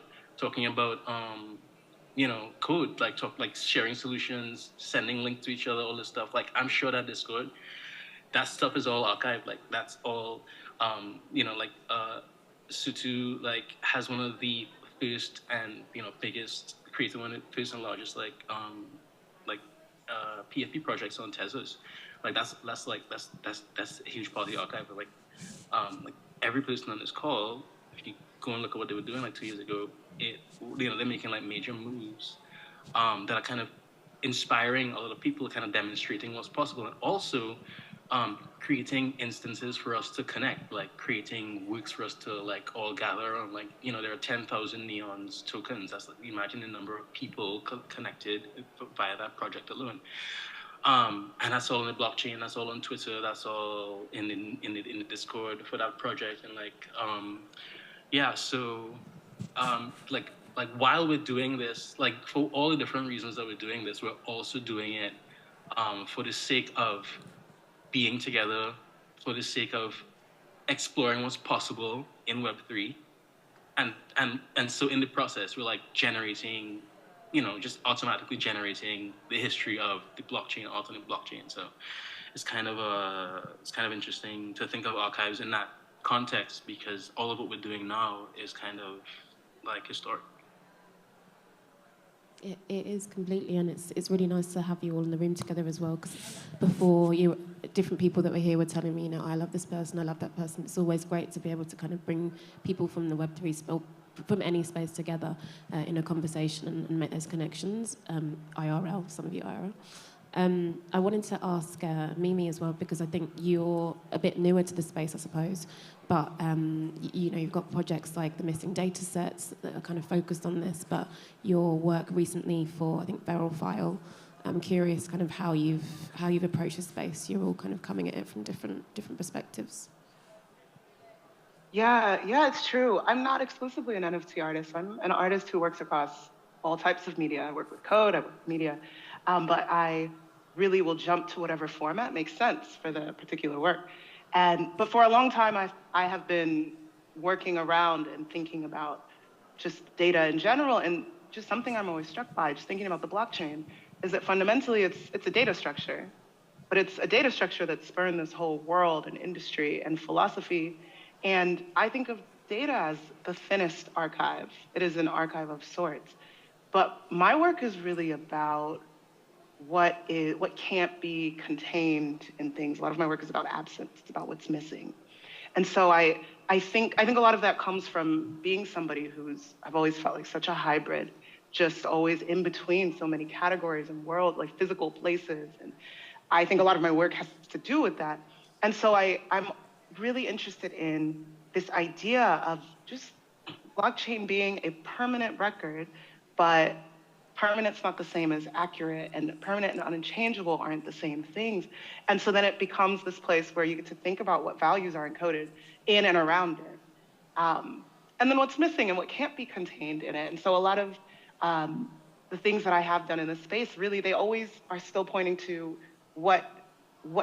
code, like sharing solutions, sending links to each other, all this stuff. Like, I'm sure that Discord, that stuff is all archived. Like, that's all, Sutu, like, has one of the first and, biggest, created one of the first and largest, PFP projects on Tezos. Like, that's a huge part of the archive. But, like every person on this call, if you go and look at what they were doing like 2 years ago, they're making like major moves that are kind of inspiring a lot of people, kind of demonstrating what's possible, and also creating instances for us to connect, like creating works for us to like all gather on. Like, there are 10,000 neons tokens. That's like, imagine the number of people connected via that project alone. And that's all in the blockchain. That's all on Twitter. That's all in the Discord for that project. And so while we're doing this, like for all the different reasons that we're doing this, we're also doing it for the sake of being together, for the sake of exploring what's possible in Web3. And so in the process, we're like generating, just automatically generating the history of the blockchain, alternate blockchain. So it's kind of interesting to think of archives in that context, because all of what we're doing now is kind of like historic. It is completely, and it's really nice to have you all in the room together as well, because before different people that were here were telling me, I love this person, I love that person. It's always great to be able to kind of bring people from the Web3 space, from any space together in a conversation and make those connections, IRL, some of you IRL. I wanted to ask Mimi as well, because I think you're a bit newer to the space, I suppose, but you've got projects like the missing data sets that are kind of focused on this, but your work recently for, I think, Feral File. I'm curious kind of how you've approached the space. You're all kind of coming at it from different perspectives. Yeah, it's true. I'm not exclusively an NFT artist. I'm an artist who works across all types of media. I work with code, I work with media, but I really will jump to whatever format makes sense for the particular work. But for a long time, I have been working around and thinking about just data in general, and just something I'm always struck by, just thinking about the blockchain, is that fundamentally it's a data structure, but it's a data structure that spurned this whole world and industry and philosophy. And I think of data as the thinnest archive. It is an archive of sorts. But my work is really about what can't be contained in things. A lot of my work is about absence. It's about what's missing. And so I think a lot of that comes from being somebody I've always felt like such a hybrid, just always in between so many categories and worlds, like physical places. And I think a lot of my work has to do with that. And so I'm really interested in this idea of just blockchain being a permanent record, but permanent's not the same as accurate, and permanent and unchangeable aren't the same things. And so then it becomes this place where you get to think about what values are encoded in and around it. And then what's missing and what can't be contained in it. And so a lot of the things that I have done in this space, really, they always are still pointing to what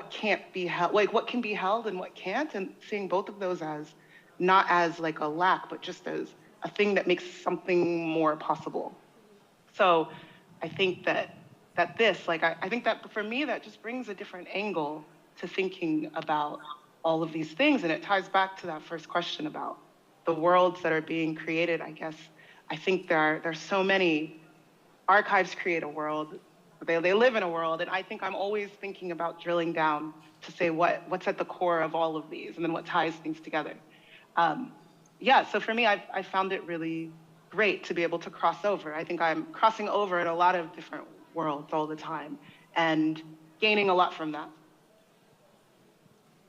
can't be held, like what can be held and what can't, and seeing both of those as not as like a lack, but just as a thing that makes something more possible. So I think that this, like, I think that for me, that just brings a different angle to thinking about all of these things. And it ties back to that first question about the worlds that are being created, I guess. I think there's so many archives create a world. They live in a world, and I think I'm always thinking about drilling down to say what's at the core of all of these, and then what ties things together. So for me, I found it really great to be able to cross over. I think I'm crossing over in a lot of different worlds all the time, and gaining a lot from that.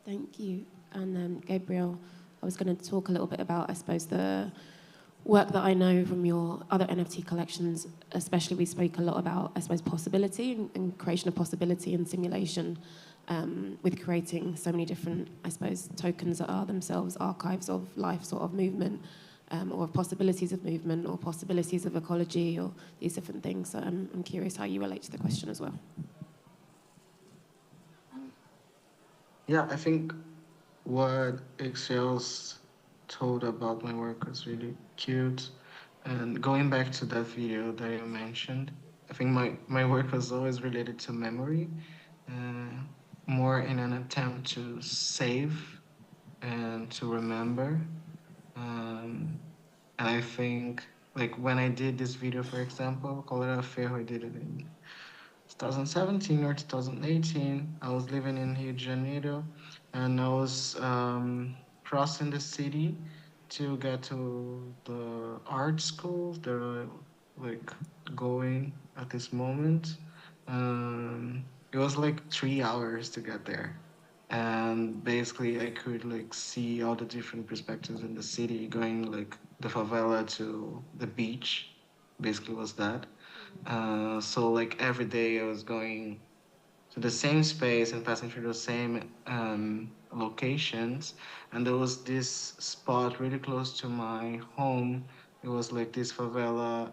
Thank you. And Gabriel, I was going to talk a little bit about, I suppose, the work that I know from your other NFT collections. Especially, we spoke a lot about, I suppose, possibility and creation of possibility and simulation, with creating so many different, I suppose, tokens that are themselves archives of life, sort of movement, or of possibilities of movement, or possibilities of ecology, or these different things. So I'm curious how you relate to the question as well. Yeah, I think what Excel's told about my work was really cute. And going back to that video that you mentioned, I think my work was always related to memory, uh, more in an attempt to save and to remember. Um, and I think, like, when I did this video, for example, Colorado Ferro, I did it in 2017 or 2018. I was living in Rio de Janeiro, and I was crossing the city to get to the art school that I like going at this moment. It was like 3 hours to get there. And basically I could like see all the different perspectives in the city, going like the favela to the beach, basically was that. So like every day I was going to the same space and passing through the same locations. And there was this spot really close to my home. It was like this favela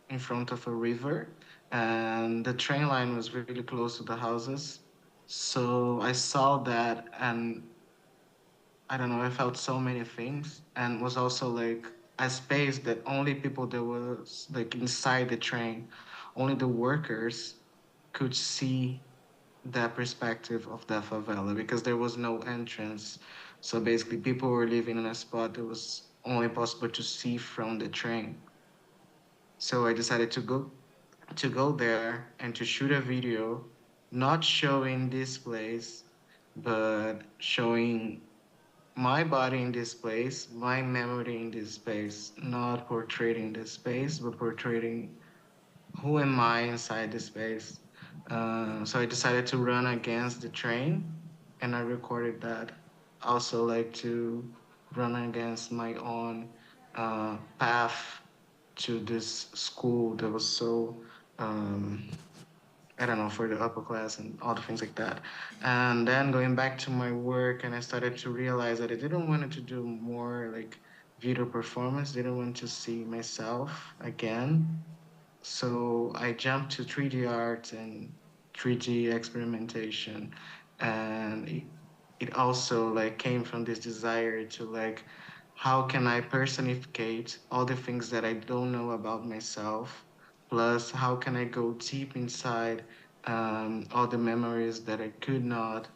in front of a river, and the train line was really close to the houses. So I saw that, and I don't know, I felt so many things, and was also like a space that only people that was like inside the train, only the workers could see that perspective of the favela because there was no entrance. So basically people were living in a spot that was only possible to see from the train. So I decided to go there and to shoot a video, not showing this place, but showing my body in this place, my memory in this space, not portraying this space, but portraying who am I inside this space. So I decided to run against the train, and I recorded that. Also, like to run against my own path to this school that was so um, I don't know, for the upper class and all the things like that. And then going back to my work, and I started to realize that I didn't want to do more like video performance, didn't want to see myself again. So I jumped to 3D art and 3D experimentation, and it also like came from this desire to like, how can I personificate all the things that I don't know about myself? Plus, how can I go deep inside all the memories that I could not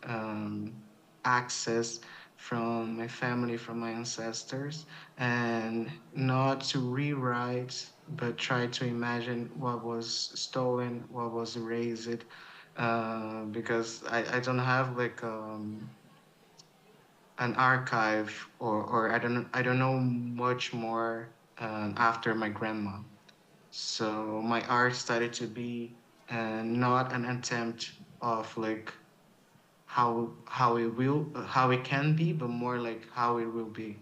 access from my family, from my ancestors, and not to rewrite, but try to imagine what was stolen, what was erased, because I don't have like an archive, or I don't know much more after my grandma. So my art started to be not an attempt of like how it can be, but more like how it will be.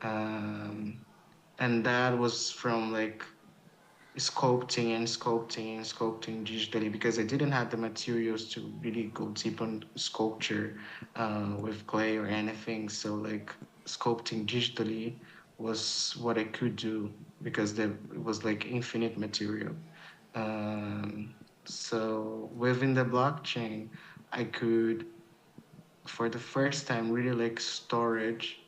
Um, and that was from like sculpting and sculpting and sculpting digitally because I didn't have the materials to really go deep on sculpture with clay or anything. So like sculpting digitally was what I could do because there was like infinite material. Um, so within the blockchain, I could, for the first time, really like storage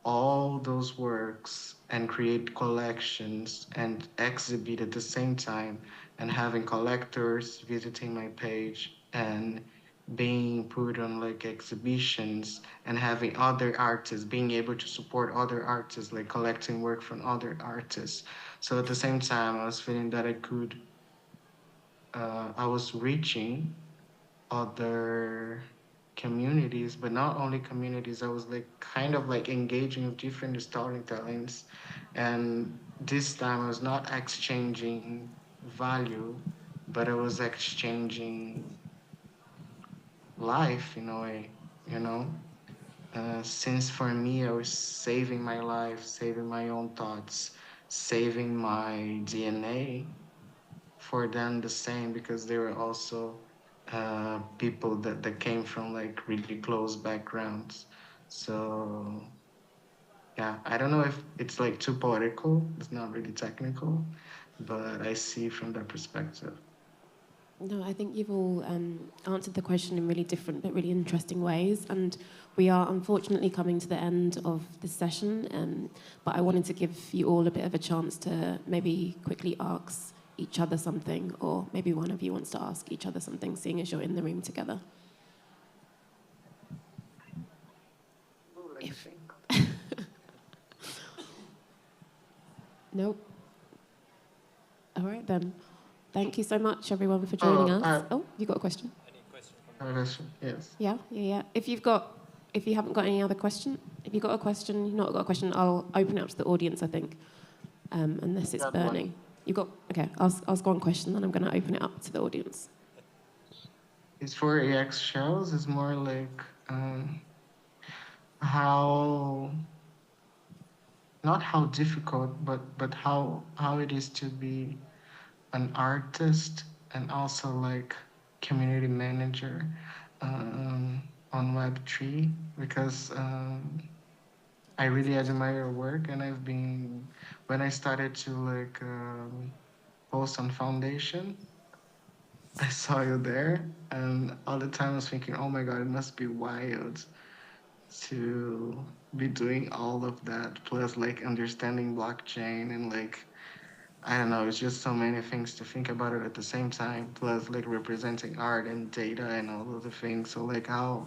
all those works and create collections and exhibit at the same time, and having collectors visiting my page and being put on like exhibitions, and having other artists being able to support other artists, like collecting work from other artists. So at the same time I was feeling that I was reaching other communities, but not only communities. I was like kind of like engaging with different storytellings, and this time I was not exchanging value, but I was exchanging life in a way, you know. Since for me, I was saving my life, saving my own thoughts, saving my DNA, for them the same because they were also people that came from like really close backgrounds. So yeah, I don't know if it's like too poetical. It's not really technical, but I see from that perspective. No, I think you've all answered the question in really different but really interesting ways. And we are unfortunately coming to the end of this session. But I wanted to give you all a bit of a chance to maybe quickly ask each other something, or maybe one of you wants to ask each other something, seeing as you're in the room together. Nope. All right then. Thank you so much, everyone, for joining us. Oh, you got a question? Yes. Yeah. If you haven't got any other question, if you've got a question, you've not got a question, I'll open it up to the audience, I think, unless it's burning. Okay, ask one question, then I'm going to open it up to the audience. It's for AX shows. It's more like how, not how difficult, but how it is to be an artist and also like community manager on Web3, because I really admire your work, and when I started to like post on Foundation, I saw you there, and all the time I was thinking, oh my God, it must be wild to be doing all of that, plus like understanding blockchain and like, I don't know, it's just so many things to think about it at the same time, plus like representing art and data and all of the things. So like how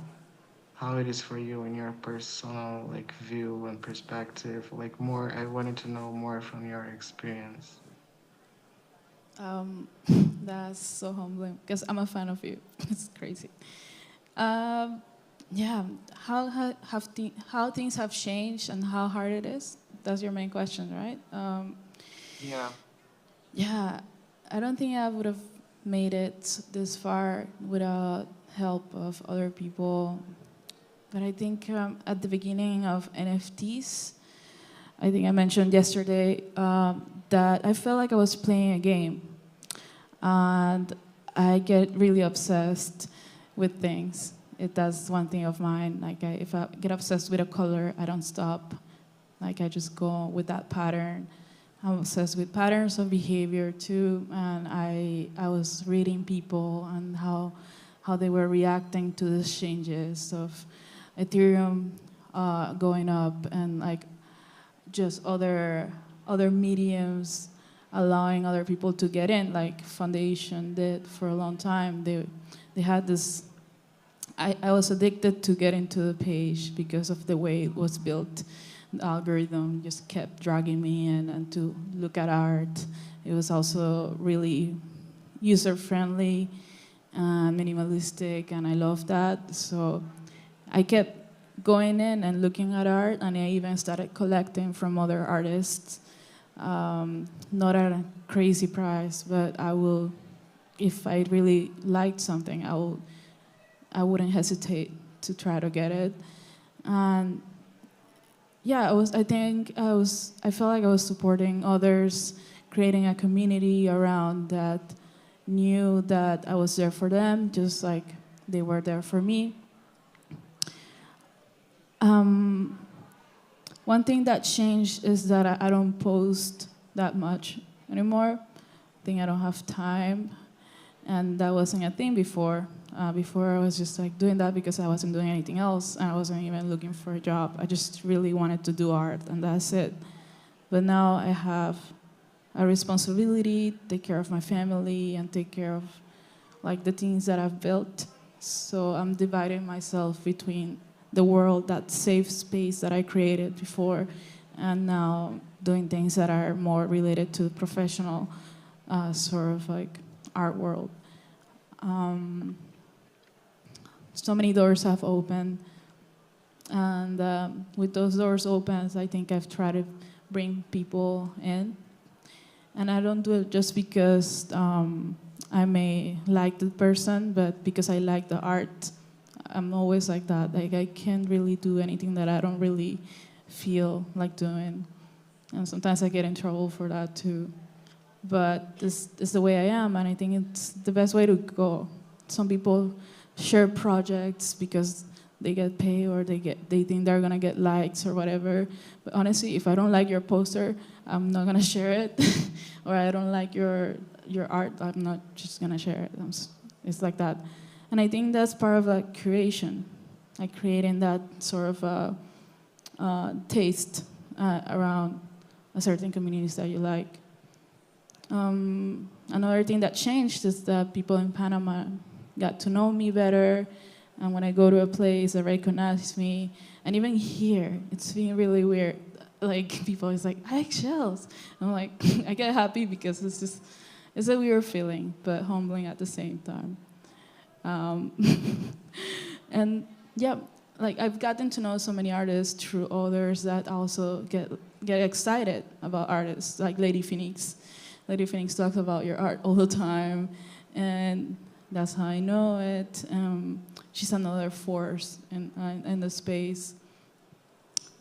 it is for you in your personal like view and perspective, like more, I wanted to know more from your experience. That's so humbling because I'm a fan of you. It's crazy. Yeah, how things have changed and how hard it is. That's your main question, right? Yeah. Yeah, I don't think I would have made it this far without help of other people. But I think at the beginning of NFTs, I think I mentioned yesterday that I felt like I was playing a game. And I get really obsessed with things. That's one thing of mine. Like if I get obsessed with a color, I don't stop. Like I just go with that pattern. I'm obsessed with patterns of behavior too. And I was reading people and how they were reacting to the changes of Ethereum going up, and like just other mediums allowing other people to get in, like Foundation did for a long time. They had this. I was addicted to get into the page because of the way it was built. The algorithm just kept dragging me in and to look at art. It was also really user-friendly and minimalistic, and I loved that. So I kept going in and looking at art, and I even started collecting from other artists. Not at a crazy price, but I will, if I really liked something, I wouldn't hesitate to try to get it. And yeah, I felt like I was supporting others, creating a community around that knew that I was there for them, just like they were there for me. One thing that changed is that I don't post that much anymore. I think I don't have time, and that wasn't a thing before. Before I was just like doing that because I wasn't doing anything else, and I wasn't even looking for a job. I just really wanted to do art, and that's it. But now I have a responsibility, take care of my family, and take care of like the things that I've built. So I'm dividing myself between the world, that safe space that I created before, and now doing things that are more related to the professional sort of like art world. So many doors have opened, and with those doors open, I think I've tried to bring people in. And I don't do it just because I may like the person, but because I like the art. I'm always like that. Like I can't really do anything that I don't really feel like doing. And sometimes I get in trouble for that too. But this is the way I am, and I think it's the best way to go. Some people share projects because they get paid or they think they're gonna get likes or whatever. But honestly, if I don't like your poster, I'm not gonna share it. Or I don't like your your art, I'm not just gonna share it. It's like that. And I think that's part of a curation, like creating that sort of taste around a certain communities that you like. Another thing that changed is that people in Panama got to know me better, and when I go to a place, they recognize me. And even here, it's been really weird. Like, people is like, I like shells. I'm like, I get happy because it's a weird feeling, but humbling at the same time. And yeah, like I've gotten to know so many artists through others that also get excited about artists, like Lady Phoenix. Lady Phoenix talks about your art all the time, and that's how I know it. She's another force in the space.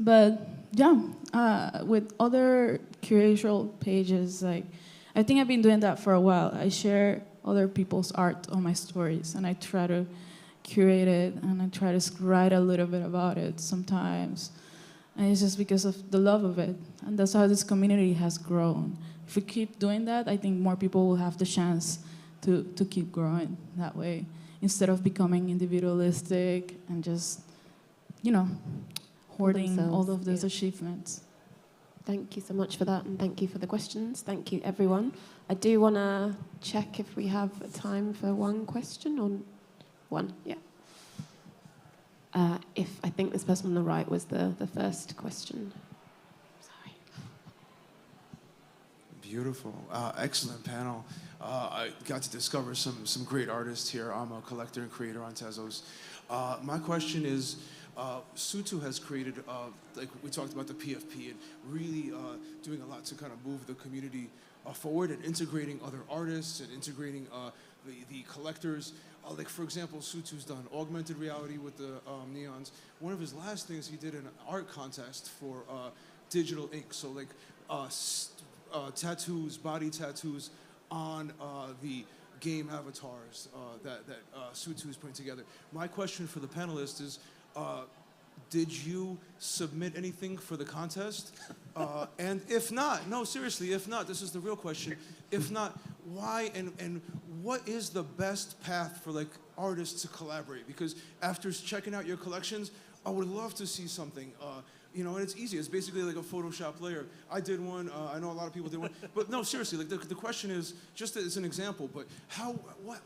But yeah, with other curatorial pages, like I think I've been doing that for a while. I share other people's art on my stories, and I try to curate it, and I try to write a little bit about it sometimes. And it's just because of the love of it, and that's how this community has grown. If we keep doing that, I think more people will have the chance to keep growing that way, instead of becoming individualistic and just, hoarding all of those achievements. Thank you so much for that, and thank you for the questions. Thank you, everyone. I do want to check if we have time for one question or one. Yeah. If I think this person on the right was the first question. Sorry. Beautiful, excellent panel. I got to discover some great artists here. I'm a collector and creator on Tezos. My question is, Sutu has created, like we talked about the PFP, and really doing a lot to kind of move the community forward and integrating other artists and integrating the collectors. Like, for example, Sutu's done augmented reality with the neons. One of his last things, he did an art contest for digital ink. So like tattoos, body tattoos on the game avatars that Sutu's putting together. My question for the panelists is, did you submit anything for the contest? And if not, no, seriously, if not, this is the real question. If not, why and what is the best path for like artists to collaborate? Because after checking out your collections, I would love to see something. And it's easy. It's basically like a Photoshop layer. I did one. I know a lot of people did one. But no, seriously, like the question is, just as an example, but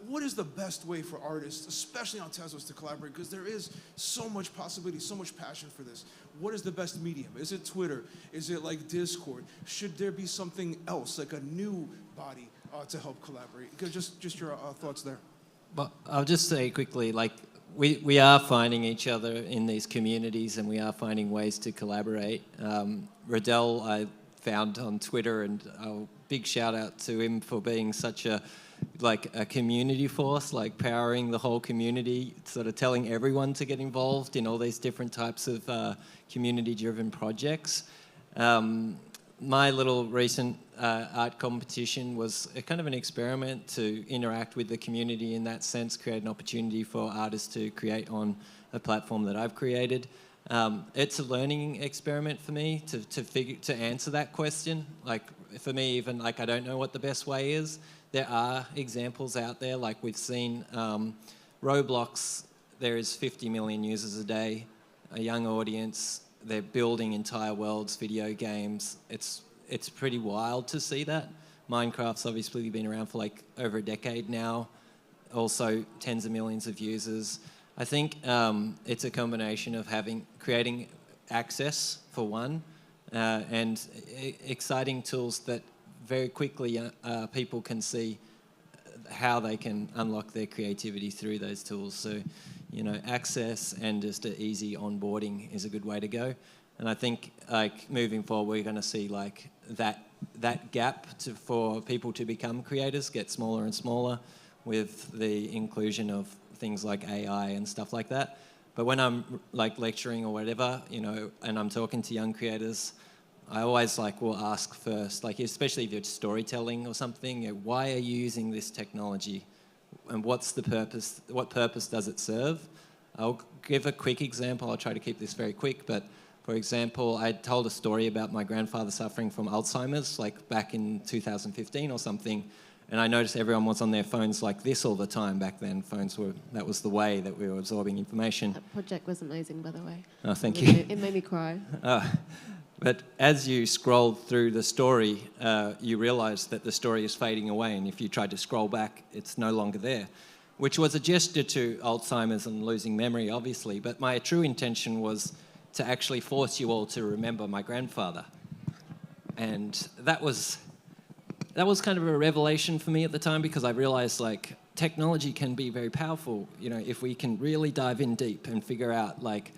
what is the best way for artists, especially on Tezos, to collaborate? Because there is so much possibility, so much passion for this. What is the best medium? Is it Twitter? Is it like Discord? Should there be something else, like a new body to help collaborate? Just your thoughts there. Well, I'll just say quickly, like, we are finding each other in these communities, and we are finding ways to collaborate. Riddell I found on Twitter, and a big shout out to him for being such a community force, like powering the whole community, sort of telling everyone to get involved in all these different types of community-driven projects. My little recent art competition was a kind of an experiment to interact with the community in that sense, create an opportunity for artists to create on a platform that I've created. It's a learning experiment for me to answer that question. Like, for me, even like I don't know what the best way is. There are examples out there, like we've seen Roblox. There is 50 million users a day, a young audience. They're building entire worlds, video games. It's pretty wild to see that. Minecraft's obviously been around for like over a decade now. Also, tens of millions of users. I think it's a combination of creating access for one, and exciting tools that very quickly people can see how they can unlock their creativity through those tools. So, access and just an easy onboarding is a good way to go. And I think, like, moving forward, we're going to see like that gap for people to become creators get smaller and smaller with the inclusion of things like AI and stuff like that. But when I'm like lecturing or whatever, and I'm talking to young creators, I always will ask first, like, especially if you're storytelling or something, why are you using this technology? And what's the purpose? What purpose does it serve? I'll give a quick example. I'll try to keep this very quick. But for example, I told a story about my grandfather suffering from Alzheimer's, like back in 2015 or something. And I noticed everyone was on their phones like this all the time back then. That was the way that we were absorbing information. That project was amazing, by the way. Oh, thank you. It made me cry. But as you scrolled through the story, you realised that the story is fading away, and if you tried to scroll back, it's no longer there, which was a gesture to Alzheimer's and losing memory, obviously. But my true intention was to actually force you all to remember my grandfather. And that was kind of a revelation for me at the time, because I realised, like, technology can be very powerful, you know, if we can really dive in deep and figure out, like,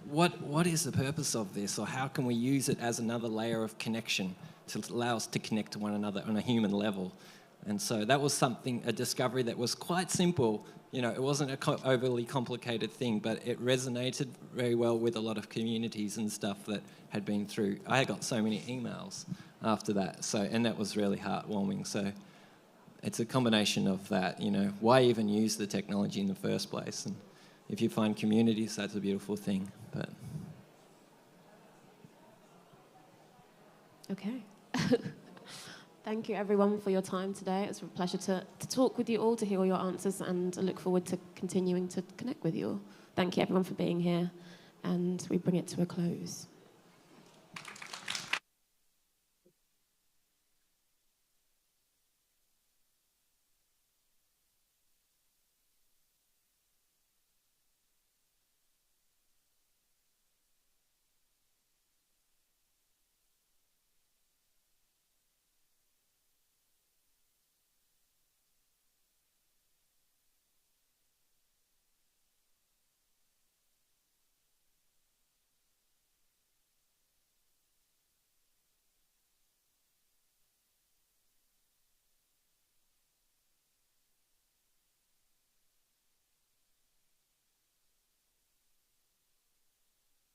what is the purpose of this, or how can we use it as another layer of connection to allow us to connect to one another on a human level. And so that was a discovery that was quite simple. You know, it wasn't an overly complicated thing, but it resonated very well with a lot of communities and stuff that had been through. I got so many emails after that, and that was really heartwarming. So it's a combination of that, you know, why even use the technology in the first place? And if you find communities, that's a beautiful thing. But okay. Thank you, everyone, for your time today. It's a pleasure to talk with you all, to hear all your answers, and I look forward to continuing to connect with you all. Thank you, everyone, for being here, and we bring it to a close.